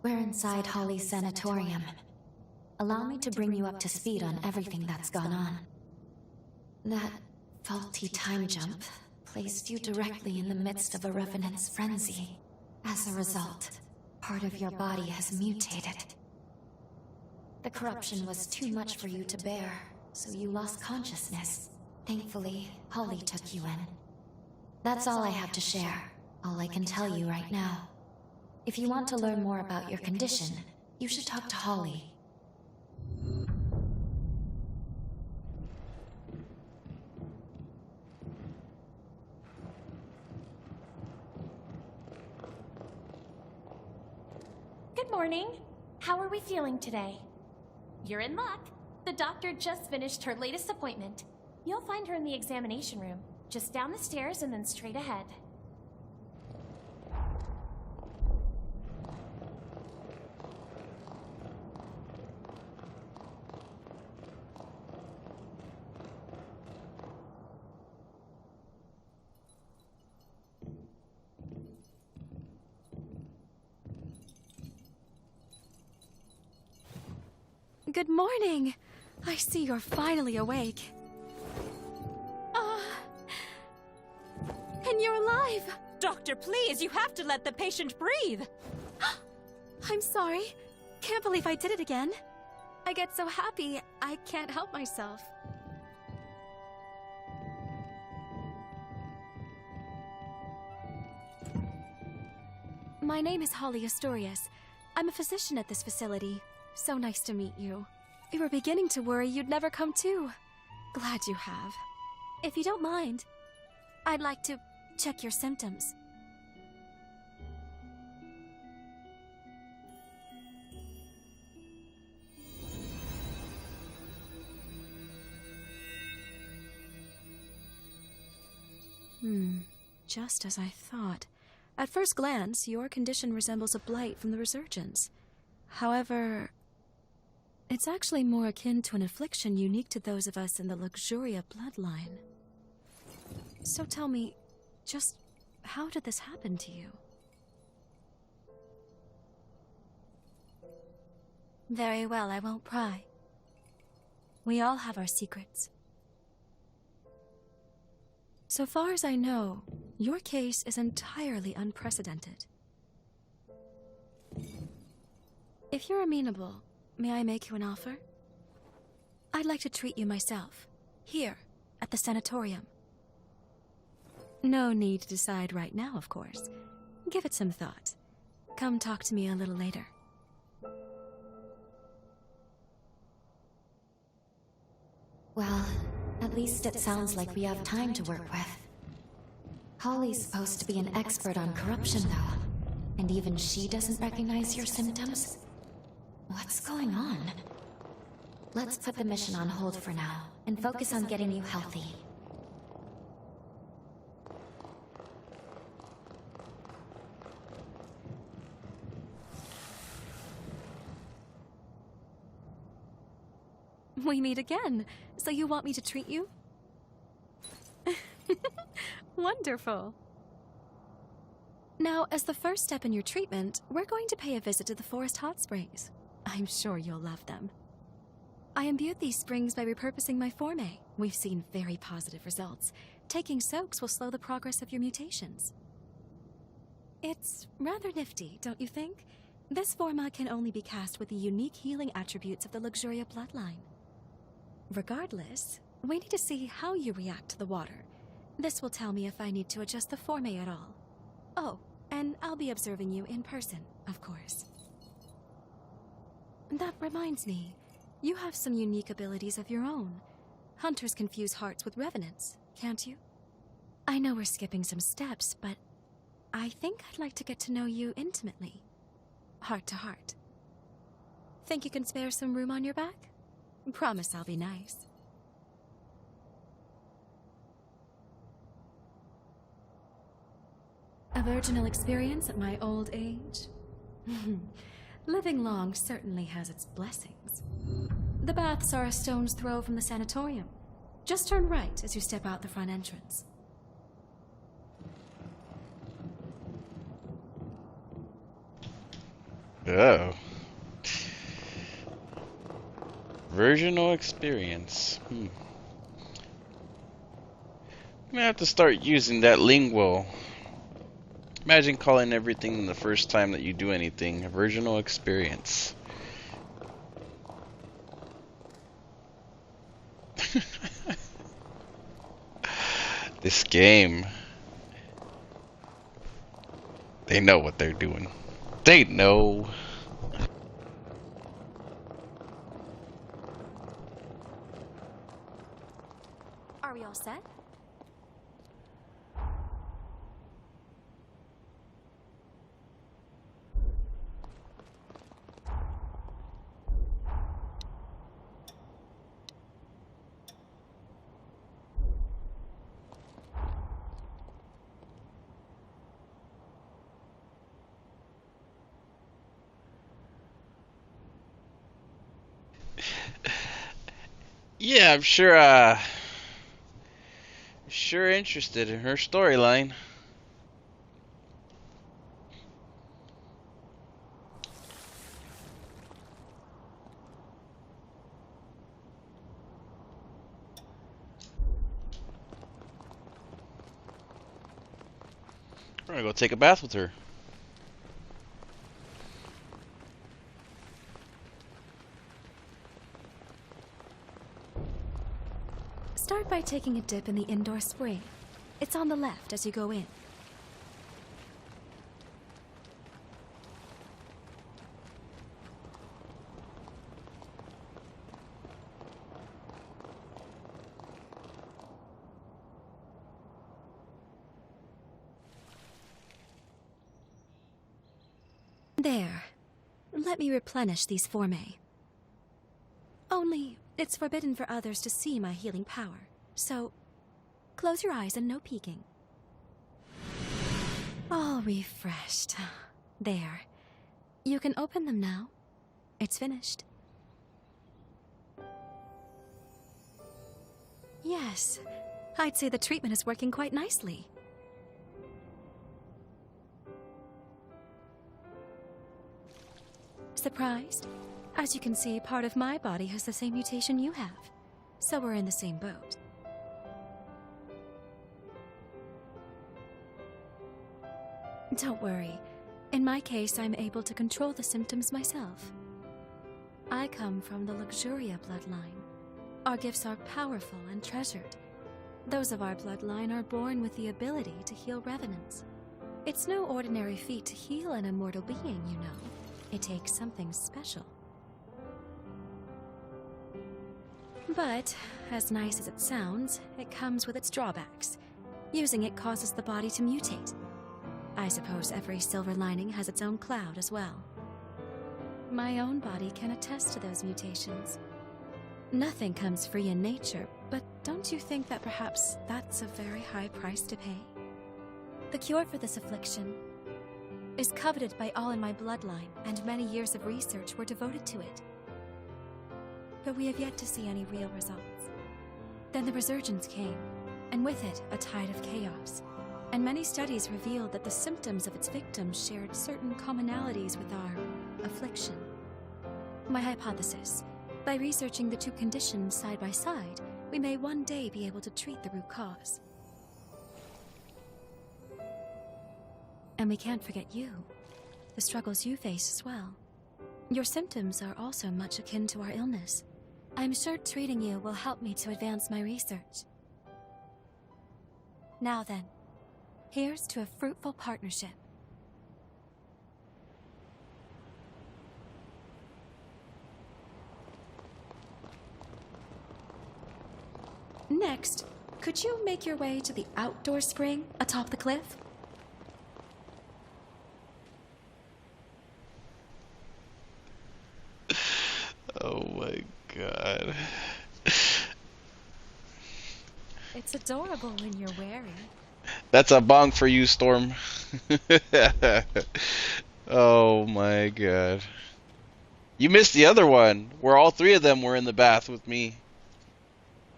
We're inside Holly's sanatorium. Allow me to bring you up to speed on everything that's gone on. That faulty time jump placed you directly in the midst of a revenant's frenzy. As a result, part of your body has mutated. The corruption was too much for you to bear, so you lost consciousness. Thankfully, Holly took you in. That's all I have to share, all I can tell you right now. If you want to learn more about your condition, you should talk to Holly. Good morning. How are we feeling today? You're in luck. The doctor just finished her latest appointment. You'll find her in the examination room. Just down the stairs and then straight ahead. Good morning. I see you're finally awake. And you're alive! Doctor, please, you have to let the patient breathe! I'm sorry. Can't believe I did it again. I get so happy, I can't help myself. My name is Holly Astorius. I'm a physician at this facility. So nice to meet you. We were beginning to worry you'd never come to. Glad you have. If you don't mind, I'd like to check your symptoms. Just as I thought. At first glance, your condition resembles a blight from the resurgence. However, it's actually more akin to an affliction unique to those of us in the Luxuria bloodline. So tell me, just how did this happen to you? Very well, I won't pry. We all have our secrets. So far as I know, Your case is entirely unprecedented. If you're amenable, may I make you an offer? I'd like to treat you myself, here, at the sanatorium. No need to decide right now, of course. Give it some thought. Come talk to me a little later. Well, at least it sounds like we have time to work with. Holly's supposed to be an expert on corruption, though. And even she doesn't recognize your symptoms? What's going on? Let's put the mission on hold for now, and focus on getting you healthy. We meet again. So you want me to treat you? Wonderful. Now, as the first step in your treatment, we're going to pay a visit to the forest hot springs. I'm sure you'll love them. I imbued these springs by repurposing my forme. We've seen very positive results. Taking soaks will slow the progress of your mutations. It's rather nifty, don't you think? This forma can only be cast with the unique healing attributes of the Luxuria bloodline. Regardless, we need to see how you react to the water. This will tell me if I need to adjust the forme at all. Oh, and I'll be observing you in person, of course. That reminds me, you have some unique abilities of your own. Hunters confuse hearts with revenants, can't you? I know we're skipping some steps, but I think I'd like to get to know you intimately. Heart to heart. Think you can spare some room on your back? Promise I'll be nice. A virginal experience at my old age? Living long certainly has its blessings. The baths are a stone's throw from the sanatorium. Just turn right as you step out the front entrance. Oh. Virginal experience. I'm gonna have to start using that lingual. Imagine calling everything the first time that you do anything a virginal experience. This game. They know what they're doing. They know. Are we all set? Yeah, I'm sure interested in her storyline. We're gonna go take a bath with her. Start by taking a dip in the indoor spring. It's on the left as you go in. There. Let me replenish these formae. Only, it's forbidden for others to see my healing power. So, close your eyes and no peeking. All refreshed. There. You can open them now. It's finished. Yes. I'd say the treatment is working quite nicely. Surprised? As you can see, part of my body has the same mutation you have. So we're in the same boat. Don't worry. In my case, I'm able to control the symptoms myself. I come from the Luxuria bloodline. Our gifts are powerful and treasured. Those of our bloodline are born with the ability to heal revenants. It's no ordinary feat to heal an immortal being, you know. It takes something special. But, as nice as it sounds, it comes with its drawbacks. Using it causes the body to mutate. I suppose every silver lining has its own cloud as well. My own body can attest to those mutations. Nothing comes free in nature, but don't you think that perhaps that's a very high price to pay? The cure for this affliction is coveted by all in my bloodline, and many years of research were devoted to it. But we have yet to see any real results. Then the resurgence came, and with it, a tide of chaos. And many studies revealed that the symptoms of its victims shared certain commonalities with our affliction. My hypothesis: by researching the two conditions side by side, we may one day be able to treat the root cause. And we can't forget you, the struggles you face as well. Your symptoms are also much akin to our illness. I'm sure treating you will help me to advance my research. Now then, here's to a fruitful partnership. Next, could you make your way to the outdoor spring atop the cliff? Oh my god. It's adorable when you're wearing. That's a bong for you, Storm. Oh my god. You missed the other one, where all three of them were in the bath with me.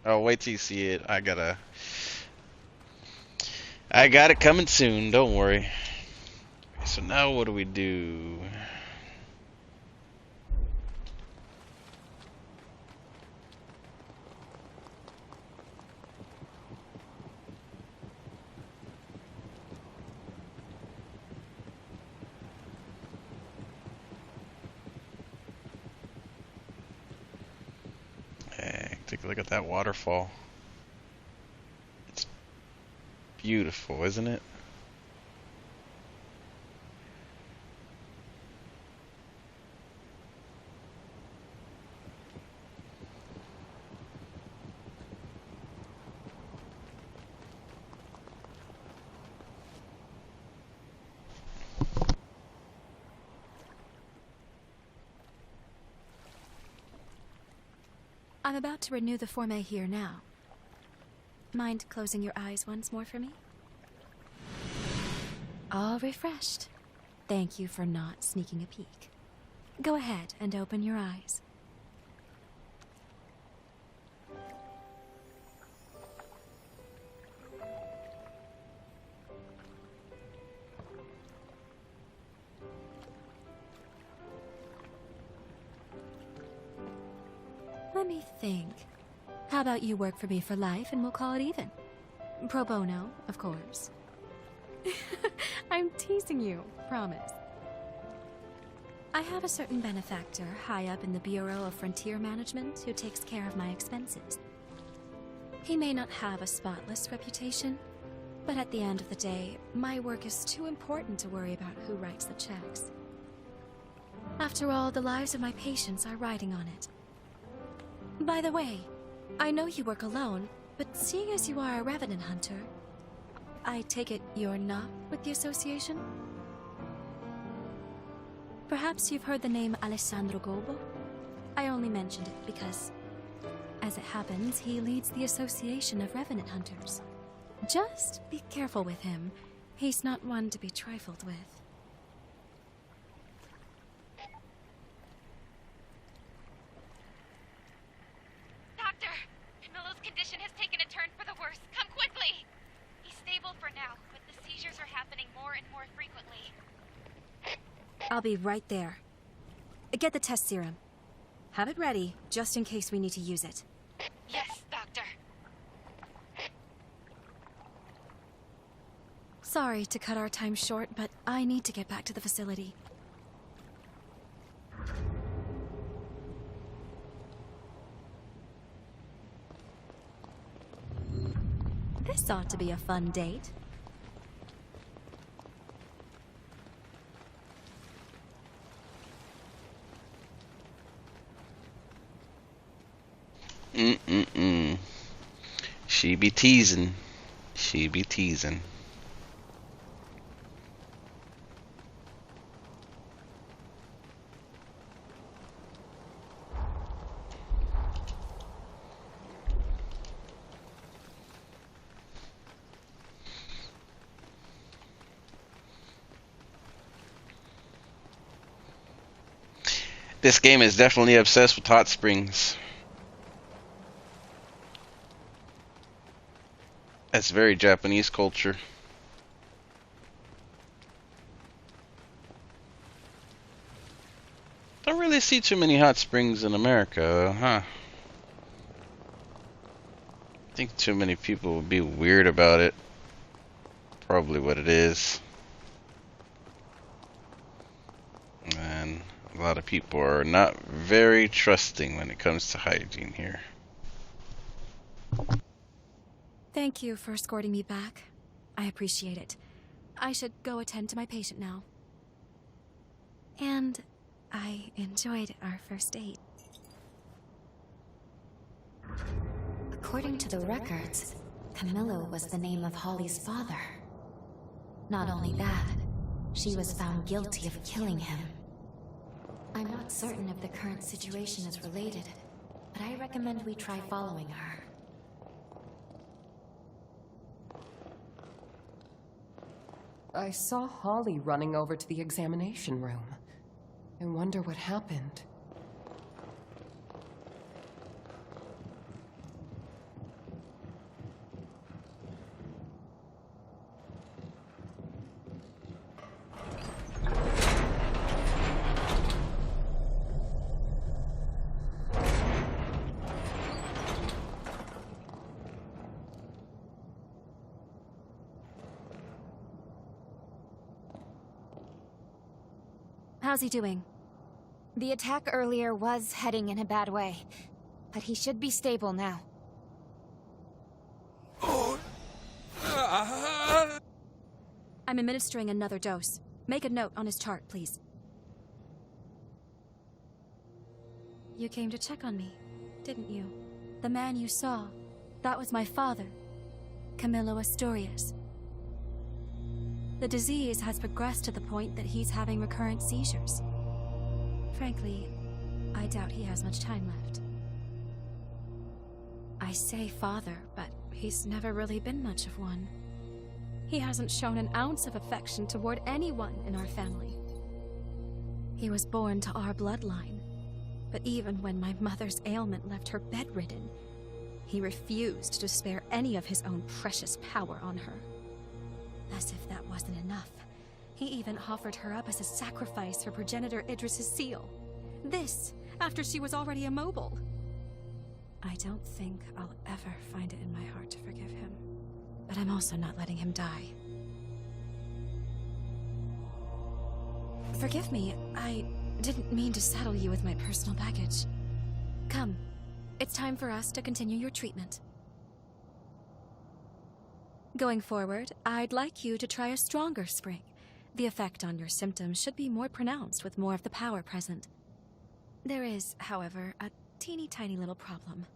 Oh, wait till you see it. I got it coming soon, don't worry. So now what do we do? Take a look at that waterfall. It's beautiful, isn't it? I'm about to renew the forme here now. Mind closing your eyes once more for me? All refreshed. Thank you for not sneaking a peek. Go ahead and open your eyes. Let me think. How about you work for me for life and we'll call it even? Pro bono, of course. I'm teasing you, promise. I have a certain benefactor high up in the Bureau of Frontier Management who takes care of my expenses. He may not have a spotless reputation, but at the end of the day, my work is too important to worry about who writes the checks. After all, the lives of my patients are riding on it. By the way, I know you work alone, but seeing as you are a revenant hunter, I take it you're not with the association? Perhaps you've heard the name Alessandro Gobo? I only mentioned it because, as it happens, he leads the Association of Revenant Hunters. Just be careful with him. He's not one to be trifled with. Doctor! Camillo's condition has taken a turn for the worse. Come quickly! He's stable for now, but the seizures are happening more and more frequently. I'll be right there. Get the test serum. Have it ready, just in case we need to use it. Yes, Doctor. Sorry to cut our time short, but I need to get back to the facility. This ought to be a fun date. She be teasing. She be teasing. This game is definitely obsessed with hot springs. That's very Japanese culture. Don't really see too many hot springs in America, huh? I think too many people would be weird about it. Probably what it is. And a lot of people are not very trusting when it comes to hygiene here. Thank you for escorting me back. I appreciate it. I should go attend to my patient now. And I enjoyed our first date. According to the records, Camillo was the name of Holly's father. Not only that, she was found guilty of killing him. I'm not certain if the current situation is related, but I recommend we try following her. I saw Holly running over to the examination room. I wonder what happened. How's he doing? The attack earlier was heading in a bad way, but he should be stable now. I'm administering another dose. Make a note on his chart, please. You came to check on me, didn't you? The man you saw, that was my father, Camillo Asturias. The disease has progressed to the point that he's having recurrent seizures. Frankly, I doubt he has much time left. I say father, but he's never really been much of one. He hasn't shown an ounce of affection toward anyone in our family. He was born to our bloodline, but even when my mother's ailment left her bedridden, he refused to spare any of his own precious power on her. As if that wasn't enough, he even offered her up as a sacrifice for progenitor Idris's seal. This, after she was already immobile. I don't think I'll ever find it in my heart to forgive him. But I'm also not letting him die. Forgive me, I didn't mean to saddle you with my personal baggage. Come, it's time for us to continue your treatment. Going forward, I'd like you to try a stronger spring. The effect on your symptoms should be more pronounced with more of the power present. There is, however, a teeny tiny little problem.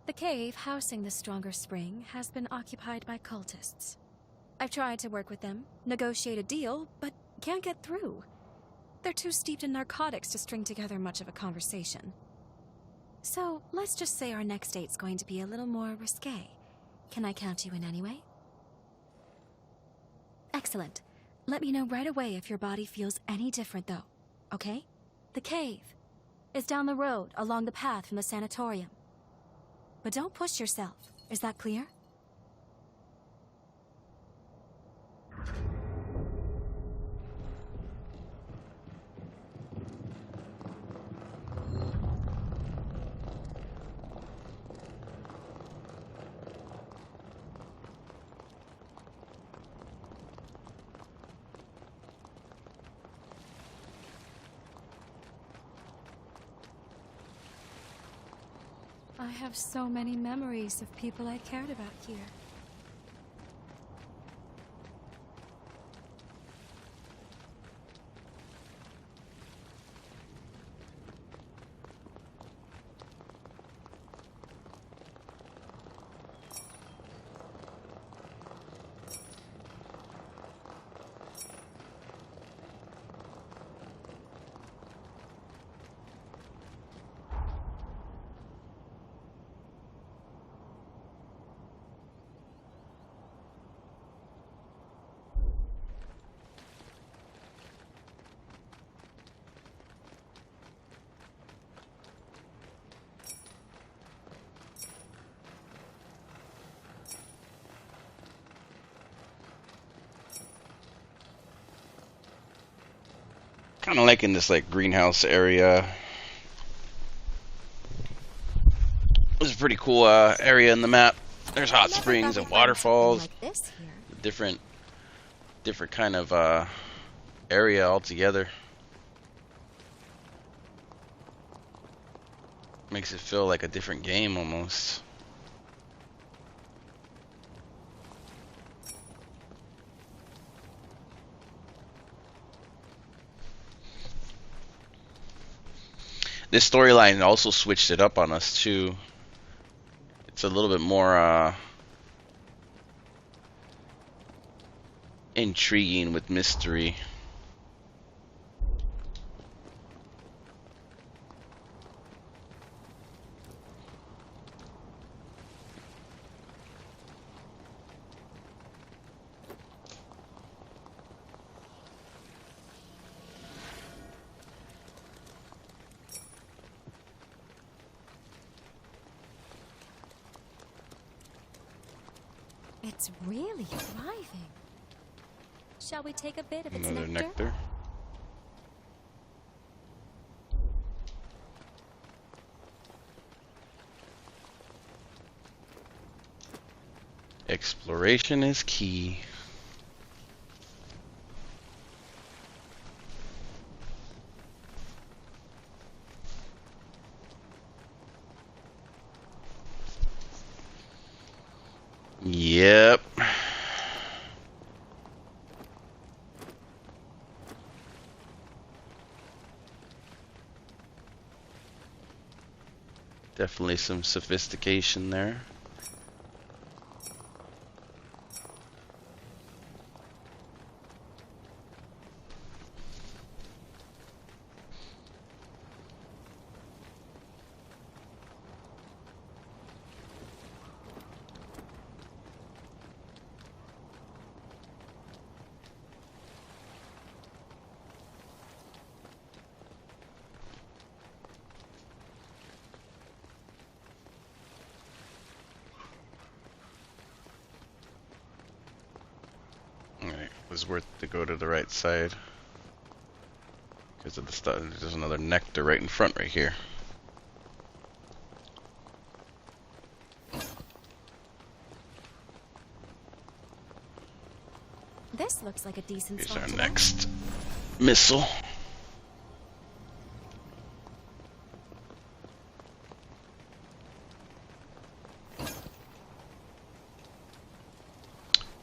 The cave housing the stronger spring has been occupied by cultists. I've tried to work with them, negotiate a deal, but can't get through. They're too steeped in narcotics to string together much of a conversation. So, let's just say our next date's going to be a little more risque. Can I count you in anyway? Excellent. Let me know right away if your body feels any different, though. Okay? The cave is down the road along the path from the sanatorium. But don't push yourself. Is that clear? I have so many memories of people I cared about here. Kind of liking this like greenhouse area. This is a pretty cool area in the map. There's hot springs and waterfalls. Like this here. Different kind of area altogether. Makes it feel like a different game almost. This storyline also switched it up on us too. It's a little bit more intriguing with mystery. It's really thriving. Shall we take a bit of its Another nectar? nectar. Exploration is key. Yep. Definitely some sophistication there. Alright, it was worth to go to the right side. Because of the stuff. There's another nectar right in front right here. This looks like a decent Here's spot our to next missile.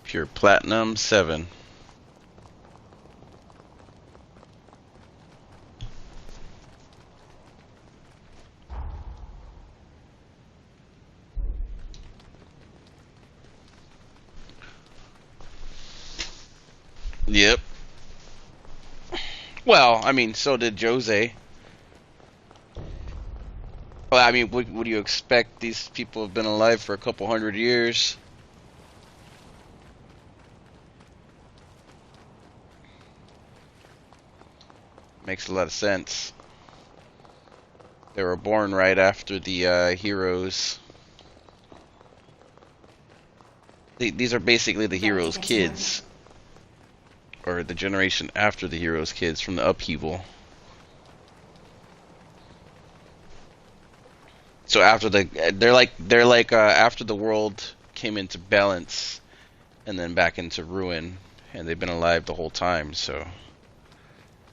Pure Platinum 7. Yep. Well, I mean, so did Jose. Well, I mean, what do you expect? These people have been alive for a couple hundred years. Makes a lot of sense. They were born right after the heroes. These are basically the heroes' kids. Or the generation after the heroes' kids from the upheaval. So after they're like after the world came into balance and then back into ruin, and they've been alive the whole time, so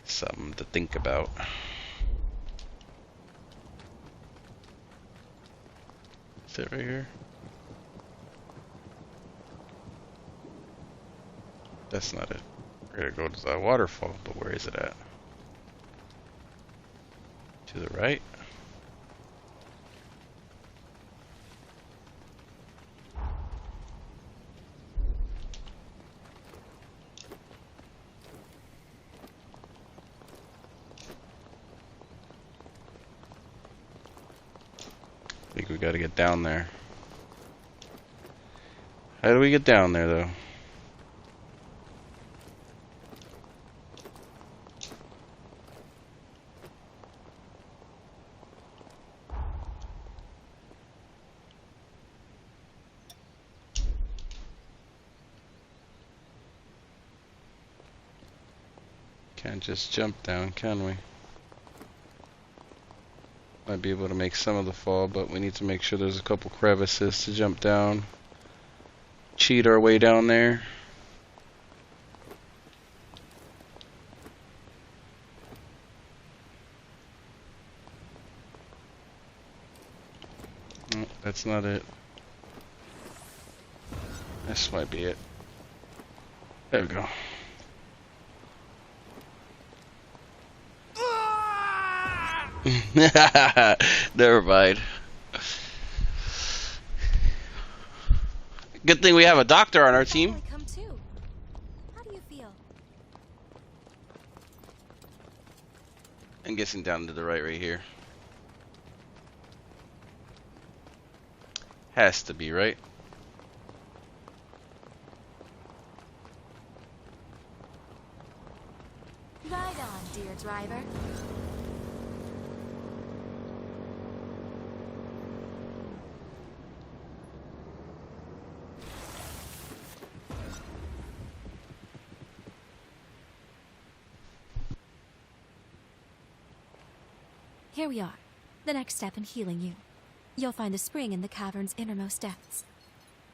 something to think about. That's it right here. That's not it. We're gonna go to the waterfall, but where is it at? To the right? I think we gotta get down there. How do we get down there, though? Can't just jump down, can we? Might be able to make some of the fall, but we need to make sure there's a couple crevices to jump down. Cheat our way down there. No, that's not it. This might be it. There we go. Never mind. Good thing we have a doctor on our team. Come too. How do you feel? I'm guessing down to the right here. Has to be, right? Ride on, dear driver. Here we are. The next step in healing you. You'll find the spring in the cavern's innermost depths.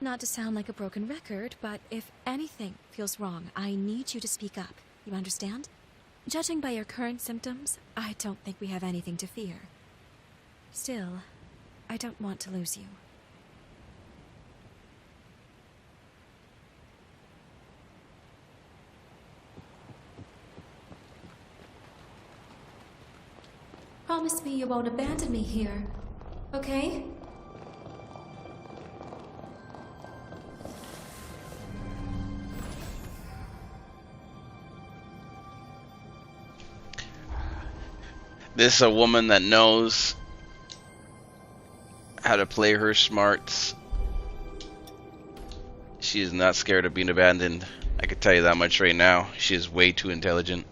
Not to sound like a broken record, but if anything feels wrong, I need you to speak up. You understand? Judging by your current symptoms, I don't think we have anything to fear. Still, I don't want to lose you. Promise me you won't abandon me here, okay? This is a woman that knows how to play her smarts. She is not scared of being abandoned. I can tell you that much right now. She is way too intelligent.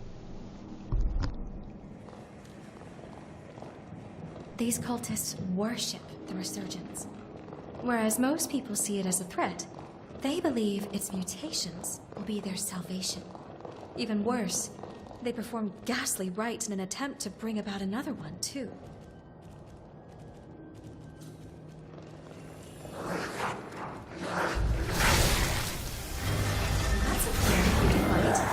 These cultists worship the resurgence. Whereas most people see it as a threat, they believe its mutations will be their salvation. Even worse, they perform ghastly rites in an attempt to bring about another one, too. That's a very pretty fight.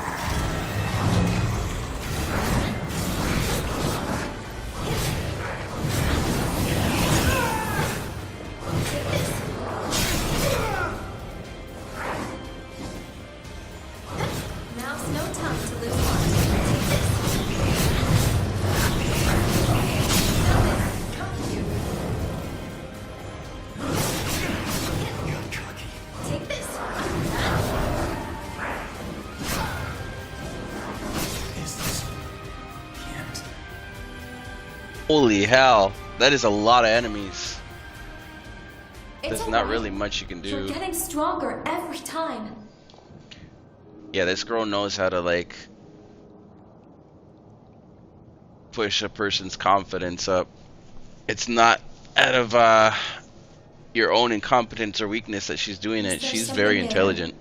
Now's no time to lose heart. Take this. Holy hell, that is a lot of enemies. It's There's not alright. really much you can do. You're getting stronger every time. Yeah, this girl knows how to, like, push a person's confidence up. It's not out of your own incompetence or weakness that she's doing it. Is there She's something very there? intelligent.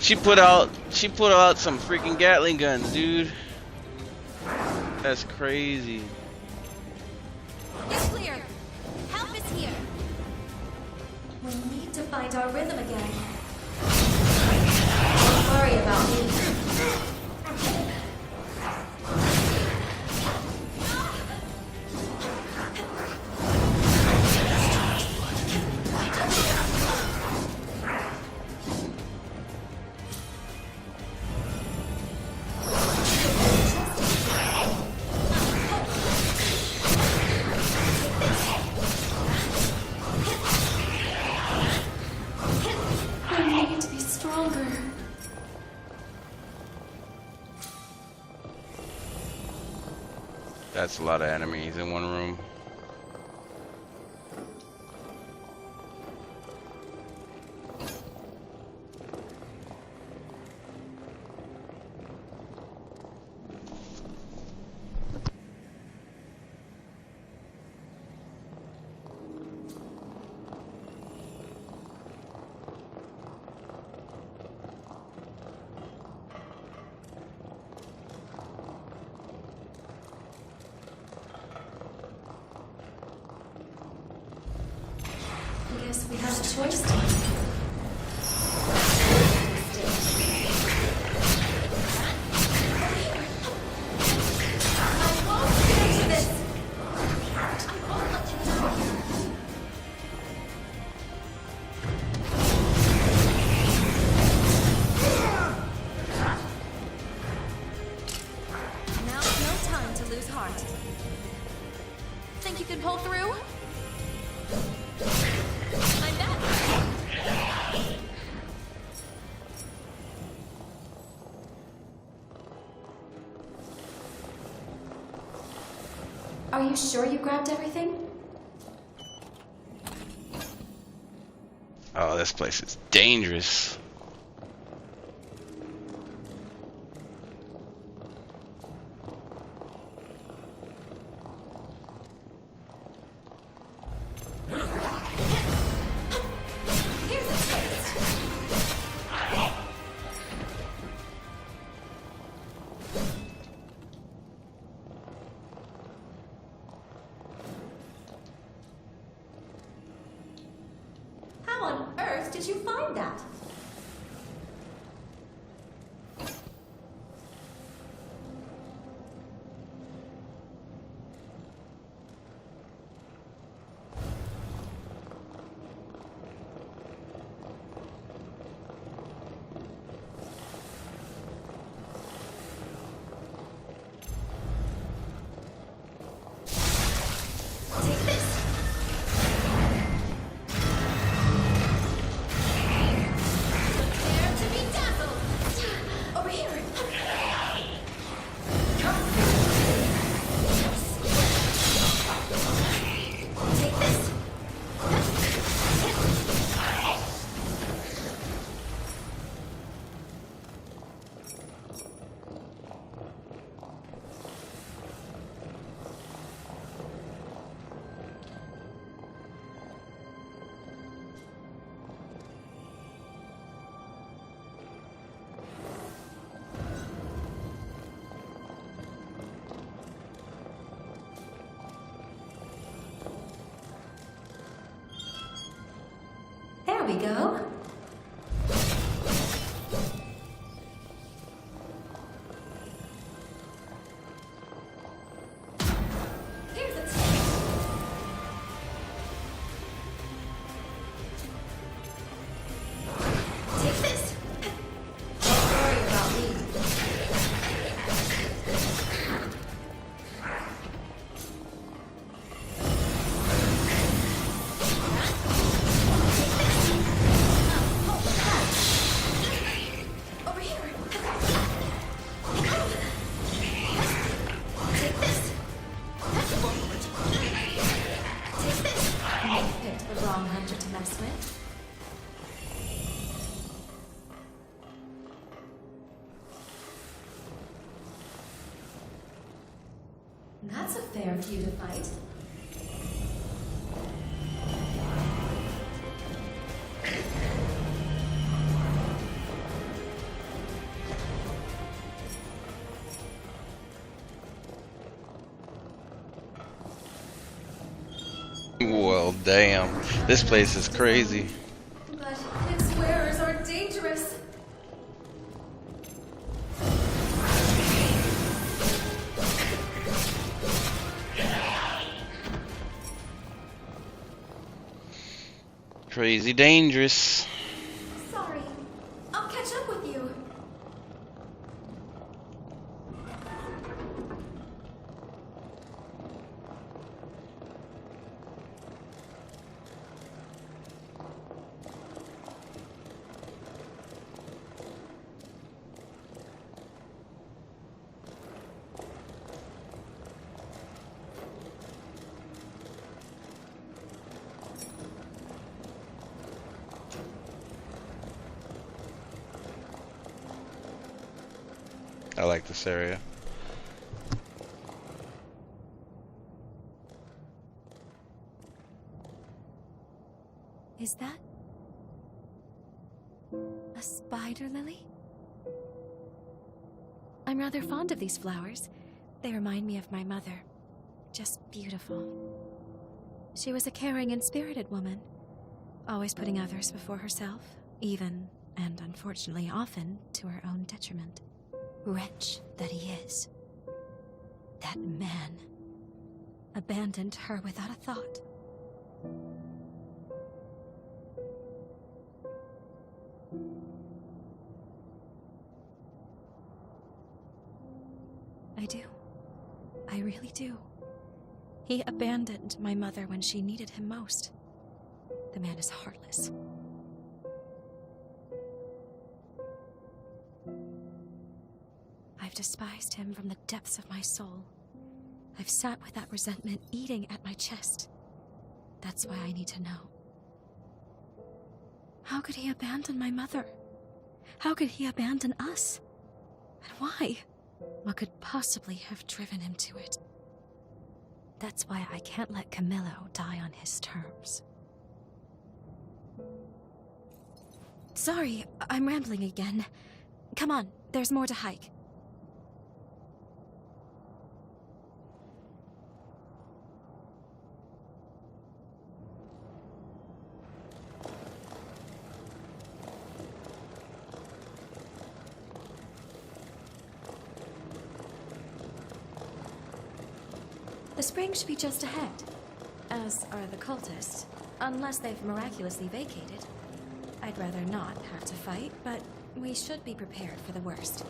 She put out some freaking Gatling guns, dude. That's crazy. It's clear. Help is here. We need to find our rhythm again. Don't worry about me. That's a lot of enemies in one room. I guess we have a choice to make. Now's no time to lose heart. Think you can pull through? I'm back. Are you sure you grabbed everything? Oh, this place is dangerous. How on earth did you find that? Take this. Prepare to be dazzled. Over here. Take this. There we go. Here's a tip. Take this. Don't worry about me. Over here. Take this. Take this. You picked the wrong hunter to mess with. That's a fair few to fight. Damn, this place is crazy. But its wearers are dangerous. Crazy dangerous. Sorry. I'll catch up with you. I like this area. Is that a spider lily? I'm rather fond of these flowers. They remind me of my mother. Just beautiful. She was a caring and spirited woman, always putting others before herself, even, and unfortunately often, to her own detriment. Wretch that he is. That man abandoned her without a thought. I do. I really do. He abandoned my mother when she needed him most. The man is heartless. I've despised him from the depths of my soul. I've sat with that resentment eating at my chest. That's why I need to know. How could he abandon my mother? How could he abandon us? And why? What could possibly have driven him to it? That's why I can't let Camillo die on his terms. Sorry, I'm rambling again. Come on, there's more to hike. The spring should be just ahead, as are the cultists, unless they've miraculously vacated. I'd rather not have to fight, but we should be prepared for the worst.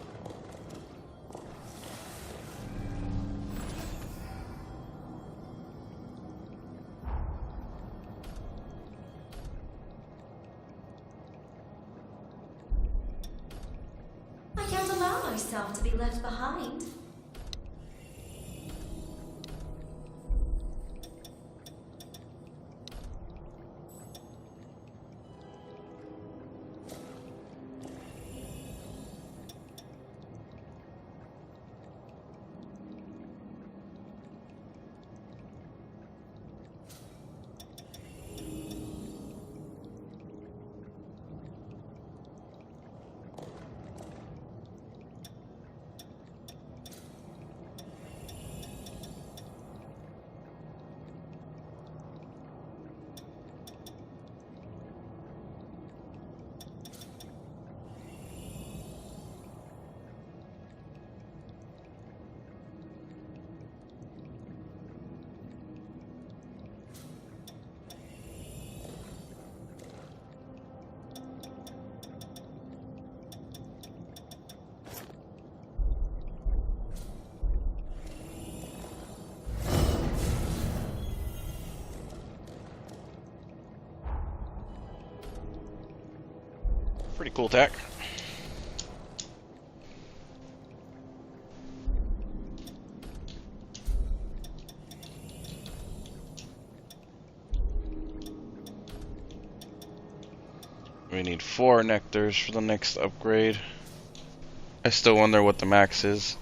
I can't allow myself to be left behind. Pretty cool tech. We need 4 nectars for the next upgrade. I still wonder what the max is.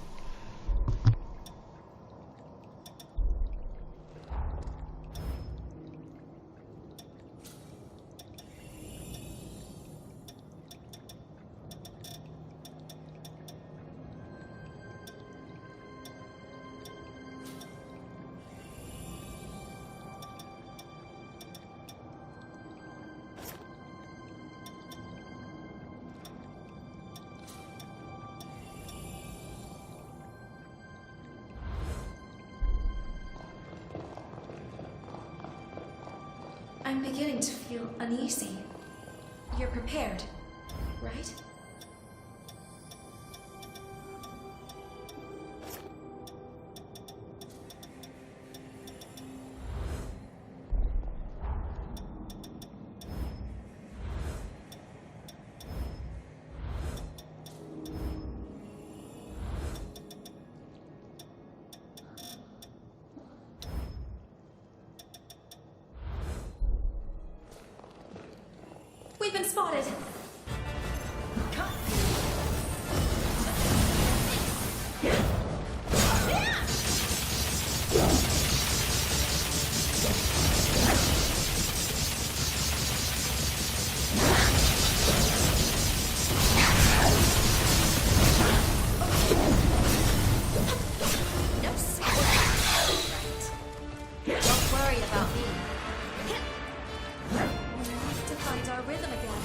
I'm beginning to feel uneasy. You're prepared, right? We've been spotted. Don't worry about me. We have to find our rhythm again.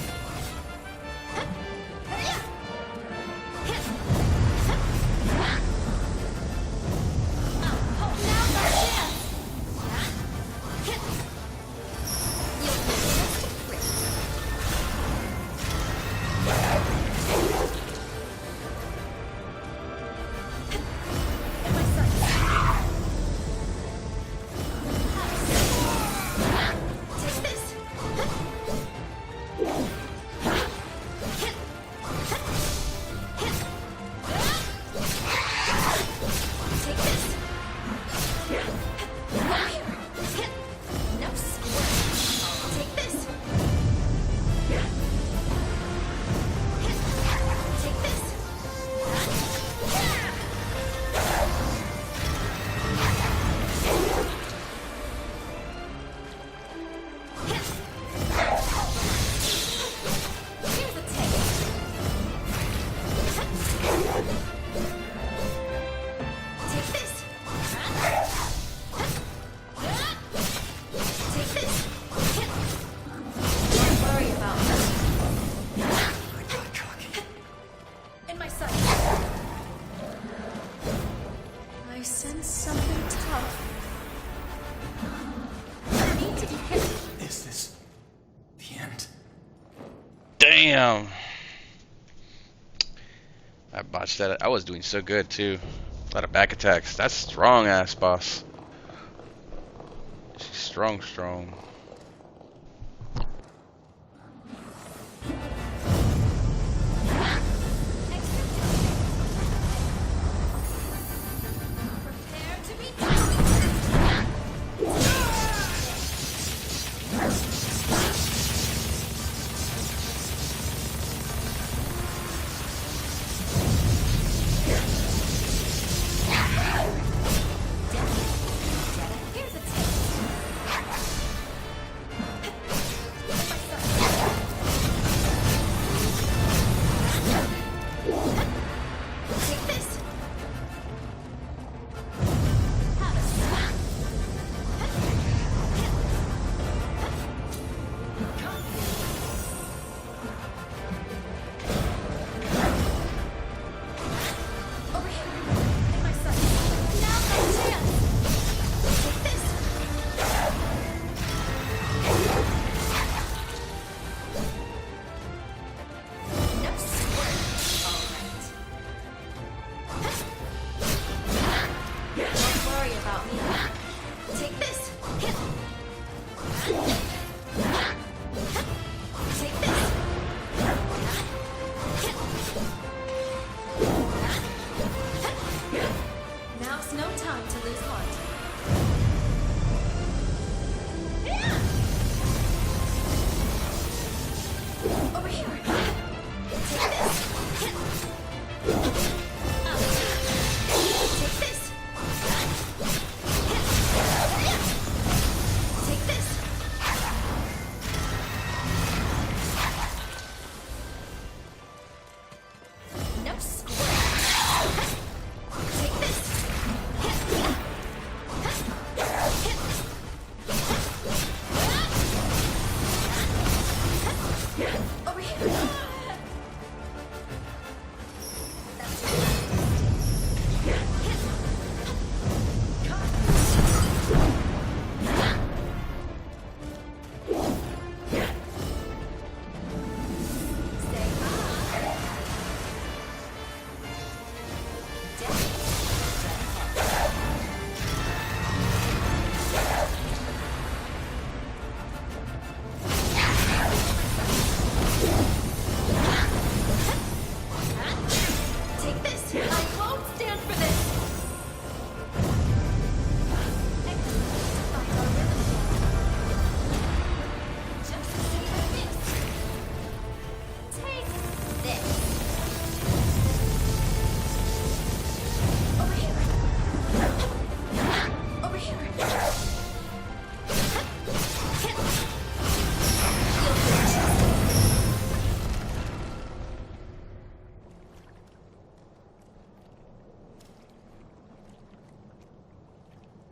Now's our chance! Take this! Take this! Over here! No squirt! Take this! Take this! Here's a taste! Take this! Take this! Don't worry about me. In my sight. I sense something tough. I need to be careful. Is this the end? Damn. I botched that. I was doing so good too. A lot of back attacks. That's strong ass boss. She's strong, strong. Prepare to be Here's a taste.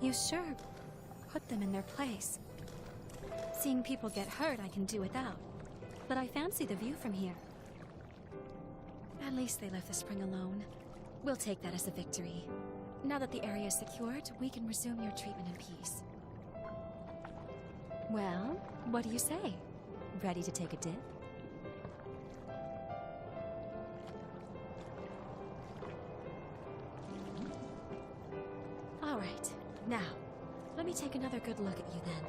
You sure put them in their place. Seeing people get hurt I can do without, but I fancy the view from here. At least they left the spring alone. We'll take that as a victory. Now that the area is secured, we can resume your treatment in peace. Well, what do you say? Ready to take a dip? All right. Now, let me take another good look at you then.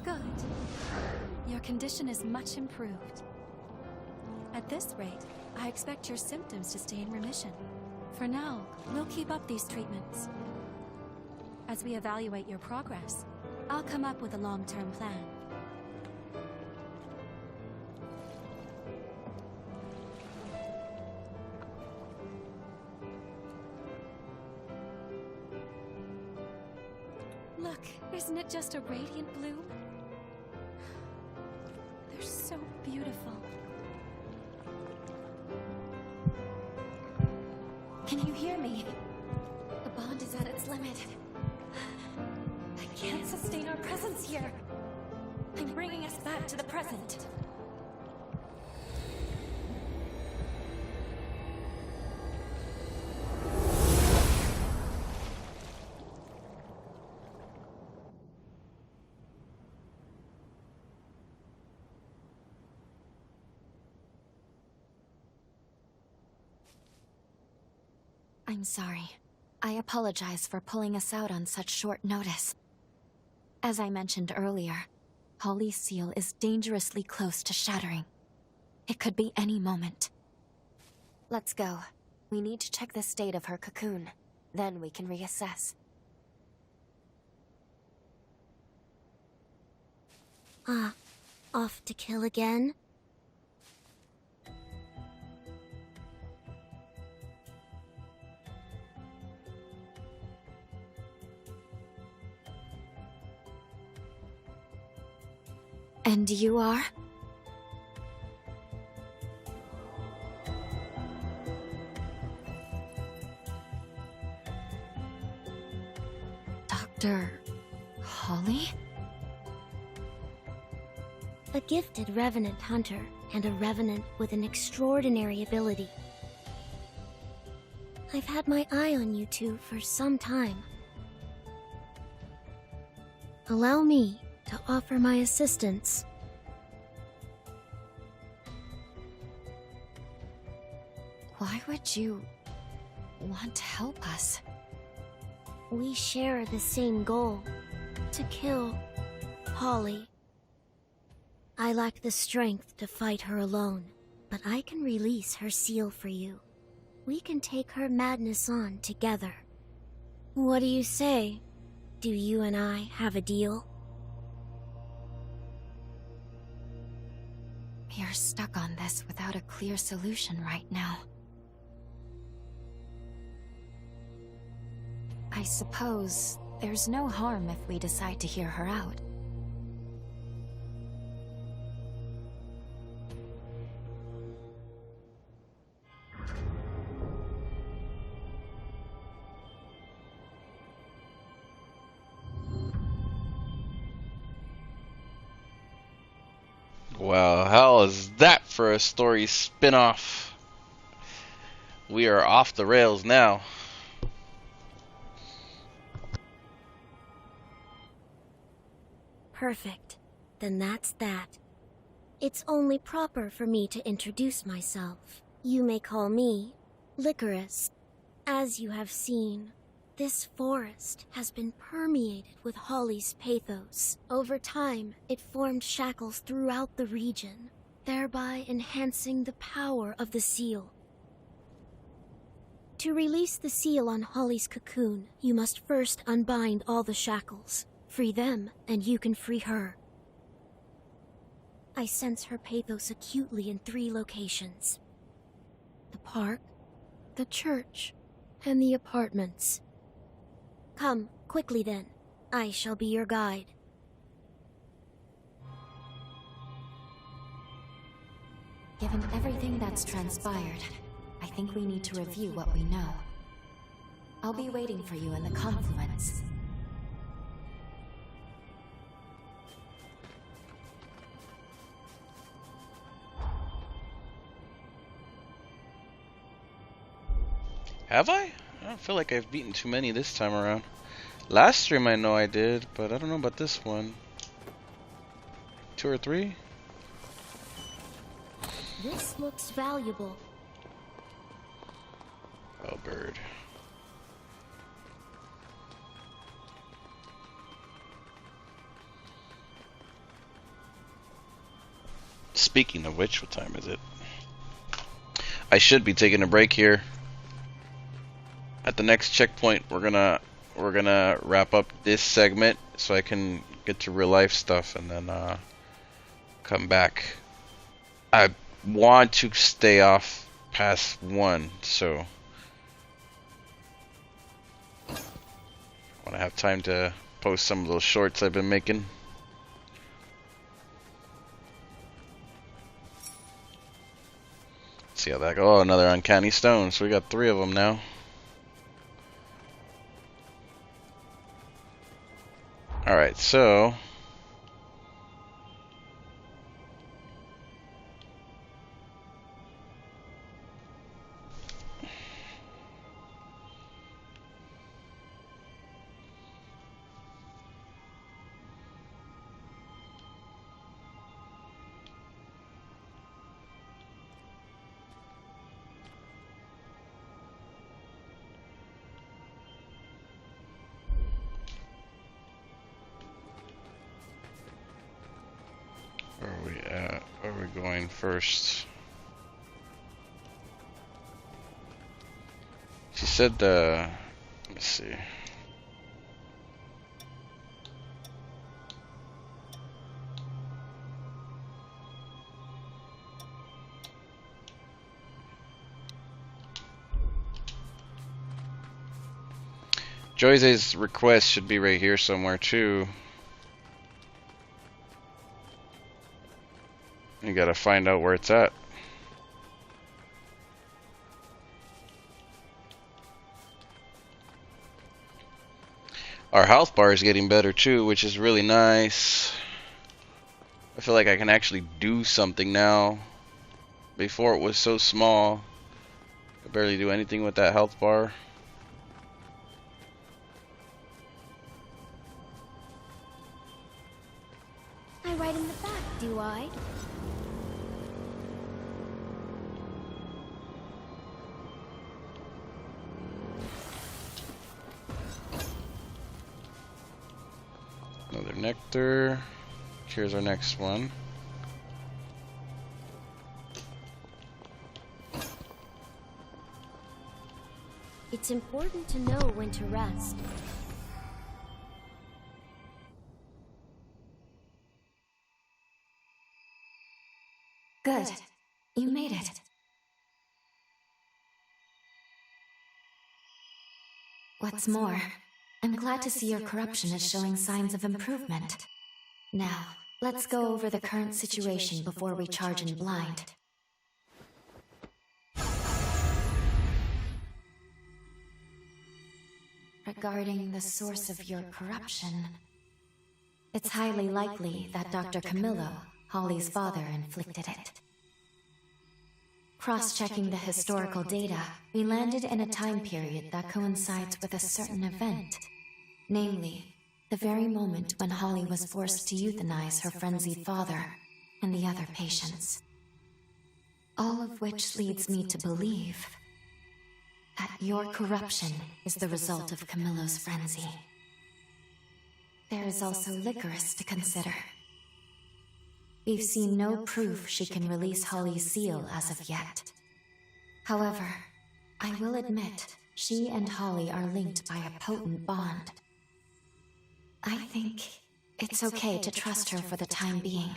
Good. Your condition is much improved. At this rate, I expect your symptoms to stay in remission. For now, we'll keep up these treatments. As we evaluate your progress, I'll come up with a long-term plan. Look, isn't it just a radiant bloom? They're so beautiful. Can you hear me? The bond is at its limit. I can't sustain our presence here. I'm bringing us back to the present. I'm sorry. I apologize for pulling us out on such short notice. As I mentioned earlier, Holly's seal is dangerously close to shattering. It could be any moment. Let's go. We need to check the state of her cocoon. Then we can reassess. Off to kill again? And you are? Dr. Holly? A gifted Revenant hunter, and a Revenant with an extraordinary ability. I've had my eye on you two for some time. Allow me to offer my assistance. Why would you want to help us? We share the same goal, to kill Holly. I lack the strength to fight her alone, but I can release her seal for you. We can take her madness on together. What do you say? Do you and I have a deal? You're stuck on this without a clear solution right now. I suppose there's no harm if we decide to hear her out. Well, how is that for a story spin-off? We are off the rails now. Perfect. Then that's that. It's only proper for me to introduce myself. You may call me Licorice. As you have seen, this forest has been permeated with Holly's pathos. Over time, it formed shackles throughout the region, thereby enhancing the power of the seal. To release the seal on Holly's cocoon, you must first unbind all the shackles. Free them, and you can free her. I sense her pathos acutely in 3 locations: the park, the church, and the apartments. Come, quickly then. I shall be your guide. Given everything that's transpired, I think we need to review what we know. I'll be waiting for you in the confluence. Have I? I don't feel like I've beaten too many this time around. Last stream I know I did, but I don't know about this one. 2 or 3? This looks valuable. Oh, bird. Speaking of which, what time is it? I should be taking a break here. At the next checkpoint, we're gonna wrap up this segment so I can get to real life stuff and then come back. I want to stay off past 1, so I want to have time to post some of those shorts I've been making. See how that goes. Oh, another uncanny stone. So we got 3 of them now. Alright, so where are we at? Where are we going first? She said, let me see. Joyce's request should be right here somewhere too. You gotta find out where it's at. Our health bar is getting better too, which is really nice. I feel like I can actually do something now. Before it was so small. I could barely do anything with that health bar. I ride in the back, do I? Another nectar. Here's our next one. It's important to know when to rest. Good. You made it. What's more, I'm glad to see your corruption is showing signs of improvement. Now, let's go over the current situation before we charge in blind. Regarding the source of your corruption, it's highly likely that Dr. Camillo, Holly's father, inflicted it. Cross-checking the historical data, we landed in a time period that coincides with a certain event. Namely, the very moment when Holly was forced to euthanize her frenzied father and the other patients. All of which leads me to believe that your corruption is the result of Camillo's frenzy. There is also Licorice to consider. We've seen no proof she can release Holly's seal as of yet. However, I will admit she and Holly are linked by a potent bond. I think it's okay to trust her for the time being.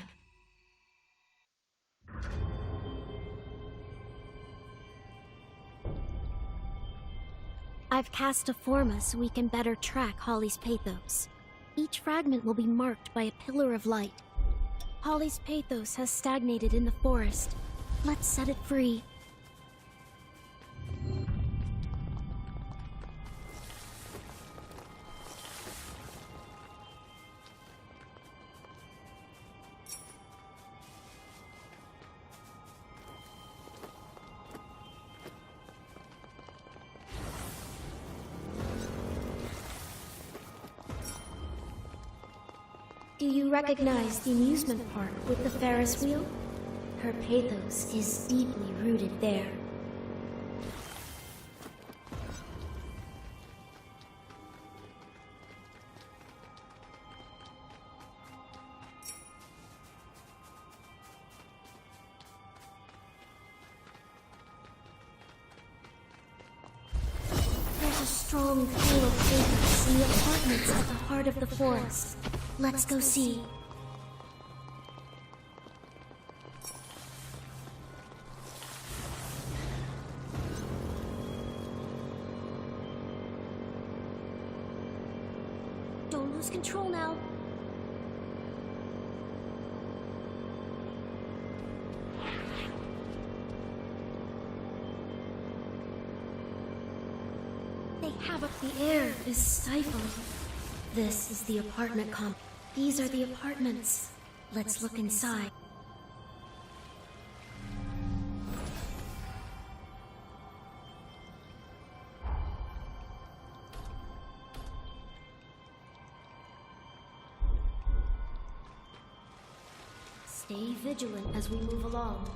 I've cast a forma so we can better track Holly's pathos. Each fragment will be marked by a pillar of light. Holly's pathos has stagnated in the forest, Let's set it free. Do you recognize the amusement park with the Ferris wheel? Her pathos is deeply rooted there. There's a strong pool of pathos in the apartments at the heart of the forest. Let's go see. Don't lose control now. They have up the air is stifling. This is the apartment comp. These are the apartments. Let's look inside. Stay vigilant as we move along.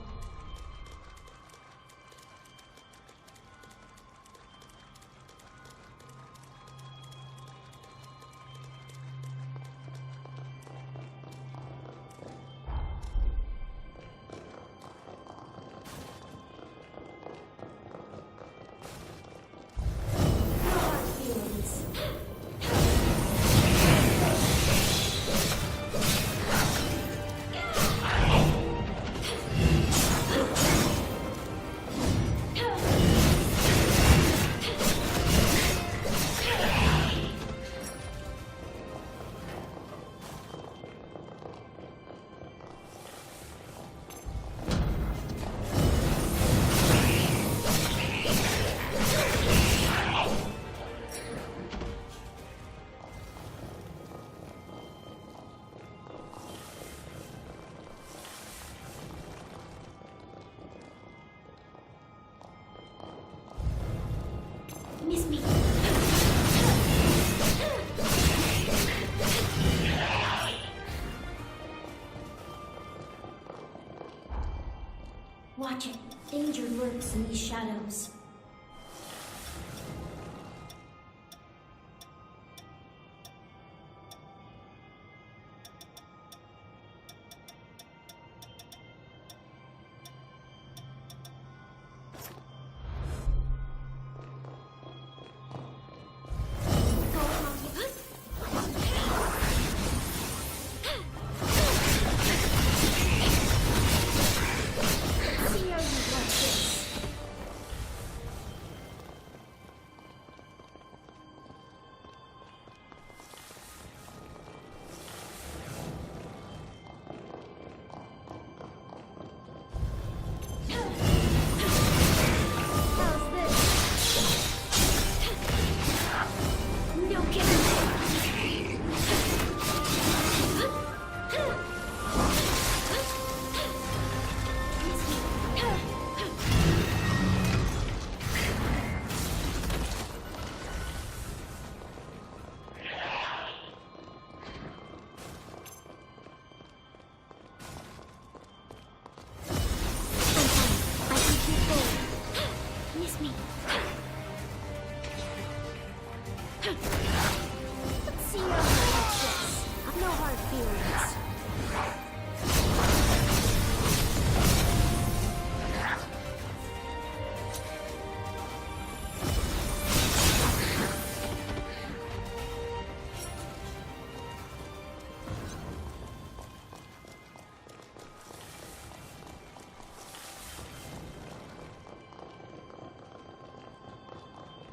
Miss me. Watch it. Danger lurks in these shadows.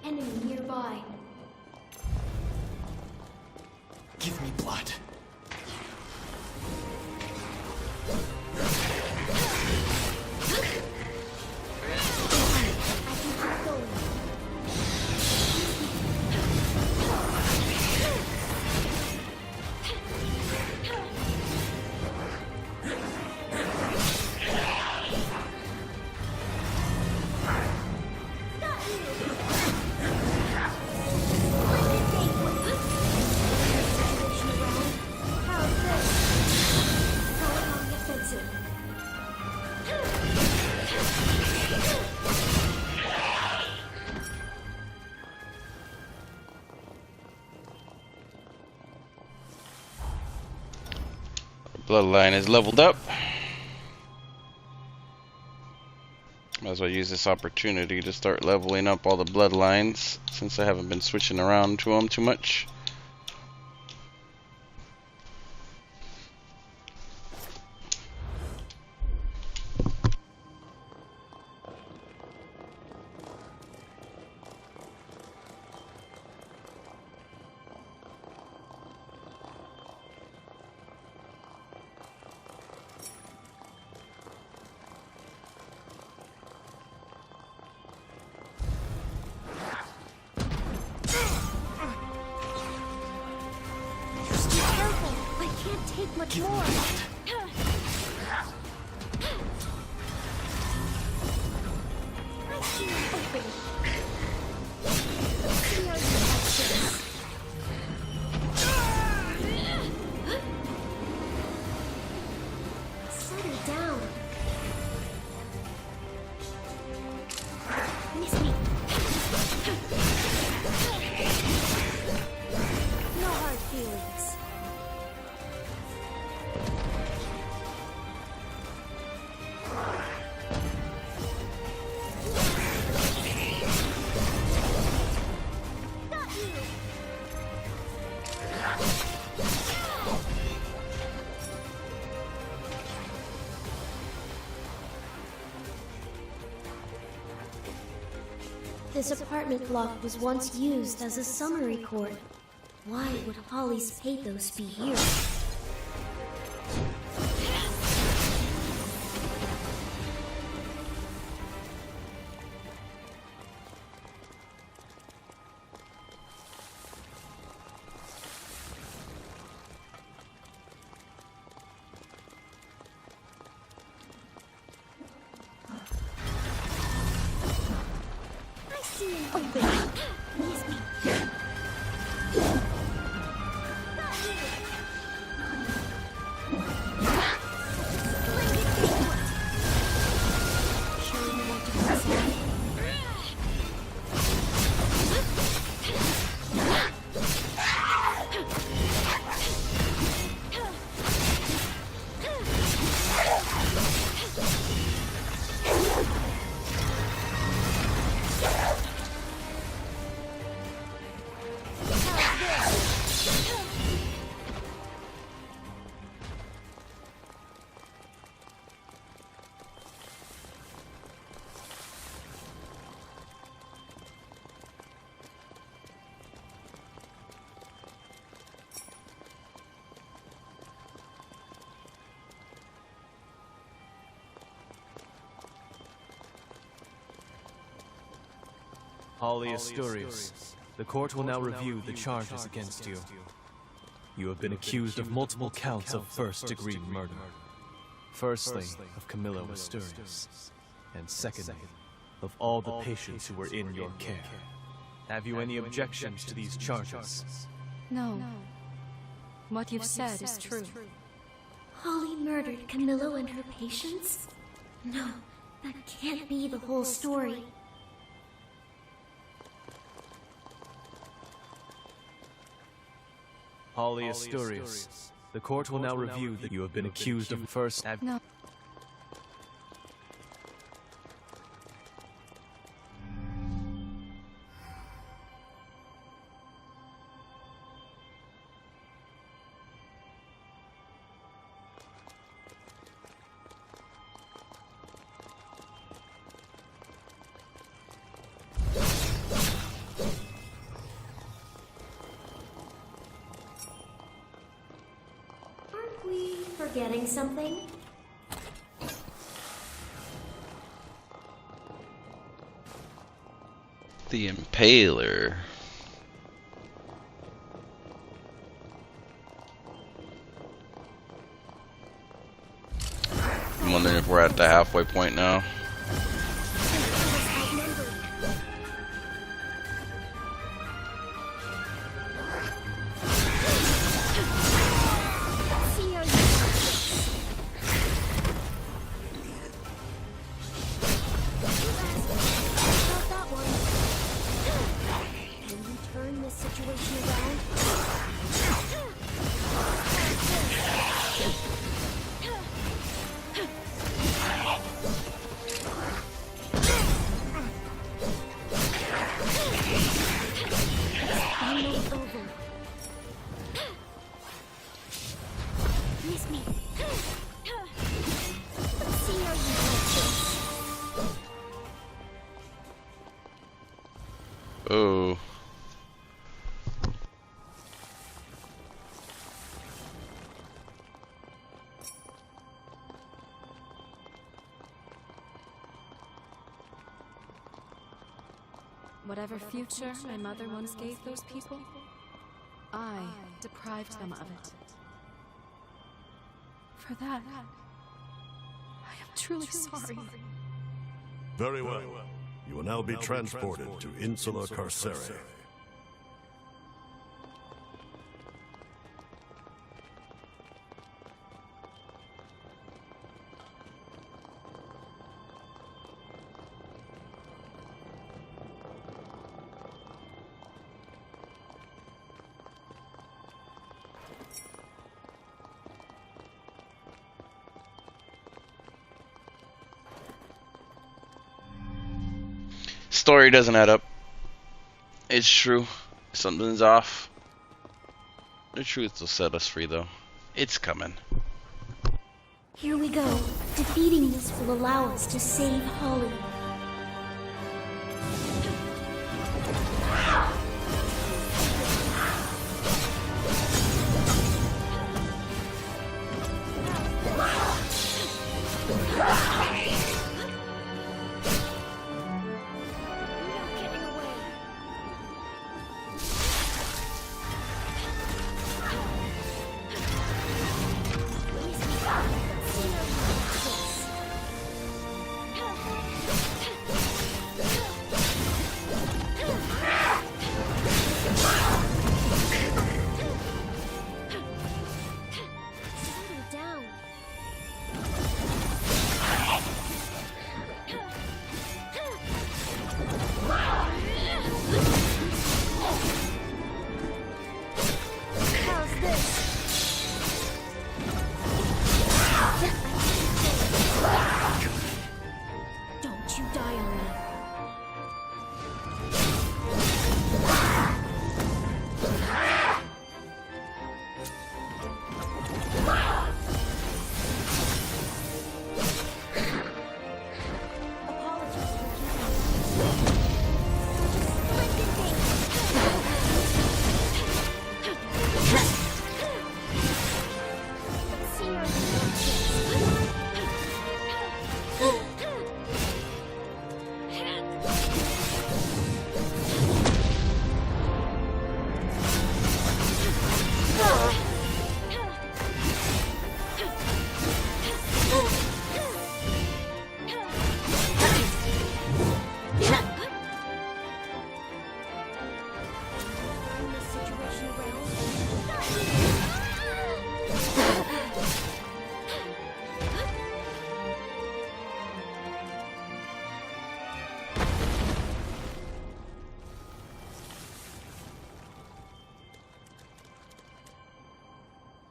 Enemy nearby. Give me blood. Bloodline is leveled up. Might as well use this opportunity to start leveling up all the bloodlines since I haven't been switching around to them too much. Take much more. Settle down. Miss me. No hard feelings. This apartment block was once used as a summary court. Why would Holly's pathos be here? Holly Asturias, the court will now review the charges against you. You have been accused of multiple counts of first-degree murder. Firstly, of Camillo Asturias, and secondly, of all the patients who were in your care. Have you any objections to these charges? No. What you've said is true. Holly murdered Camillo and her patients? No, that can't be the whole story. Holly Asturias, the court will now review that you have been accused of first... No. Forgetting something? The Impaler. I'm wondering if we're at the halfway point now. whatever future my mother once gave those people, I deprived them of it. For that, I am truly sorry. Very well. You will now be transported to Insula Carcere. Story doesn't add up. It's true. Something's off. The truth will set us free, though. It's coming. Here we go. Defeating this will allow us to save Holly.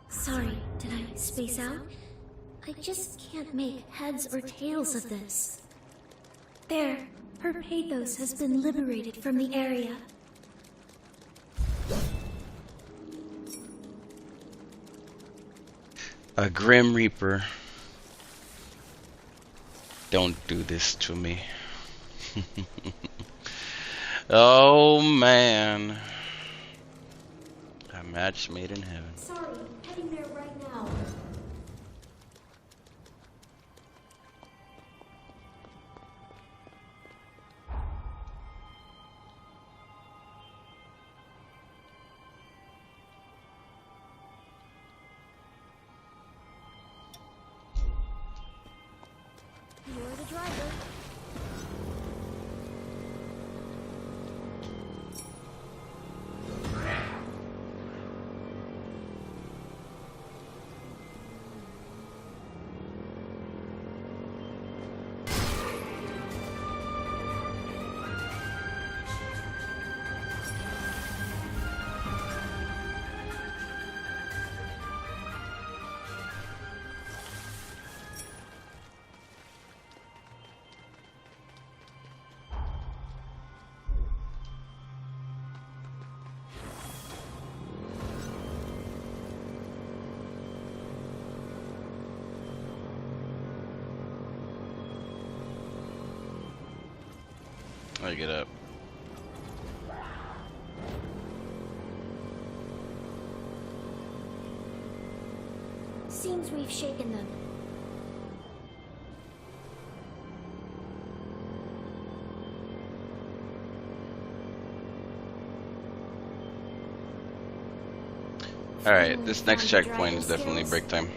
Sorry, did I space out? I just can't make heads or tails of this. There, her pathos has been liberated from the area. A Grim Reaper. Don't do this to me. Oh man. A match made in heaven. Sorry, heading there right now. You're the driver. I get up. Seems we've shaken them. Alright, this next checkpoint is definitely break time.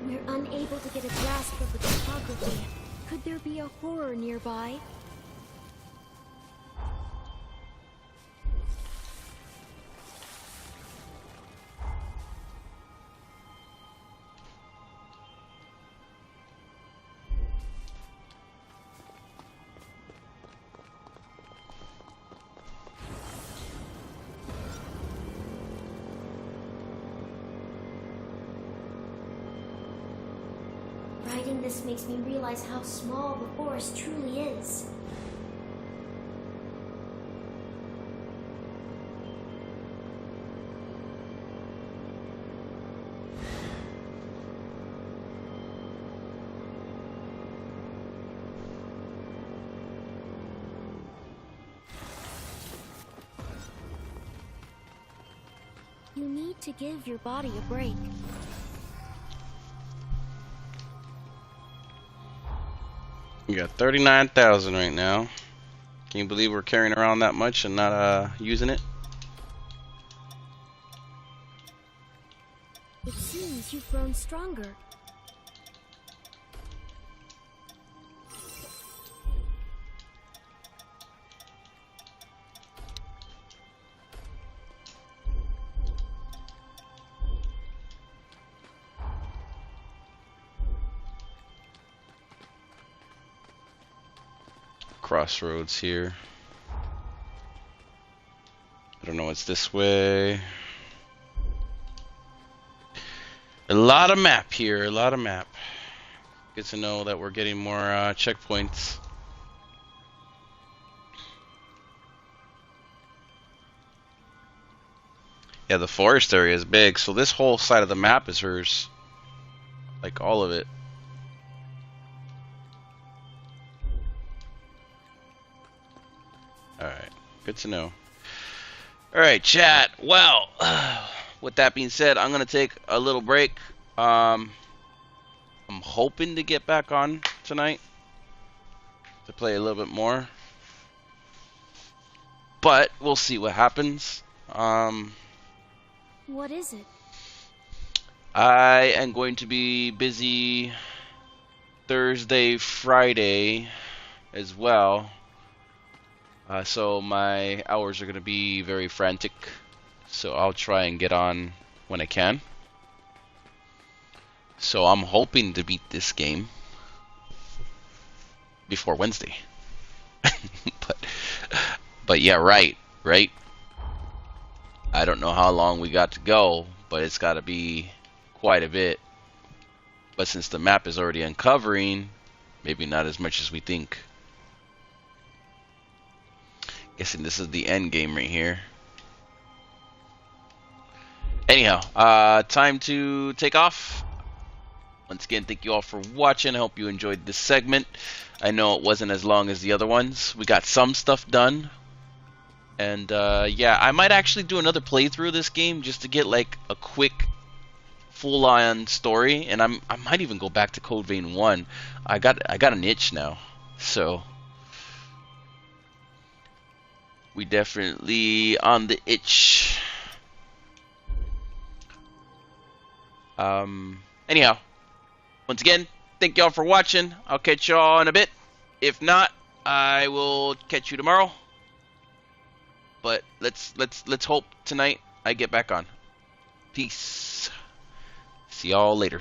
We're unable to get a grasp of the topography. Could there be a horror nearby? Writing this makes me realize how small the forest truly is. You need to give your body a break. We got 39,000 right now. Can you believe we're carrying around that much and not using it? It seems you've grown stronger. Crossroads here. I don't know what's this way. A lot of map here, a lot of map. Good to know that we're getting more checkpoints. Yeah, the forest area is big, so this whole side of the map is hers. Like all of it. Alright, good to know. Alright, chat. Well, with that being said, I'm going to take a little break. I'm hoping to get back on tonight to play a little bit more. But we'll see what happens. What is it? I am going to be busy Thursday, Friday as well. So my hours are going to be very frantic. So I'll try and get on when I can. So I'm hoping to beat this game before Wednesday. but yeah, right. I don't know how long we got to go, but it's got to be quite a bit. But since the map is already uncovering, maybe not as much as we think. Guessing this is the end game right here. Anyhow, time to take off. Once again, thank you all for watching. I hope you enjoyed this segment. I know it wasn't as long as the other ones. We got some stuff done. And yeah, I might actually do another playthrough of this game just to get like a quick full-on story. And I might even go back to CodeVein 1. I got an itch now. So we definitely on the itch. Anyhow, once again, thank y'all for watching. I'll catch y'all in a bit. If not, I will catch you tomorrow. But let's hope tonight I get back on. Peace. See y'all later.